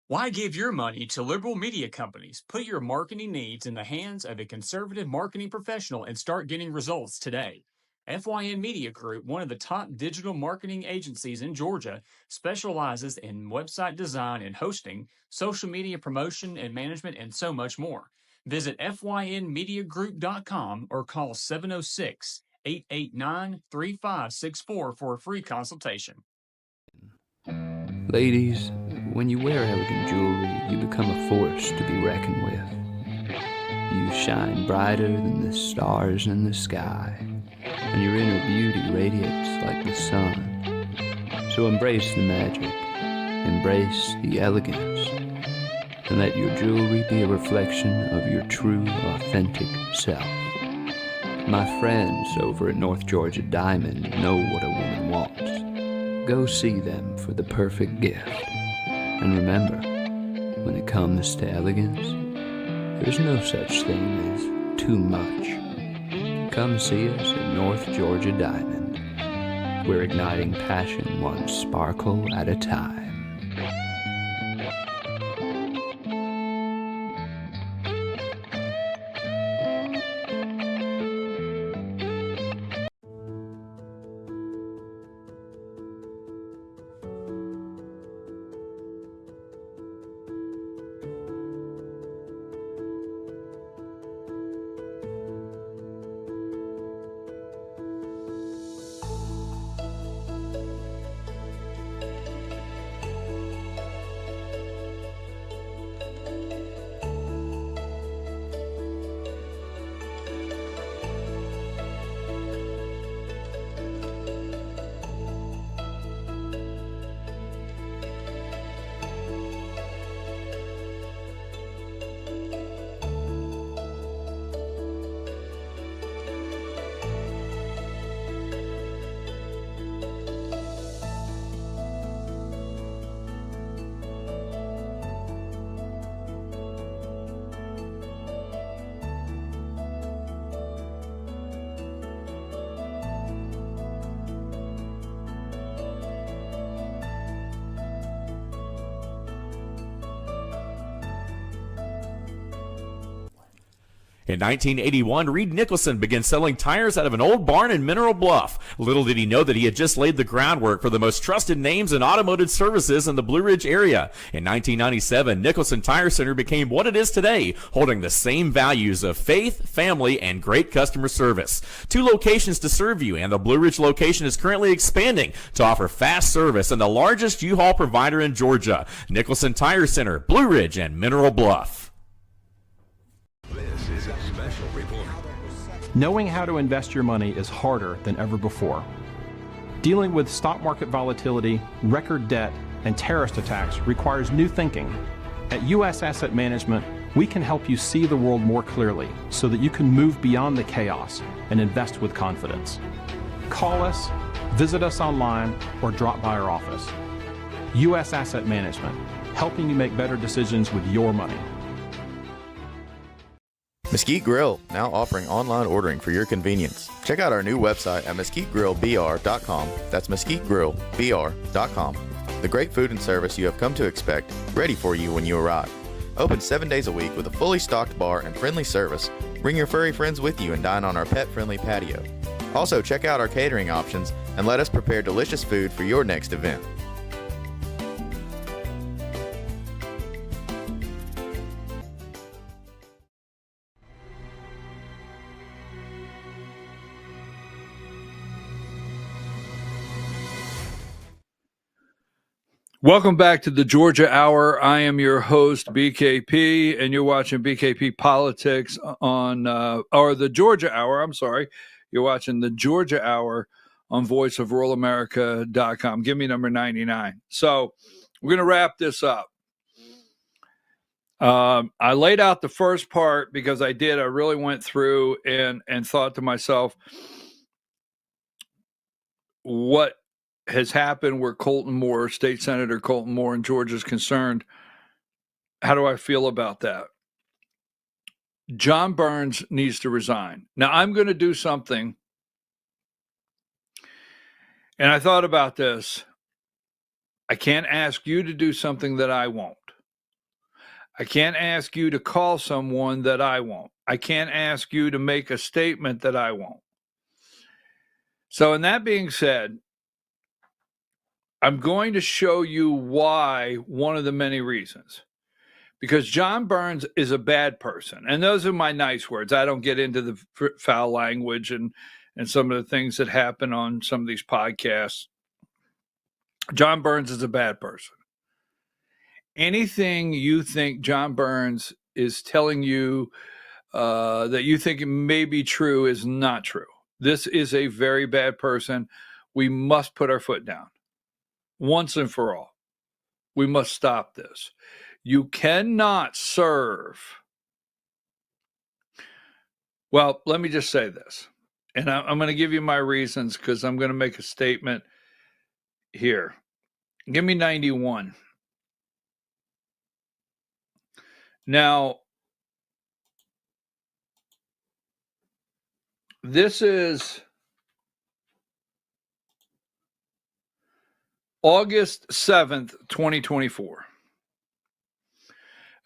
Why give your money to liberal media companies? Put your marketing needs in the hands of a conservative marketing professional and start getting results today. FYN Media Group, one of the top digital marketing agencies in Georgia, specializes in website design and hosting, social media promotion and management, and so much more. Visit FYNmediagroup.com or call 706-889-3564 for a free consultation. Ladies, when you wear elegant jewelry, you become a force to be reckoned with. You shine brighter than the stars in the sky, and your inner beauty radiates like the sun. So embrace the magic, embrace the elegance, and let your jewelry be a reflection of your true, authentic self. My friends over at North Georgia Diamond know what a woman wants. Go see them for the perfect gift. And remember, when it comes to elegance, there's no such thing as too much. Come see us at North Georgia Diamond. We're igniting passion one sparkle at a time. In 1981, Reed Nicholson began selling tires out of an old barn in Mineral Bluff. Little did he know that he had just laid the groundwork for the most trusted names in automotive services in the Blue Ridge area. In 1997, Nicholson Tire Center became what it is today, holding the same values of faith, family, and great customer service. 2 locations to serve you, and the Blue Ridge location is currently expanding to offer fast service and the largest U-Haul provider in Georgia. Nicholson Tire Center, Blue Ridge, and Mineral Bluff. This is a special report. Knowing how to invest your money is harder than ever before. Dealing with stock market volatility, record debt, and terrorist attacks requires new thinking. At U.S. Asset Management, we can help you see the world more clearly so that you can move beyond the chaos and invest with confidence. Call us, visit us online, or drop by our office. U.S. Asset Management, helping you make better decisions with your money. Mesquite Grill, now offering online ordering for your convenience. Check out our new website at mesquitegrillbr.com. That's mesquitegrillbr.com. The great food and service you have come to expect, ready for you when you arrive. Open 7 days a week with a fully stocked bar and friendly service. Bring your furry friends with you and dine on our pet-friendly patio. Also, check out our catering options and let us prepare delicious food for your next event. Welcome back to the Georgia Hour. I am your host, BKP, and you're watching BKP Politics on, or the Georgia Hour, I'm sorry. You're watching the Georgia Hour on voiceofruralamerica.com. Give me number 99. So we're going to wrap this up. I laid out the first part because I really went through and thought to myself, what has happened where Colton Moore, State Senator Colton Moore in Georgia is concerned. How do I feel about that? John Burns needs to resign. Now, I'm going to do something, and I thought about this. I can't ask you to do something that I won't. I can't ask you to call someone that I won't. I can't ask you to make a statement that I won't. So, in that being said, I'm going to show you why, one of the many reasons. Because John Burns is a bad person. And those are my nice words. I don't get into the foul language and some of the things that happen on some of these podcasts. John Burns is a bad person. Anything you think John Burns is telling you that you think may be true is not true. This is a very bad person. We must put our foot down. Once and for all, we must stop this. You cannot serve. Well, let me just say this, and I'm going to give you my reasons because I'm going to make a statement here. Give me 91. Now, this is August 7th, 2024.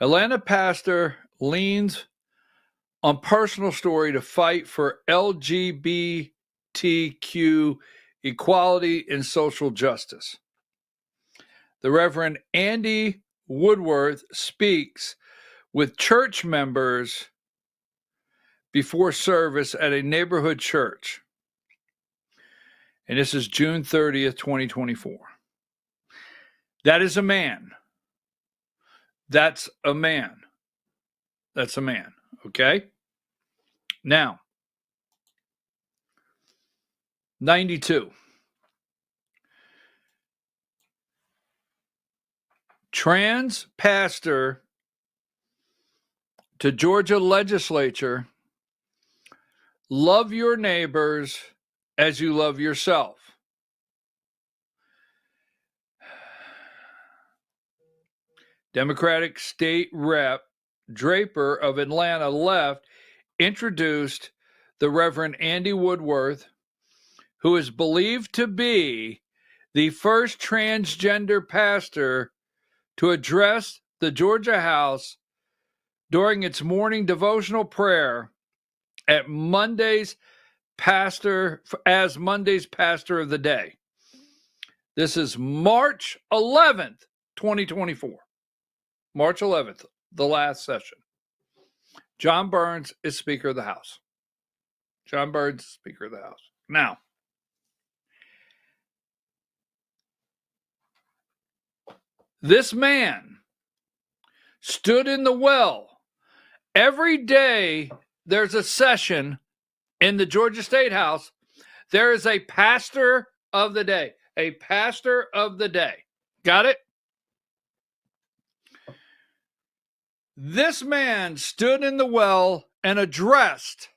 Atlanta pastor leans on personal story to fight for LGBTQ equality and social justice. The Reverend Andy Woodworth speaks with church members before service at a neighborhood church. And this is June 30th, 2024. That is a man. That's a man. That's a man. Okay? Now, 92. Trans pastor to Georgia legislature, love your neighbors as you love yourself. Democratic State Rep Draper of Atlanta left introduced the Reverend Andy Woodworth, who is believed to be the first transgender pastor to address the Georgia House during its morning devotional prayer at Monday's pastor of the day. This is March 11th, 2024. March 11th, the last session. John Burns is Speaker of the House. John Burns is Speaker of the House. Now, this man stood in the well. Every day there's a session in the Georgia State House. There is a pastor of the day. A pastor of the day. Got it? This man stood in the well and addressed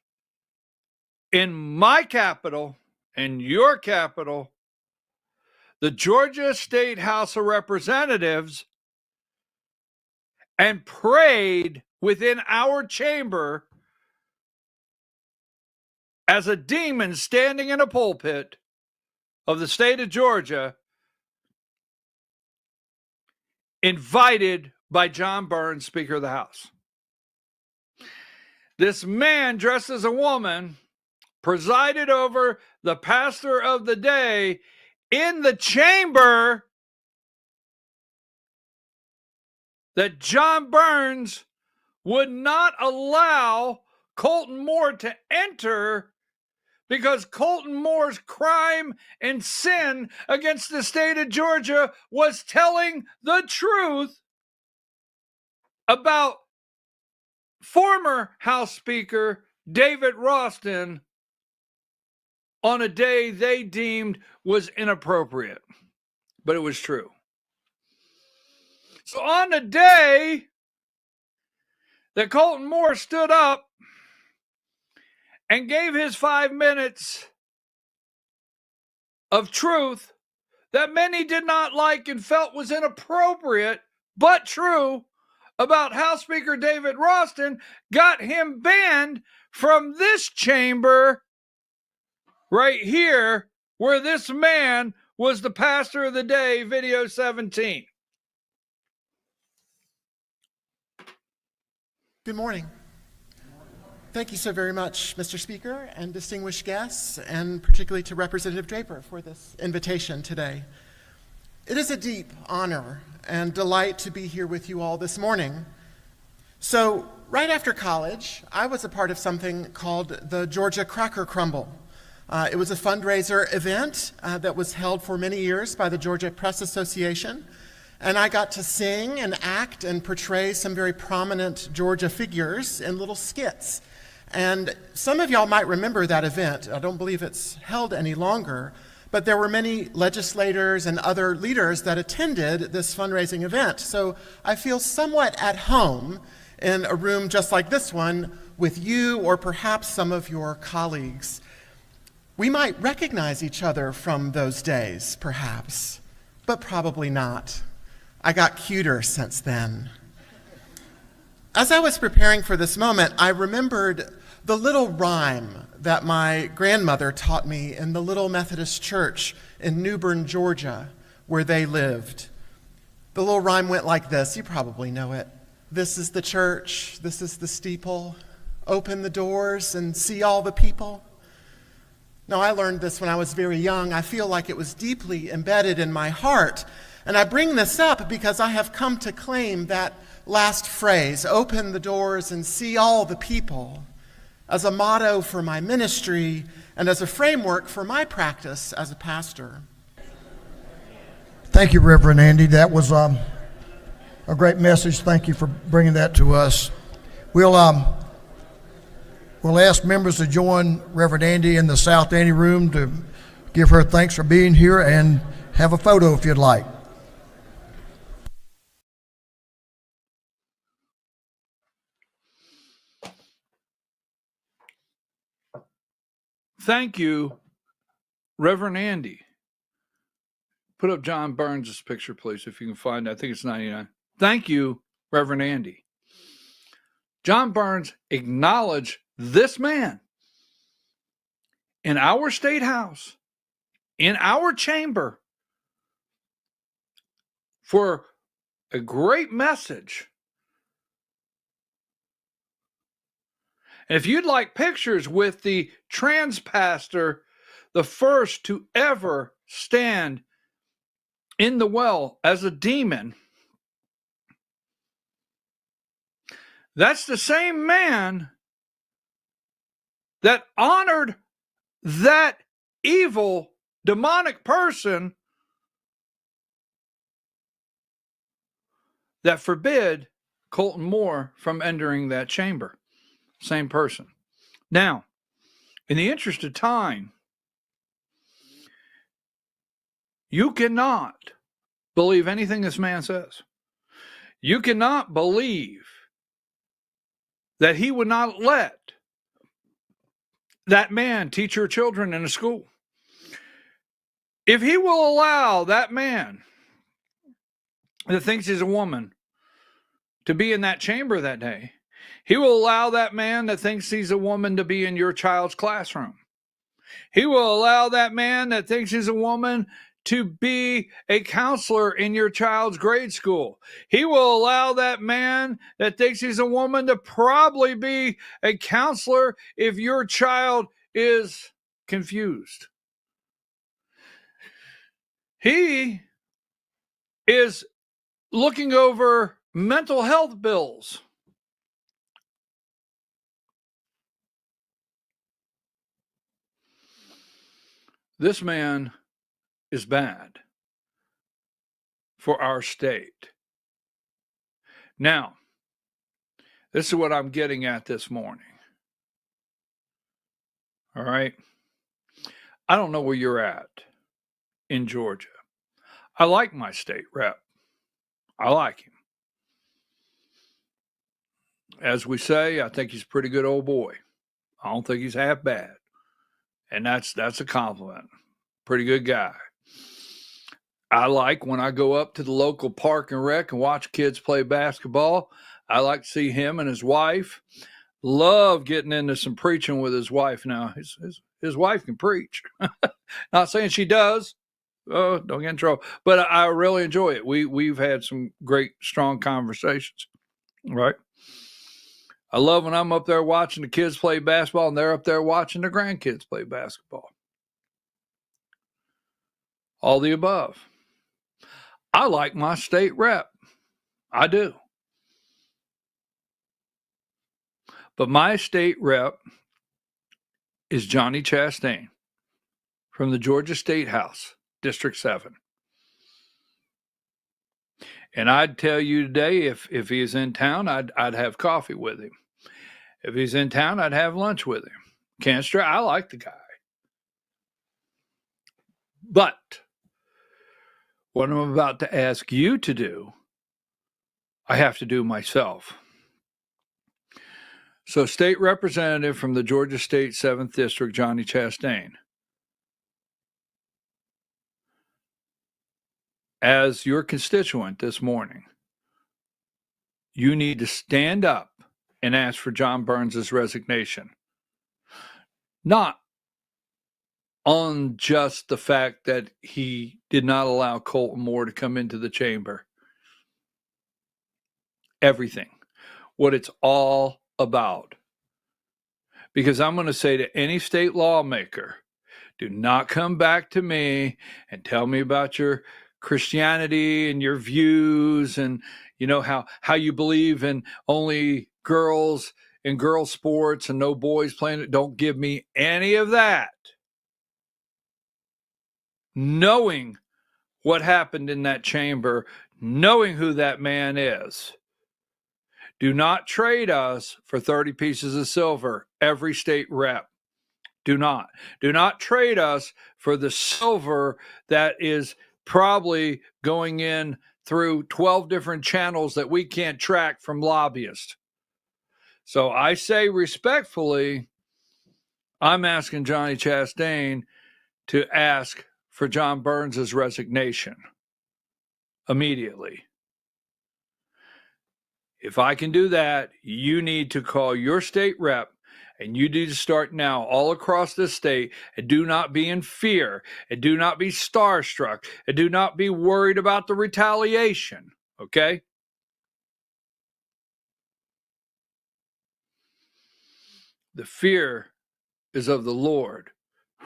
in my capital, in your capital, the Georgia State House of Representatives, and prayed within our chamber as a demon standing in a pulpit of the state of Georgia, invited by John Burns, Speaker of the House. This man dressed as a woman presided over the pastor of the day in the chamber that John Burns would not allow Colton Moore to enter because Colton Moore's crime and sin against the state of Georgia was telling the truth about former House Speaker David Ralston on a day they deemed was inappropriate, but it was true. So on the day that Colton Moore stood up and gave his 5 minutes of truth that many did not like and felt was inappropriate, but true, about House Speaker David Ralston, got him banned from this chamber right here, where this man was the pastor of the day, video 17. Good morning. Thank you so very much, Mr. Speaker, and distinguished guests, and particularly to Representative Draper for this invitation today. It is a deep honor and delight to be here with you all this morning. So, right after college, I was a part of something called the Georgia Cracker Crumble. It was a fundraiser event that was held for many years by the Georgia Press Association, and I got to sing and act and portray some very prominent Georgia figures in little skits. And some of y'all might remember that event. I don't believe it's held any longer, but there were many legislators and other leaders that attended this fundraising event. So I feel somewhat at home in a room just like this one with you or perhaps some of your colleagues. We might recognize each other from those days, perhaps, but probably not. I got cuter since then. As I was preparing for this moment, I remembered the little rhyme that my grandmother taught me in the little Methodist church in New Bern, Georgia, where they lived. The little rhyme went like this. You probably know it. This is the church, this is the steeple. Open the doors and see all the people. Now, I learned this when I was very young. I feel like it was deeply embedded in my heart. And I bring this up because I have come to claim that last phrase, open the doors and see all the people, as a motto for my ministry and as a framework for my practice as a pastor. Thank you, Reverend Andy. That was a great message. Thank you for bringing that to us. We'll ask members to join Reverend Andy in the South Andy room to give her thanks for being here and have a photo if you'd like. Thank you, Reverend Andy. Put up John Burns' picture, please, if you can find it. I think it's 99. Thank you, Reverend Andy. John Burns acknowledged this man in our state house, in our chamber, for a great message And if you'd like pictures with the trans pastor, the first to ever stand in the well as a demon, that's the same man that honored that evil, demonic person that forbid Colton Moore from entering that chamber. Same person. Now, in the interest of time, you cannot believe anything this man says. You cannot believe that he would not let that man teach your children in a school. If he will allow that man that thinks he's a woman to be in that chamber that day, he will allow that man that thinks he's a woman to be in your child's classroom. He will allow that man that thinks he's a woman to be a counselor in your child's grade school. He will allow that man that thinks he's a woman to probably be a counselor if your child is confused. He is looking over mental health bills. This man is bad for our state. Now, this is what I'm getting at this morning. All right? I don't know where you're at in Georgia. I like my state rep. I like him. As we say, I think he's a pretty good old boy. I don't think he's half bad. And that's a compliment. Pretty good guy. I like when I go up to the local park and rec and watch kids play basketball. I like to see him and his wife. Love getting into some preaching with his wife now. His wife can preach. Not saying she does. Oh, don't get in trouble. But I really enjoy it. We've had some great, strong conversations. Right? I love when I'm up there watching the kids play basketball and they're up there watching the grandkids play basketball. All the above. I like my state rep. I do. But my state rep is Johnny Chastain from the Georgia State House, District 7. And I'd tell you today, if he's in town, I'd have coffee with him. If he's in town, I'd have lunch with him. Can't stress, I like the guy. But what I'm about to ask you to do, I have to do myself. So, State Representative from the Georgia State 7th District, Johnny Chastain. As your constituent this morning, you need to stand up and ask for John Burns' resignation. Not on just the fact that he did not allow Colton Moore to come into the chamber. Everything. What it's all about. Because I'm going to say to any state lawmaker, do not come back to me and tell me about your Christianity and your views and, you know, how you believe in only girls and girl sports and no boys playing it. Don't give me any of that. Knowing what happened in that chamber, knowing who that man is. Do not trade us for 30 pieces of silver, every state rep. Do not. Do not trade us for the silver that is probably going in through 12 different channels that we can't track from lobbyists. So I say respectfully, I'm asking Johnny Chastain to ask for John Burns' resignation immediately. If I can do that, you need to call your state rep, and you need to start now all across this state, and do not be in fear, and do not be starstruck, and do not be worried about the retaliation, okay? The fear is of the Lord,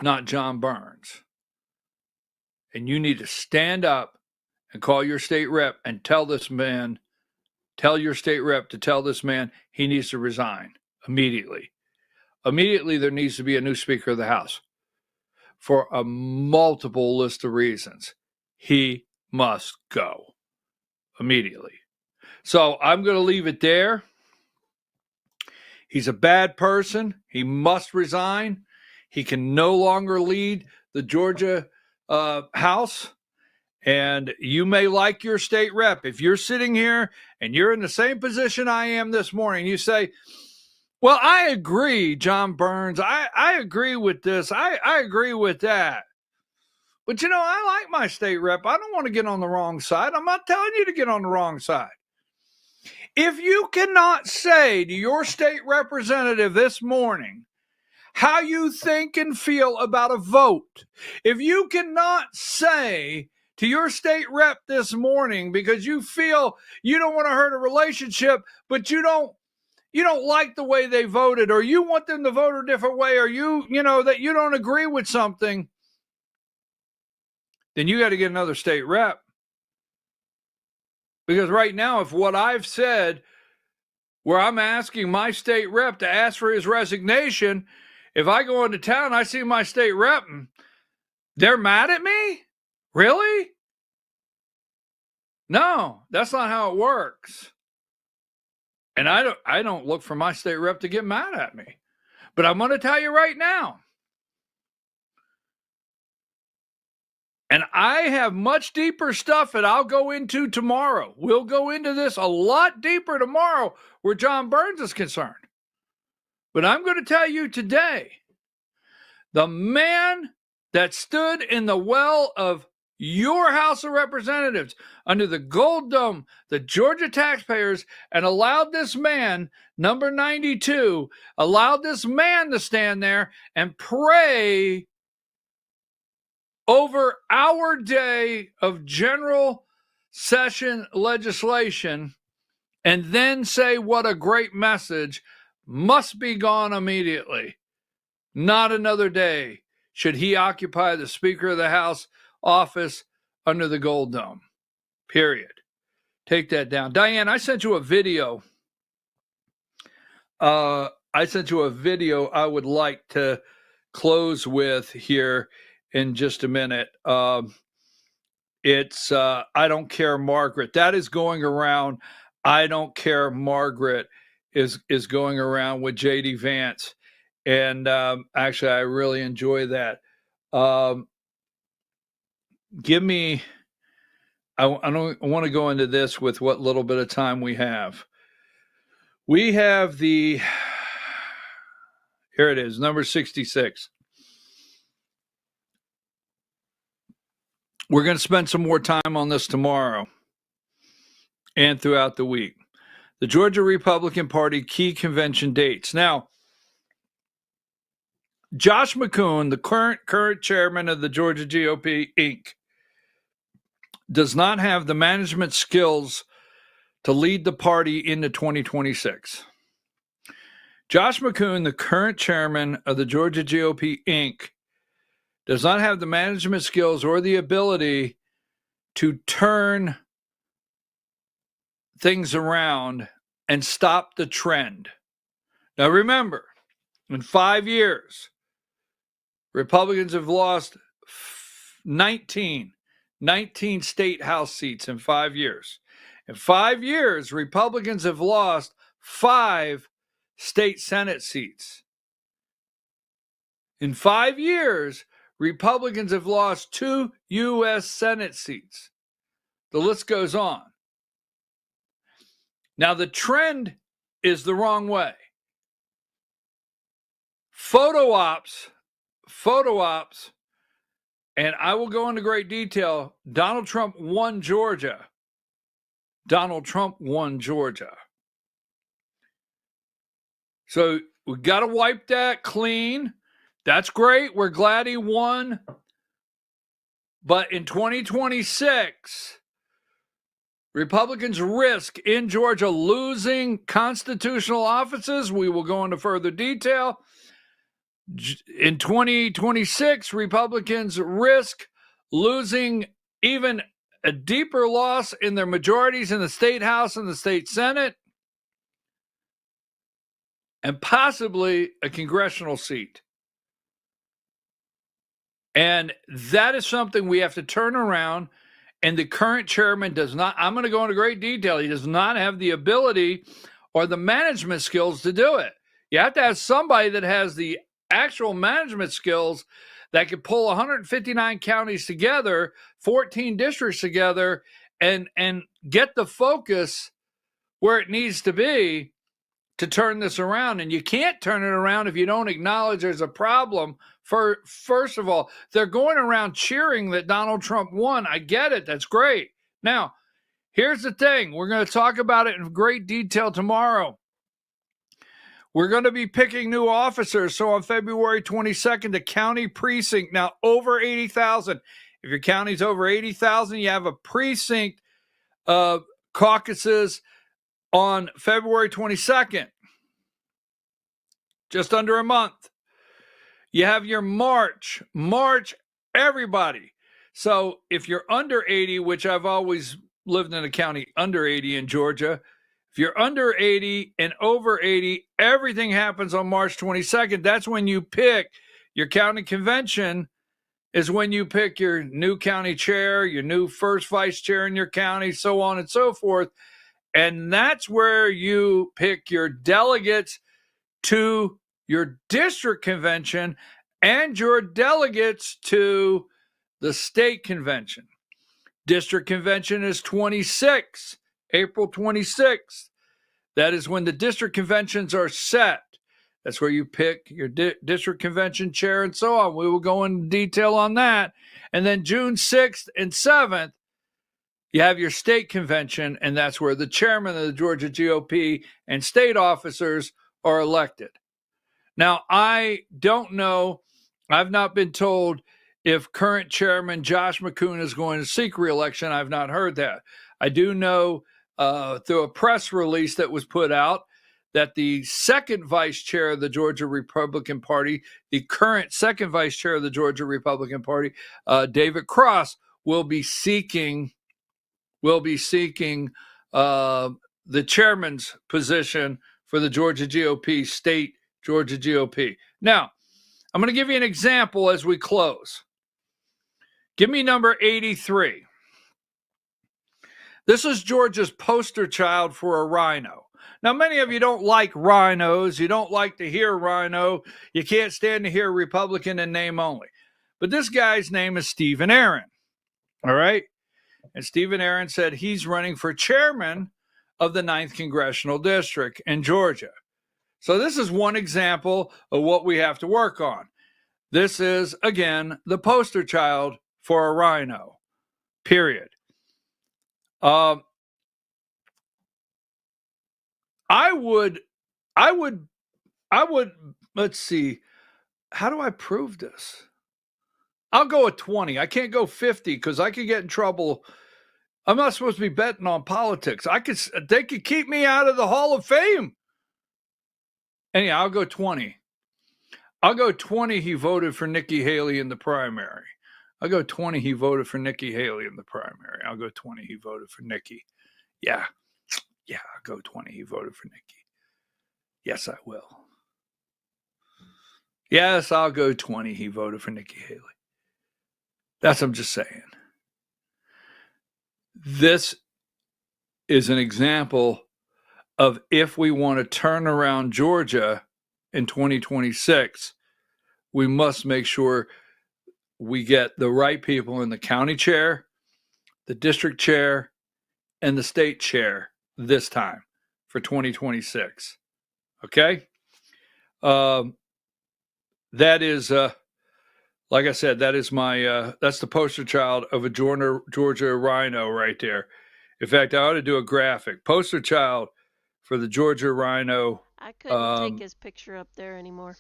not John Burns. And you need to stand up and call your state rep and tell your state rep to tell this man he needs to resign immediately. Immediately, there needs to be a new Speaker of the House for a multiple list of reasons. He must go immediately. So I'm going to leave it there. He's a bad person. He must resign. He can no longer lead the Georgia House. And you may like your state rep. If you're sitting here and you're in the same position I am this morning, you say, well, I agree, John Burns. I agree with this. I agree with that. But, I like my state rep. I don't want to get on the wrong side. I'm not telling you to get on the wrong side. If you cannot say to your state representative this morning how you think and feel about a vote, if you cannot say to your state rep this morning because you feel you don't want to hurt a relationship, but you don't like the way they voted, or you want them to vote a different way, or that you don't agree with something, then you got to get another state rep. Because right now, if what I've said, where I'm asking my state rep to ask for his resignation, if I go into town, I see my state rep, and they're mad at me? Really? No, that's not how it works. And I don't look for my state rep to get mad at me. But I'm going to tell you right now, and I have much deeper stuff that I'll go into tomorrow. We'll go into this a lot deeper tomorrow where John Burns is concerned. But I'm going to tell you today, the man that stood in the well of your House of Representatives under the Gold Dome, the Georgia taxpayers, and allowed this man, number 92, allowed this man to stand there and pray over our day of general session legislation and then say what a great message, must be gone immediately. Not another day should he occupy the Speaker of the House office under the Gold Dome. Period. Take that down. Diane, I sent you a video. I would like to close with here in just a minute. It's I Don't Care Margaret. That is going around. I Don't Care Margaret is going around with J.D. Vance. And actually, I really enjoy that. I want to go into this with what little bit of time we have. We have here it is, number 66. We're going to spend some more time on this tomorrow and throughout the week. The Georgia Republican Party key convention dates. Now, Josh McCoon, the current chairman of the Georgia GOP, Inc., does not have the management skills to lead the party into 2026. Josh McCoon, the current chairman of the Georgia GOP, Inc., does not have the management skills or the ability to turn things around and stop the trend. Now remember, in 5 years, Republicans have lost 19 state house seats in 5 years. In 5 years, Republicans have lost 5 state Senate seats. In 5 years, Republicans have lost 2 U.S. Senate seats. The list goes on. Now, the trend is the wrong way. Photo ops, and I will go into great detail. Donald Trump won Georgia. So we got to wipe that clean. That's great. We're glad he won. But in 2026, Republicans risk in Georgia losing constitutional offices. We will go into further detail. In 2026, Republicans risk losing even a deeper loss in their majorities in the state House and the state Senate, and possibly a congressional seat. And that is something we have to turn around. And the current chairman does not, I'm going to go into great detail, he does not have the ability or the management skills to do it. You have to have somebody that has the actual management skills that can pull 159 counties together, 14 districts together, and get the focus where it needs to be to turn this around. And you can't turn it around if you don't acknowledge there's a problem. First of all, they're going around cheering that Donald Trump won. I get it. That's great. Now, here's the thing. We're going to talk about it in great detail tomorrow. We're going to be picking new officers. So on February 22nd, the county precinct, now over 80,000. If your county's over 80,000, you have a precinct caucuses on February 22nd. Just under a month. You have your March, everybody. So if you're under 80, which I've always lived in a county under 80 in Georgia, if you're under 80 and over 80, everything happens on March 22nd. That's when you pick your county convention, is when you pick your new county chair, your new first vice chair in your county, so on and so forth. And that's where you pick your delegates to your district convention and your delegates to the state convention. District convention is April 26th. That is when the district conventions are set. That's where you pick your district convention chair and so on. We will go into detail on that. And then June 6th and 7th, you have your state convention, and that's where the chairman of the Georgia GOP and state officers are elected. Now, I don't know, I've not been told if current chairman Josh McCoon is going to seek re-election. I've not heard that. I do know through a press release that was put out that the second vice chair of the Georgia Republican Party, the current second vice chair of the Georgia Republican Party, David Cross, will be seeking the chairman's position for the Georgia GOP, state Georgia GOP. Now, I'm going to give you an example as we close. Give me number 83. This is Georgia's poster child for a rhino. Now, many of you don't like rhinos. You don't like to hear rhino. You can't stand to hear Republican in name only. But this guy's name is Stephen Aaron. All right? And Stephen Aaron said he's running for chairman of the 9th Congressional District in Georgia. So this is one example of what we have to work on. This is, again, the poster child for a rhino, period. I would, let's see, how do I prove this? I'll go at 20. I can't go 50 because I could get in trouble. I'm not supposed to be betting on politics. They could keep me out of the Hall of Fame. Anyhow, I'll go 20. I'll go 20. He voted for Nikki Haley in the primary. I'll go 20. He voted for Nikki Haley in the primary. I'll go 20. He voted for Nikki. Yeah, I'll go 20. He voted for Nikki. Yes, I will. Yes, I'll go 20. He voted for Nikki Haley. I'm just saying. This is an example of if we want to turn around Georgia in 2026, we must make sure we get the right people in the county chair, the district chair, and the state chair this time for 2026. Okay? That is, like I said, that is that's the poster child of a Georgia rhino right there. In fact, I ought to do a graphic. Poster child for the Georgia rhino. I couldn't take his picture up there anymore.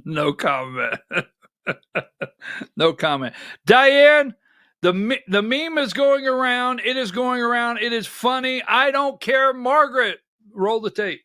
No comment. No comment. Diane, The meme is going around. It is going around. It is funny. I don't care, Margaret. Roll the tape.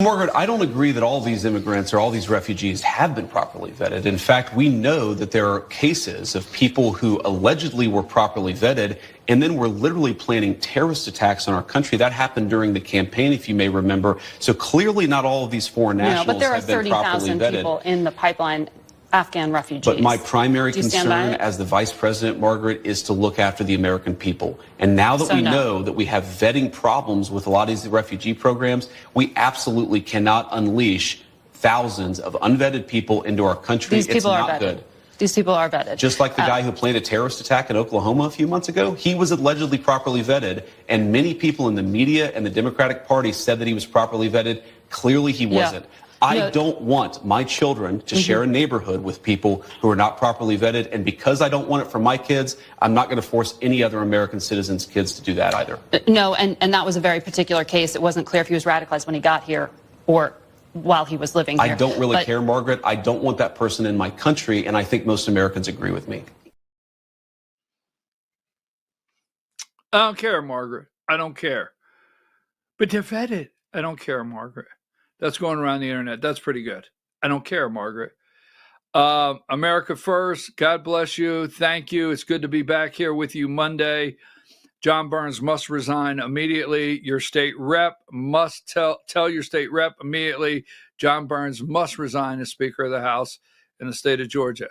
Margaret, I don't agree that all these immigrants or all these refugees have been properly vetted. In fact, we know that there are cases of people who allegedly were properly vetted and then were literally planning terrorist attacks on our country. That happened during the campaign, if you may remember. So clearly not all of these foreign nationals have been properly vetted. But there are 30,000 people in the pipeline, Afghan refugees. But my primary Do you stand concern by it? as the vice president, Margaret, is to look after the American people. And now that we know that we have vetting problems with a lot of these refugee programs, we absolutely cannot unleash thousands of unvetted people into our country. These people it's are not vetted. good. These people are vetted. Just like the guy who planned a terrorist attack in Oklahoma a few months ago, he was allegedly properly vetted, and many people in the media and the Democratic Party said that he was properly vetted. Clearly he wasn't. I don't want my children to share a neighborhood with people who are not properly vetted, and because I don't want it for my kids, I'm not going to force any other American citizens' kids to do that either. No, and that was a very particular case. It wasn't clear if he was radicalized when he got here or while he was living here. I don't really care, Margaret. I don't want that person in my country, and I think most Americans agree with me. I don't care, Margaret. I don't care. But they're vetted. I don't care, Margaret. That's going around the internet. That's pretty good. I don't care, Margaret. America first. God bless you. Thank you. It's good to be back here with you Monday. John Burns must resign immediately. Your state rep must tell your state rep immediately. John Burns must resign as Speaker of the House in the state of Georgia.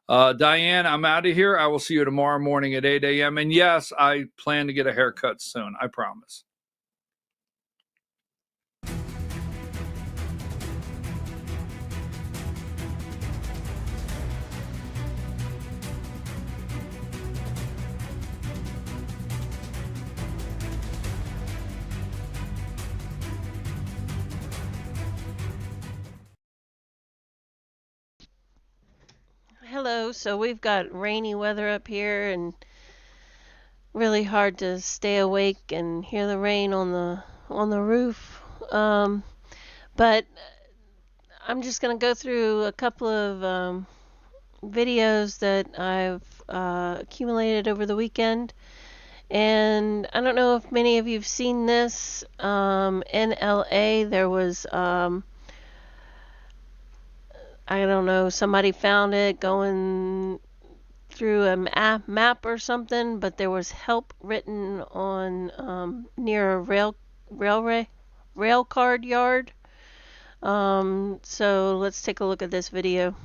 Diane, I'm out of here. I will see you tomorrow morning at 8 a.m. And yes, I plan to get a haircut soon. I promise. Hello. So we've got rainy weather up here and really hard to stay awake and hear the rain on the roof. But I'm just going to go through a couple of videos that I've accumulated over the weekend. And I don't know if many of you have seen this. In LA, there was I don't know, somebody found it going through a map or something, but there was help written on near a rail card yard. So let's take a look at this video.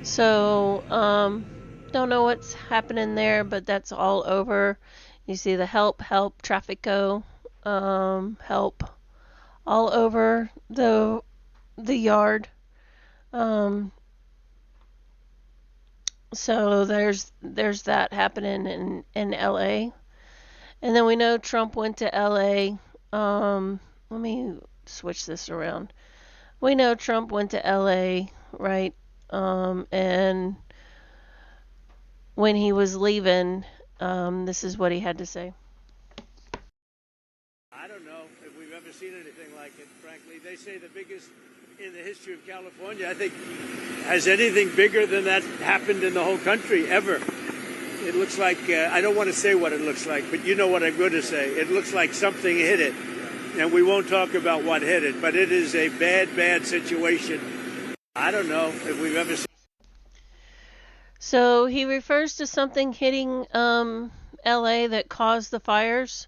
So, don't know what's happening there, but that's all over. You see the help, traffic go, help all over the yard. So there's that happening in LA. And then we know Trump went to LA. Let me switch this around. We know Trump went to LA, right? And when he was leaving, this is what he had to say. I don't know if we've ever seen anything like it, frankly. They say the biggest in the history of California. I think, has anything bigger than that happened in the whole country ever? It looks like, I don't want to say what it looks like, but you know what I'm going to say. It looks like something hit it. And we won't talk about what hit it, but it is a bad, bad situation. I don't know if we've ever seen. So he refers to something hitting LA that caused the fires.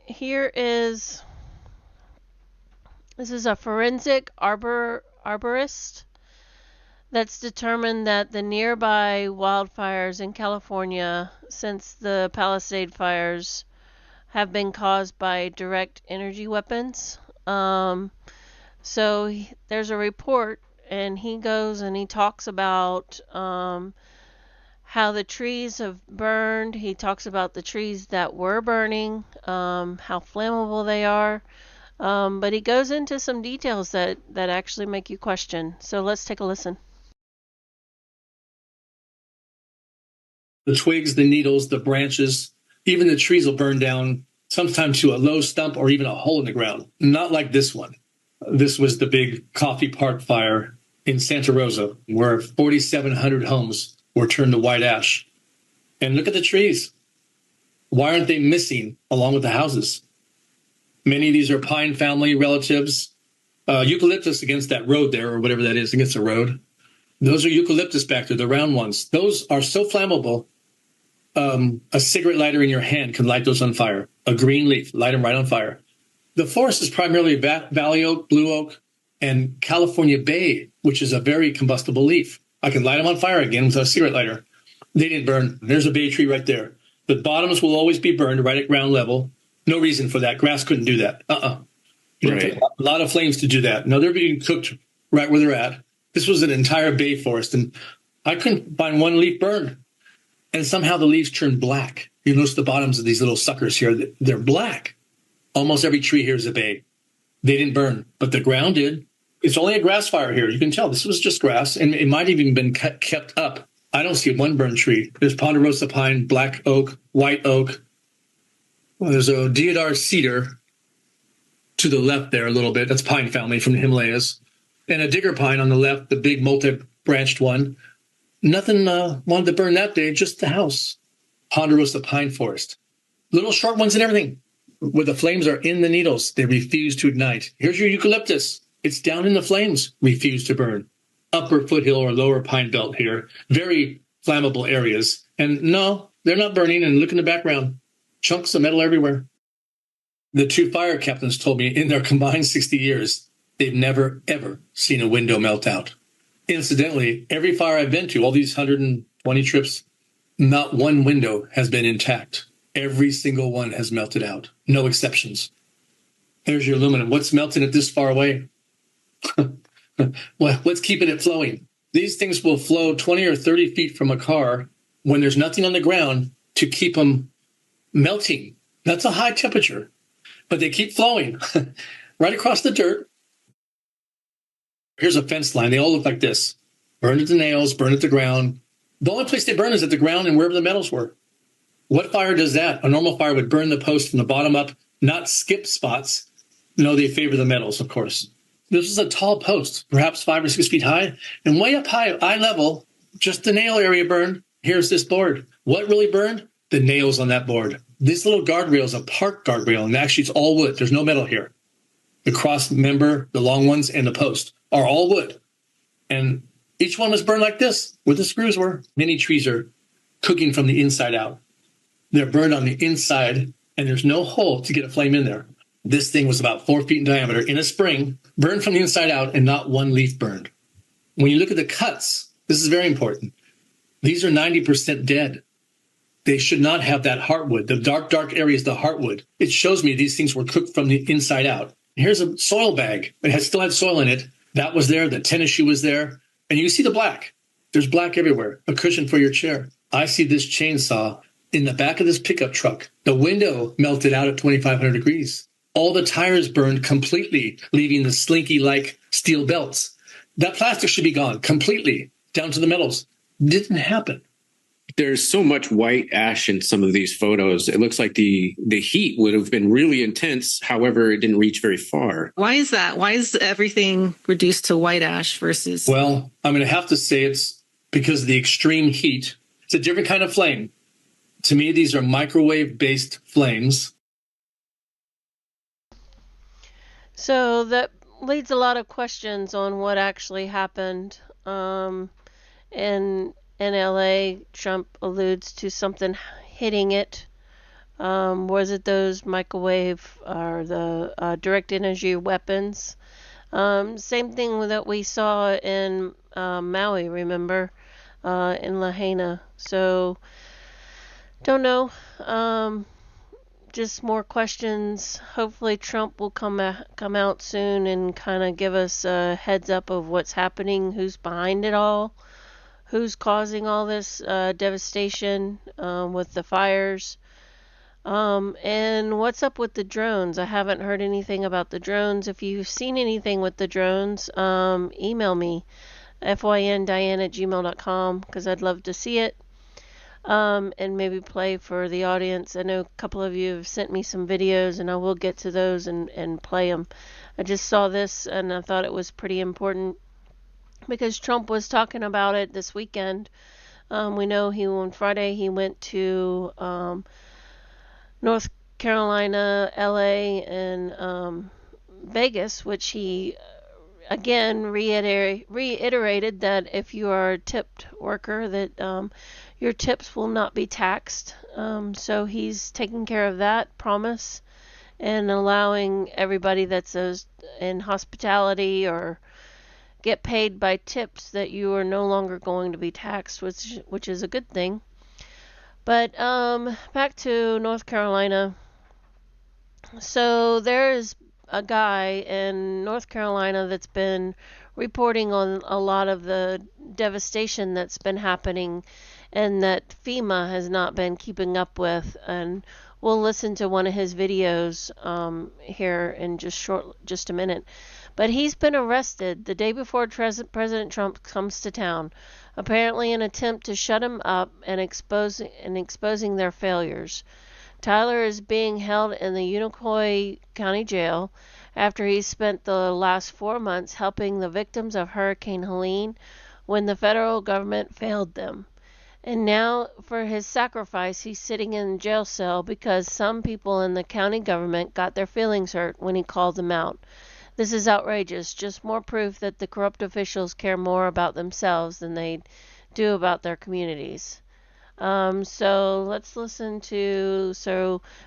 Here is, this is a forensic arborist that's determined that the nearby wildfires in California since the Palisade fires have been caused by direct energy weapons. So there's a report, and he goes and he talks about how the trees have burned. He talks about the trees that were burning, how flammable they are. But he goes into some details that actually make you question. So let's take a listen. The twigs, the needles, the branches, even the trees will burn down, sometimes to a low stump or even a hole in the ground. Not like this one. This was the big Coffee Park fire in Santa Rosa, where 4,700 homes were turned to white ash. And look at the trees. Why aren't they missing along with the houses? Many of these are pine family relatives. Eucalyptus against that road there, or whatever that is, against the road. Those are eucalyptus back there, the round ones. Those are so flammable, a cigarette lighter in your hand can light those on fire. A green leaf, light them right on fire. The forest is primarily valley oak, blue oak, and California bay, which is a very combustible leaf. I can light them on fire again with a cigarette lighter. They didn't burn. There's a bay tree right there. The bottoms will always be burned right at ground level. No reason for that. Grass couldn't do that. You know, Right. a lot of flames to do that. No, they're being cooked right where they're at. This was an entire bay forest, and I couldn't find one leaf burned. And somehow the leaves turned black. You notice the bottoms of these little suckers here, they're black. Almost every tree here is a bay. They didn't burn, but the ground did. It's only a grass fire here. You can tell this was just grass, and it might have even been kept up. I don't see one burned tree. There's ponderosa pine, black oak, white oak. Well, there's a deodar cedar to the left there a little bit. That's pine family from the Himalayas. And a digger pine on the left, the big multi-branched one. Nothing wanted to burn that day, just the house. Ponderosa pine forest. Little short ones and everything. Where the flames are in the needles, they refuse to ignite. Here's your eucalyptus. It's down in the flames, refuse to burn. Upper foothill or lower pine belt here. Very flammable areas. And no, they're not burning. And look in the background. Chunks of metal everywhere. The two fire captains told me in their combined 60 years, they've never, ever seen a window melt out. Incidentally, every fire I've been to, all these 120 trips, not one window has been intact. Every single one has melted out. No exceptions. There's your aluminum. What's melting it this far away? Well, what's keeping it flowing? These things will flow 20 or 30 feet from a car when there's nothing on the ground to keep them melting. That's a high temperature, but they keep flowing right across the dirt. Here's a fence line. They all look like this. Burn at the nails, burn at the ground. The only place they burn is at the ground and wherever the metals were. What fire does that? A normal fire would burn the post from the bottom up, not skip spots. No, they favor the metals, of course. This is a tall post, perhaps 5 or 6 feet high, and way up high, eye level, just the nail area burned. Here's this board. What really burned? The nails on that board. This little guardrail is a park guardrail, and actually it's all wood. There's no metal here. The cross member, the long ones, and the post are all wood. And each one was burned like this, where the screws were. Many trees are cooking from the inside out. They're burned on the inside, and there's no hole to get a flame in there. This thing was about 4 feet in diameter in a spring, burned from the inside out, and not one leaf burned. When you look at the cuts, this is very important. These are 90% dead. They should not have that heartwood. The dark area is the heartwood. It shows me these things were cooked from the inside out. Here's a soil bag. It still had soil in it. That was there. The tennis shoe was there. And you see the black. There's black everywhere. A cushion for your chair. I see this chainsaw in the back of this pickup truck. The window melted out at 2,500 degrees. All the tires burned completely, leaving the slinky-like steel belts. That plastic should be gone completely, down to the metals. Didn't happen. There's so much white ash in some of these photos. It looks like the heat would have been really intense. However, it didn't reach very far. Why is that? Why is everything reduced to white ash versus... Well, I'm going to have to say it's because of the extreme heat. It's a different kind of flame. To me, these are microwave-based flames. So that leads a lot of questions on what actually happened. In LA, Trump alludes to something hitting it. Was it those microwave or the direct energy weapons? Same thing that we saw in Maui, remember, in Lahaina. So, don't know. just more questions. Hopefully Trump will come out soon and kind of give us a heads up of what's happening, who's behind it all, who's causing all this devastation with the fires. And what's up with the drones? I haven't heard anything about the drones. If you've seen anything with the drones, email me, fyndiane@gmail.com, because I'd love to see it. And maybe play for the audience. I know a couple of you have sent me some videos, and I will get to those and play them. I just saw this, and I thought it was pretty important because Trump was talking about it this weekend. We know on Friday he went to North Carolina, LA, and Vegas, which he again reiterated that if you are a tipped worker that your tips will not be taxed. So he's taking care of that promise and allowing everybody that's in hospitality or get paid by tips that you are no longer going to be taxed, which is a good thing. But back to North Carolina. So there's a guy in North Carolina that's been reporting on a lot of the devastation that's been happening and that FEMA has not been keeping up with. And we'll listen to one of his videos here in just a minute. But he's been arrested the day before President Trump comes to town, apparently in an attempt to shut him up and exposing their failures. Tyler is being held in the Unicoi County Jail after he spent the last 4 months helping the victims of Hurricane Helene when the federal government failed them. And now, for his sacrifice, he's sitting in a jail cell because some people in the county government got their feelings hurt when he called them out. This is outrageous, just more proof that the corrupt officials care more about themselves than they do about their communities. So let's listen to,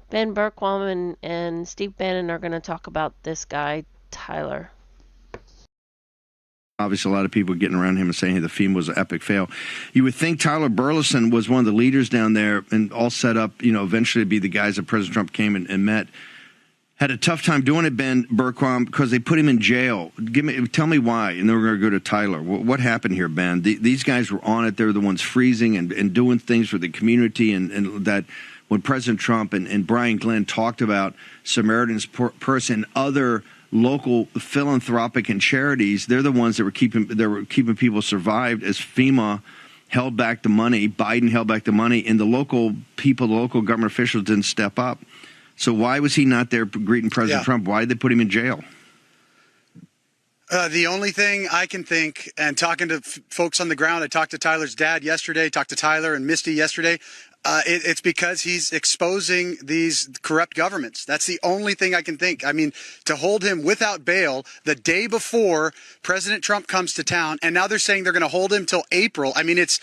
Ben Bergquam and Steve Bannon are going to talk about this guy, Tyler. Obviously, a lot of people getting around him and saying, hey, the FEMA was an epic fail. You would think Tyler Burleson was one of the leaders down there and all set up, eventually to be the guys that President Trump came and met. Had a tough time doing it, Ben Bergquam, because they put him in jail. Tell me why, and then we're going to go to Tyler. What happened here, Ben? These guys were on it. They were the ones freezing and doing things for the community, and that when President Trump and Brian Glenn talked about Samaritan's Purse and other local philanthropic and charities, they're the ones that were keeping people survived as FEMA held back the money, Biden held back the money, and the local people, the local government officials didn't step up. So why was he not there greeting President Trump? Why did they put him in jail? The only thing I can think, and talking to folks on the ground, I talked to Tyler's dad yesterday, talked to Tyler and Misty yesterday, it's because he's exposing these corrupt governments. That's the only thing I can think. I mean, to hold him without bail the day before President Trump comes to town, and now they're saying they're going to hold him till April. I mean, it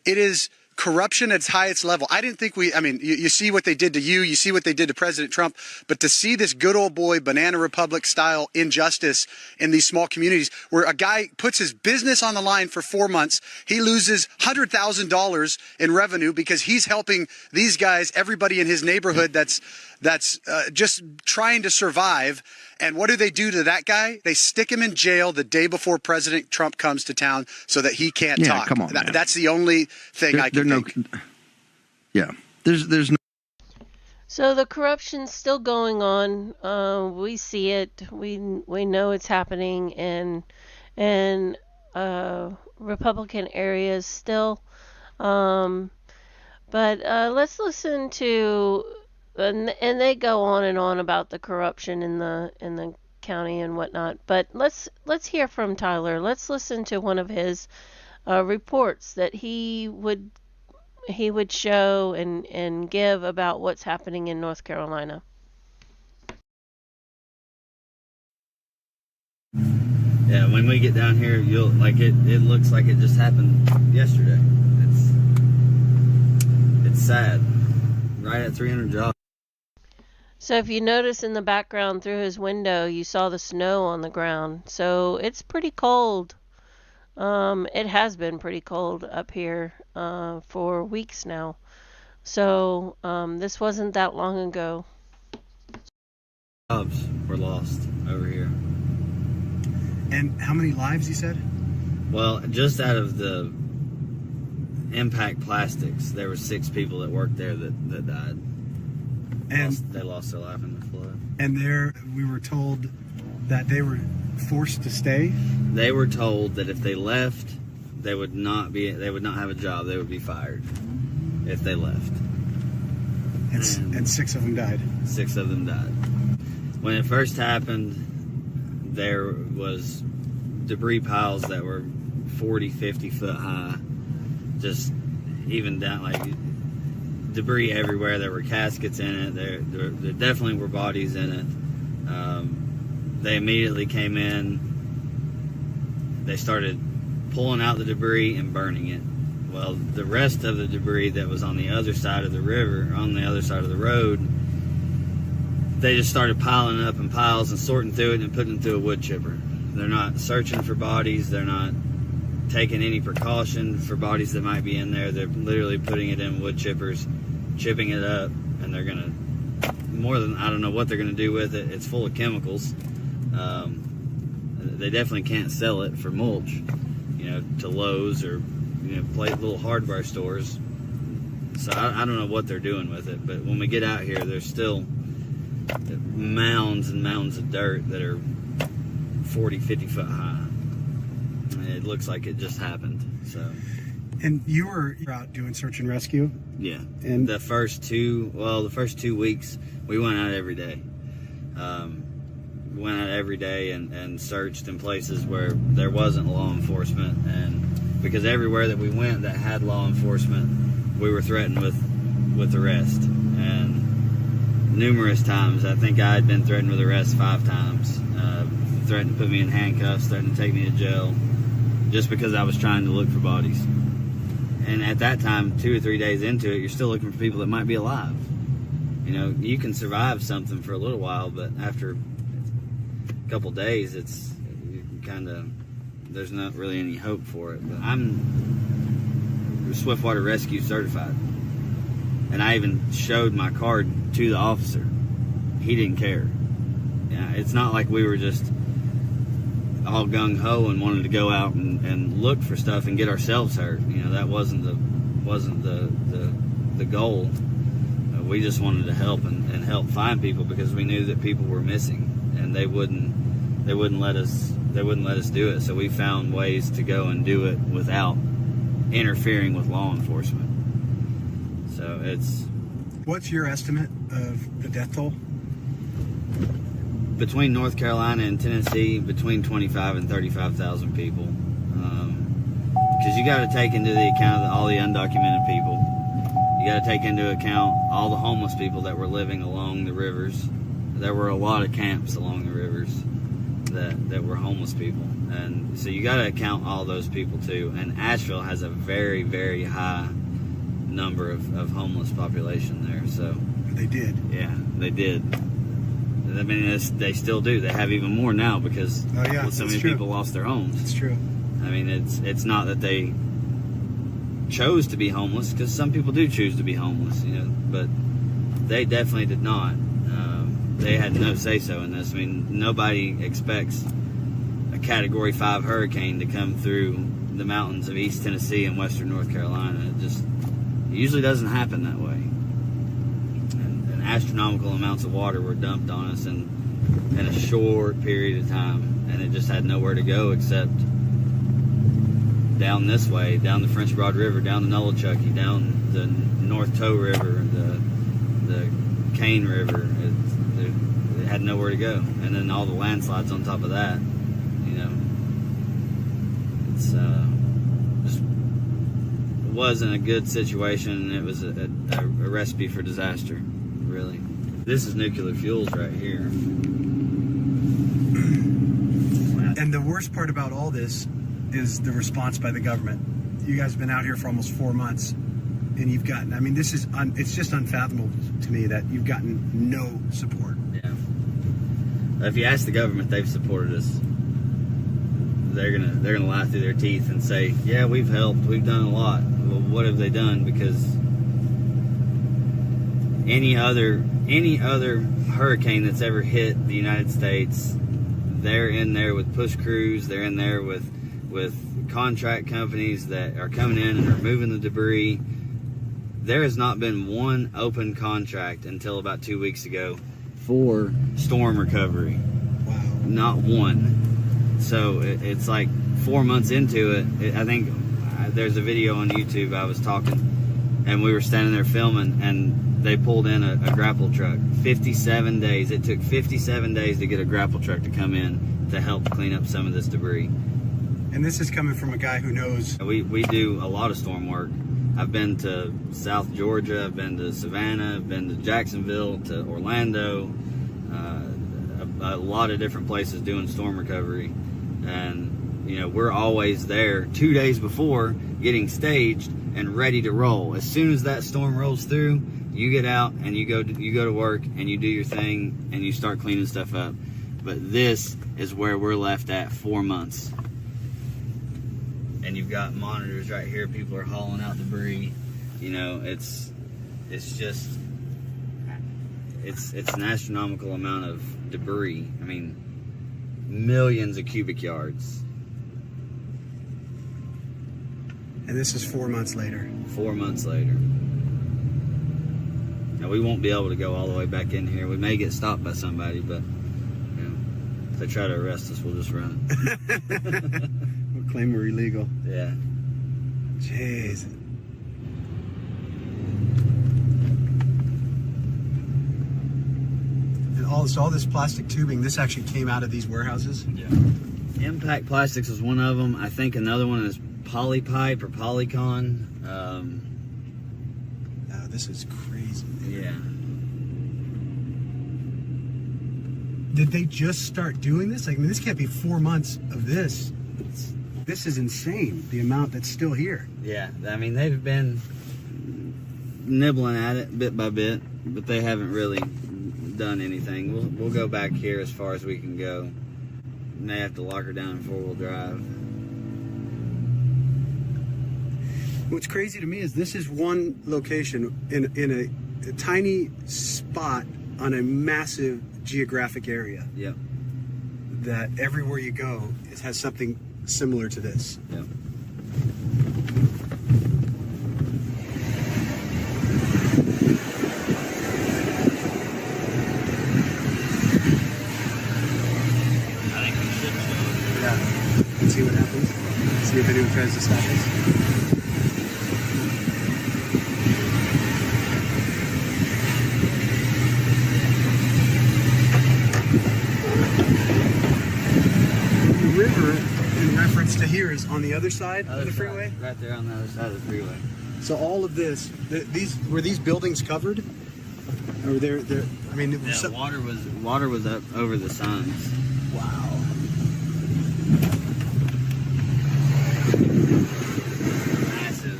is corruption at its highest level. I didn't think you see what they did to you see what they did to President Trump, but to see this good old boy Banana Republic style injustice in these small communities where a guy puts his business on the line for 4 months, he loses $100,000 in revenue because he's helping these guys, everybody in his neighborhood that's just trying to survive. And what do they do to that guy? They stick him in jail the day before President Trump comes to town so that he can't talk. Come on, man. That's the only thing I can think. There's no. So the corruption's still going on. We see it. We know it's happening in Republican areas still. But let's listen to. And they go on and on about the corruption in the county and whatnot. But let's hear from Tyler. Let's listen to one of his reports that he would show and give about what's happening in North Carolina. Yeah, when we get down here, you'll it looks like it just happened yesterday. It's sad. Right at 300 jobs. So if you notice in the background through his window, you saw the snow on the ground. So it's pretty cold. It has been pretty cold up here for weeks now. So this wasn't that long ago. Jobs were lost over here. And how many lives, you said? Well, just out of the Impact Plastics, there were 6 people that worked there that died. And they lost their life in the flood. And there, we were told that they were forced to stay. They were told that if they left, they would not have a job. They would be fired if they left. And 6 of them died. 6 of them died. When it first happened, there was debris piles that were 40, 50 foot high. Just even down, like debris everywhere. There were caskets in it. There definitely were bodies in it. They immediately came in. They started pulling out the debris and burning it. Well, the rest of the debris that was on the other side of the river, on the other side of the road, they just started piling it up in piles and sorting through it and putting it through a wood chipper. They're not searching for bodies. They're not taking any precaution for bodies that might be in there. They're literally putting it in wood chippers, chipping it up, and they're going to, I don't know what they're going to do with it. It's full of chemicals. They definitely can't sell it for mulch, to Lowe's or, little hardware stores. So I don't know what they're doing with it, but when we get out here, there's still mounds and mounds of dirt that are 40, 50 foot high. And it looks like it just happened. So. And you were out doing search and rescue? Yeah. And the first 2 weeks, we went out every day. We went out every day and searched in places where there wasn't law enforcement, and because everywhere that we went that had law enforcement, we were threatened with arrest. And numerous times, I think I had been threatened with arrest 5 times. Threatened to put me in handcuffs, threatened to take me to jail, just because I was trying to look for bodies. And at that time, 2 or 3 days into it, you're still looking for people that might be alive. You can survive something for a little while, but after a couple days, it's kind of, there's not really any hope for it. But I'm Swiftwater Rescue certified, and I even showed my card to the officer. He didn't care. It's not like we were just all gung-ho and wanted to go out and look for stuff and get ourselves hurt. That wasn't the goal. We just wanted to help and help find people, because we knew that people were missing, and they wouldn't let us do it. So we found ways to go and do it without interfering with law enforcement. So What's your estimate of the death toll? Between North Carolina and Tennessee, between 25 and 35,000 people. Because you got to take into the account all the undocumented people. You got to take into account all the homeless people that were living along the rivers. There were a lot of camps along the rivers that were homeless people. And so you got to account all those people too. And Asheville has a very, very high number of homeless population there. So they did. Yeah, they did. I mean, they still do. They have even more now because so many people lost their homes. It's true. I mean, it's not that they chose to be homeless, because some people do choose to be homeless, but they definitely did not. They had no say-so in this. I mean, nobody expects a Category 5 hurricane to come through the mountains of East Tennessee and Western North Carolina. It usually doesn't happen that way. And astronomical amounts of water were dumped on us in a short period of time, and it just had nowhere to go except down this way, down the French Broad River, down the Nolichucky, down the North Toe River, the Cane River. It had nowhere to go, and then all the landslides on top of that. It's just wasn't a good situation, and it was a recipe for disaster, really. This is nuclear fuels right here. And the worst part about all this is the response by the government. You guys have been out here for almost 4 months, and you've gotten, it's just unfathomable to me that you've gotten no support. Yeah. If you ask the government, they've supported us. They're gonna lie through their teeth and say, yeah, we've helped, we've done a lot. Well, what have they done? Because any other hurricane that's ever hit the United States. They're in there with push crews. They're in there with contract companies that are coming in and removing the debris. There has not been one open contract until about 2 weeks ago for storm recovery. Wow. Not one. So it's like 4 months into it. I think there's a video on YouTube. I was talking and we were standing there filming, and they pulled in a grapple truck. 57 days. It took 57 days to get a grapple truck to come in to help clean up some of this debris. And this is coming from a guy who knows. We do a lot of storm work. I've been to South Georgia, I've been to Savannah, I've been to Jacksonville, to Orlando, a lot of different places doing storm recovery. And, you know, we're always there 2 days before, getting staged and ready to roll. As soon as that storm rolls through, you get out and you go to work and you do your thing and you start cleaning stuff up. But this is where we're left at 4 months. And you've got monitors right here. People are hauling out debris. You know, it's an astronomical amount of debris. I mean, millions of cubic yards. And this is 4 months later. 4 months later. Now, we won't be able to go all the way back in here. We may get stopped by somebody, but, you know, if they try to arrest us, we'll just run. We'll claim we're illegal. Yeah. Jeez. And all this plastic tubing, this actually came out of these warehouses? Yeah. Impact Plastics is one of them. I think another one is Polypipe or Polycon. This is crazy. Yeah. Did they just start doing this? Like, I mean, this can't be 4 months of this. This is insane, the amount that's still here. Yeah, I mean, they've been nibbling at it bit by bit, but they haven't really done anything. We'll go back here as far as we can go. May have to lock her down in four-wheel drive. What's crazy to me is this is one location in a tiny spot on a massive geographic area. Yep. That everywhere you go, it has something similar to this. Yep. I think we should show it. Yeah. Let's see what happens. See if anyone tries to stop us. River in reference to here is on the other side of the freeway? Right there on the other side of the freeway. So all of this, were these buildings covered? Or they're I mean, it was water was up over the signs. Wow.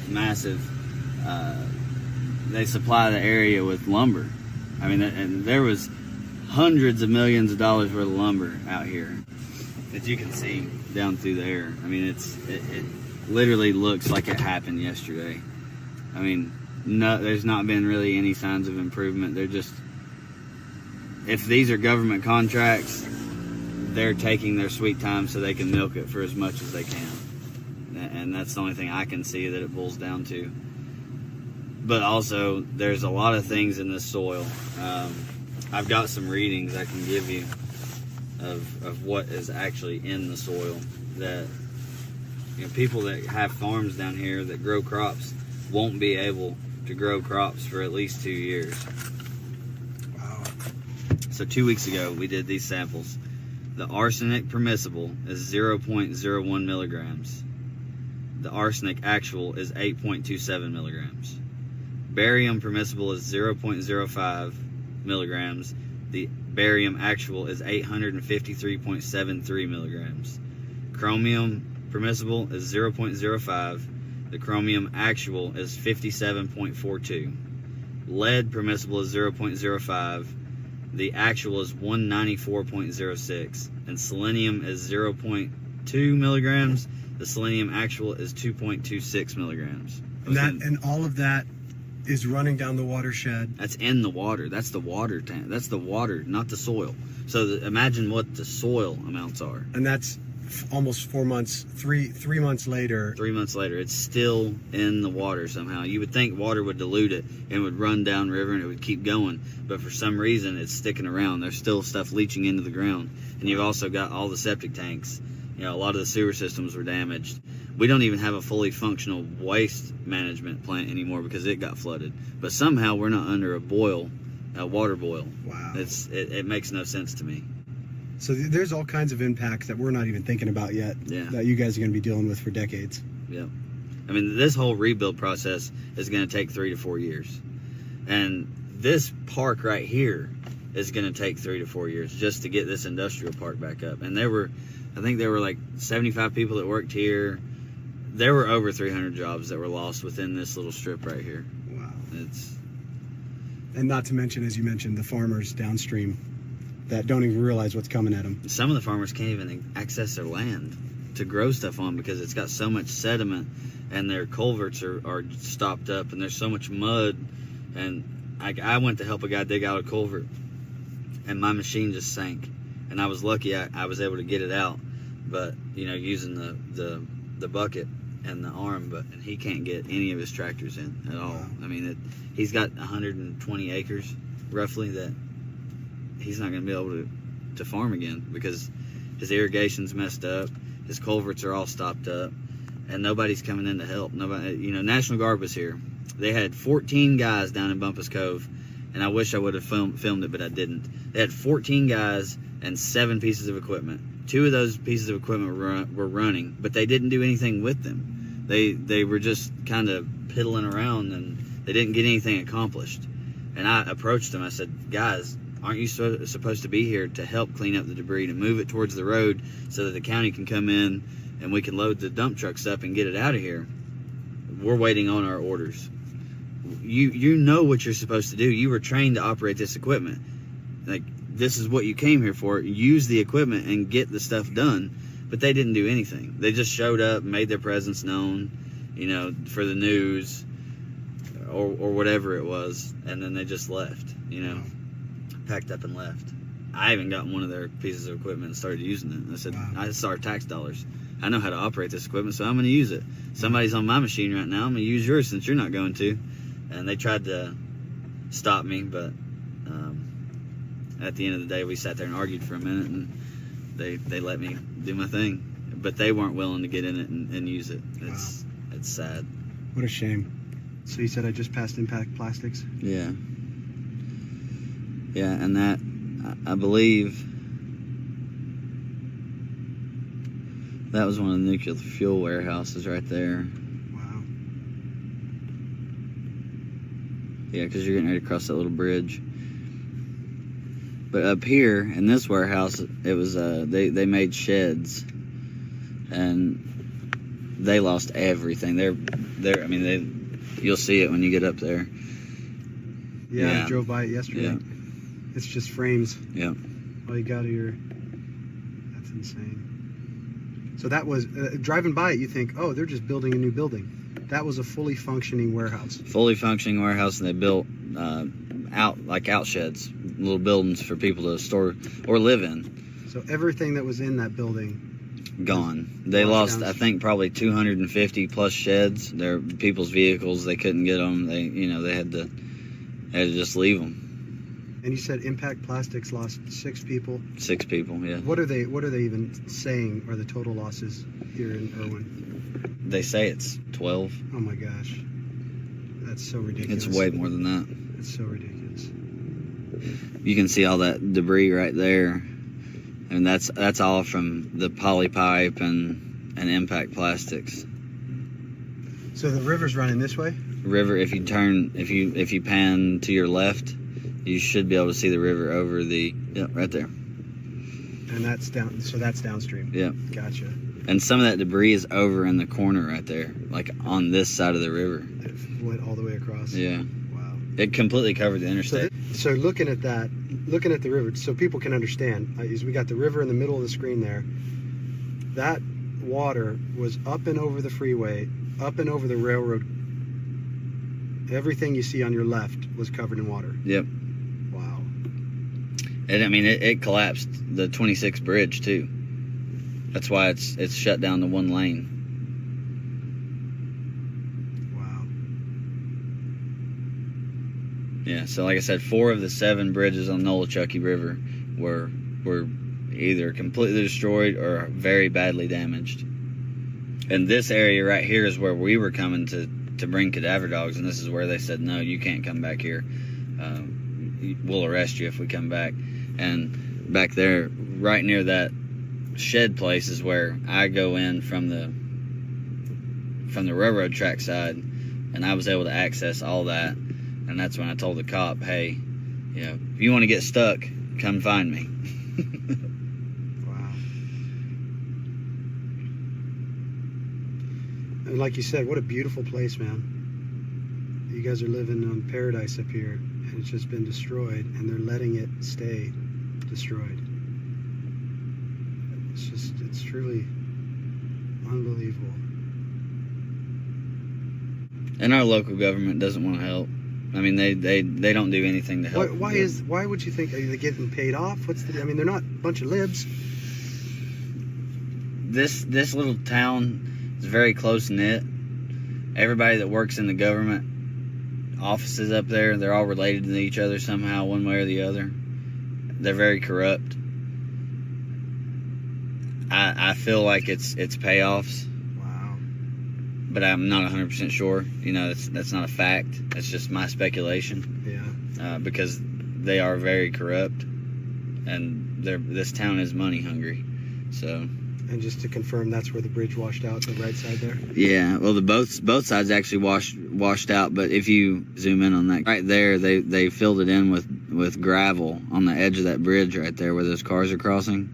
Massive. They supply the area with lumber. I mean, and there was hundreds of millions of dollars worth of lumber out here that you can see down through there. I mean, it literally looks like it happened yesterday. I mean, there's not been really any signs of improvement. They're just, if these are government contracts, they're taking their sweet time so they can milk it for as much as they can. And that's the only thing I can see that it boils down to. But also, there's a lot of things in this soil. I've got some readings I can give you of what is actually in the soil, that, you know, people that have farms down here that grow crops won't be able to grow crops for at least 2 years. Wow. So 2 weeks ago, we did these samples. The arsenic permissible is 0.01 milligrams. The arsenic actual is 8.27 milligrams. Barium permissible is 0.05 milligrams. The barium actual is 853.73 milligrams. Chromium permissible is 0.05. The chromium actual is 57.42. Lead permissible is 0.05. The actual is 194.06. And selenium is 0.2 milligrams. The selenium actual is 2.26 milligrams. And all of that is running down the watershed. That's in the water. That's the water tank. That's the water, not the soil. So imagine what the soil amounts are. And that's almost 4 months, three months later. 3 months later, it's still in the water somehow. You would think water would dilute it and would run down river and it would keep going, but for some reason it's sticking around. There's still stuff leaching into the ground, and you've also got all the septic tanks. You know, a lot of the sewer systems were damaged. We don't even have a fully functional waste management plant anymore because it got flooded. But somehow we're not under a water boil. Wow. It makes no sense to me. So there's all kinds of impacts that we're not even thinking about yet. Yeah. That you guys are going to be dealing with for decades. Yeah. I mean, this whole rebuild process is going to take 3 to 4 years. And this park right here is going to take 3 to 4 years just to get this industrial park back up. And I think there were like 75 people that worked here. There were over 300 jobs that were lost within this little strip right here. Wow. And not to mention, as you mentioned, the farmers downstream that don't even realize what's coming at them. Some of the farmers can't even access their land to grow stuff on because it's got so much sediment and their culverts are stopped up and there's so much mud. And I went to help a guy dig out a culvert and my machine just sank. And I was lucky I was able to get it out, but you know, using the bucket and the arm, and he can't get any of his tractors in at all. I mean, he's got 120 acres roughly that he's not going to be able to farm again because his irrigation's messed up, his culverts are all stopped up, and nobody's coming in to help. Nobody, you know, National Guard was here. They had 14 guys down in Bumpus Cove, and I wish I would have filmed it, but I didn't. They had 14 guys and 7 pieces of equipment. 2 of those pieces of equipment were running, but they didn't do anything with them. They were just kind of piddling around, and they didn't get anything accomplished. And I approached them. I said, guys, aren't you supposed to be here to help clean up the debris, to move it towards the road so that the county can come in and we can load the dump trucks up and get it out of here? We're waiting on our orders. You know what you're supposed to do. You were trained to operate this equipment. Like, this is what you came here for. Use the equipment and get the stuff done. But they didn't do anything. They just showed up, made their presence known, you know, for the news or whatever it was, and then they just left, you know, packed up and left. I even got one of their pieces of equipment and started using it. I said, I saw our tax dollars. I know how to operate this equipment, so I'm going to use it. Somebody's on my machine right now. I'm going to use yours since you're not going to. And they tried to stop me, but at the end of the day, we sat there and argued for a minute, and they let me do my thing. But they weren't willing to get in it and use it. It's sad. What a shame. So you said I just passed Impact Plastics? Yeah. Yeah, and that, I believe, that was one of the nuclear fuel warehouses right there. Wow. Yeah, because you're getting ready to cross that little bridge. But up here in this warehouse, it was they made sheds, and they lost everything. They're I mean, you'll see it when you get up there. Yeah, I drove by it yesterday. Yeah. It's just frames. Yeah. All you got here. That's insane. So that was driving by it. You think, oh, they're just building a new building. That was a fully functioning warehouse. Fully functioning warehouse, and they built out sheds, little buildings for people to store or live in. So everything that was in that building gone. They lost, I think, probably 250 plus sheds. They're people's vehicles. They couldn't get them. They had to just leave them. And you said Impact Plastics lost 6 people. 6 people, yeah. What are they even saying are the total losses here in Irwin? They say it's 12. Oh my gosh, that's so ridiculous. It's way more than that. It's so ridiculous. You can see all that debris right there, and that's all from the poly pipe and Impact Plastics. So the river's running this way? River, if you pan to your left, you should be able to see the river over right there. And that's down. So that's downstream. Yeah. Gotcha. And some of that debris is over in the corner right there, like on this side of the river. It went all the way across. Yeah. Wow. It completely covered the interstate. So looking at that, looking at the river, so people can understand, is we got the river in the middle of the screen there. That water was up and over the freeway, up and over the railroad Everything you see on your left was covered in water. Yep. Wow. And I mean, it collapsed the 26 bridge too. That's why it's shut down to one lane. Wow. Yeah. So like I said, 4 of the 7 bridges on Nolichucky River were either completely destroyed or very badly damaged. And this area right here is where we were coming to bring cadaver dogs, and this is where they said, no, you can't come back here. We'll arrest you if we come back. And back there, right near that shed place, is where I go in from the railroad track side, and I was able to access all that. And that's when I told the cop, hey, if you want to get stuck, come find me. Wow. And like you said, what a beautiful place, man. You guys are living on paradise up here, and it's just been destroyed, and they're letting it stay destroyed. It's truly unbelievable. And our local government doesn't want to help. I mean, they don't do anything to help. Why would you think, are they getting paid off? I mean, they're not a bunch of libs. This little town is very close knit. Everybody that works in the government offices up there, they're all related to each other somehow, one way or the other. They're very corrupt. I feel like it's payoffs. Wow. But I'm not 100% sure. That's not a fact. That's just my speculation. Yeah. Because they are very corrupt, and this town is money hungry. So. And just to confirm, that's where the bridge washed out, the right side there? Yeah, well, both sides actually washed out, but if you zoom in on that, right there, they filled it in with gravel on the edge of that bridge right there where those cars are crossing,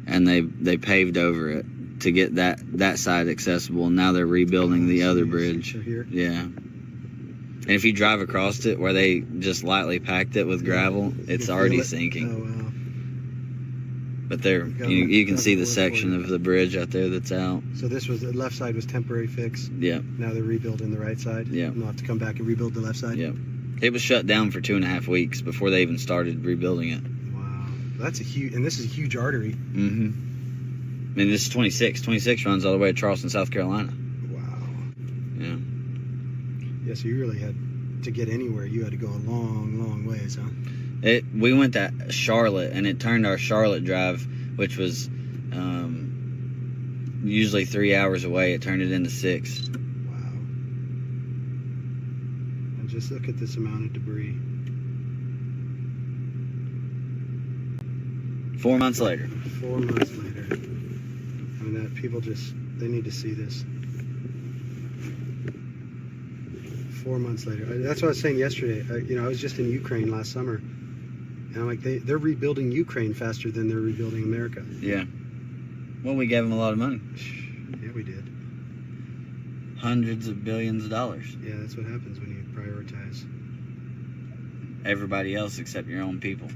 and they paved over it to get that side accessible, and now they're rebuilding the other bridge. Here? Yeah. And if you drive across it where they just lightly packed it with gravel, it's already sinking. Oh, wow. But you can see the section of the bridge out there that's out. So the left side was temporary fix. Yeah. Now they're rebuilding the right side. Yeah. And they'll have to come back and rebuild the left side. Yeah. It was shut down for 2.5 weeks before they even started rebuilding it. Wow. That's and this is a huge artery. Mm-hmm. I mean, this is 26. 26 runs all the way to Charleston, South Carolina. Wow. Yeah. Yeah, so you really had to get anywhere. You had to go a long, long ways, huh? We went to Charlotte, and it turned our Charlotte drive, which was usually 3 hours away. It turned it into 6. Wow. And just look at this amount of debris. 4 months later. 4 months later. I mean, that people they need to see this. 4 months later. That's what I was saying yesterday. I was just in Ukraine last summer. And I'm like, they're rebuilding Ukraine faster than they're rebuilding America. Yeah. Well, we gave them a lot of money. Yeah, we did. Hundreds of billions of dollars. Yeah, that's what happens when you prioritize everybody else except your own people.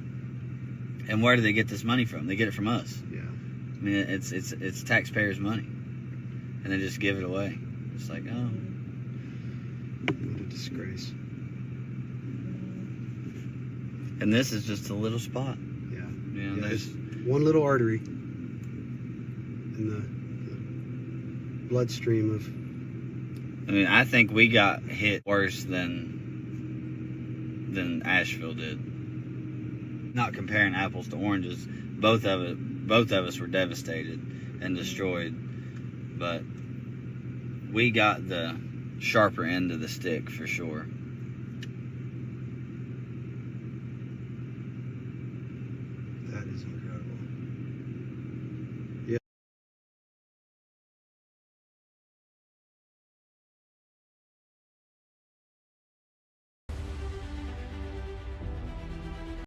And where do they get this money from? They get it from us. Yeah. I mean, it's taxpayers' money. And they just give it away. It's like, oh. What a disgrace. And this is just a little spot. Yeah. Yeah, there's one little artery in the bloodstream of. I mean, I think we got hit worse than Asheville did. Not comparing apples to oranges. Both of us were devastated and destroyed. But we got the sharper end of the stick for sure. That is incredible.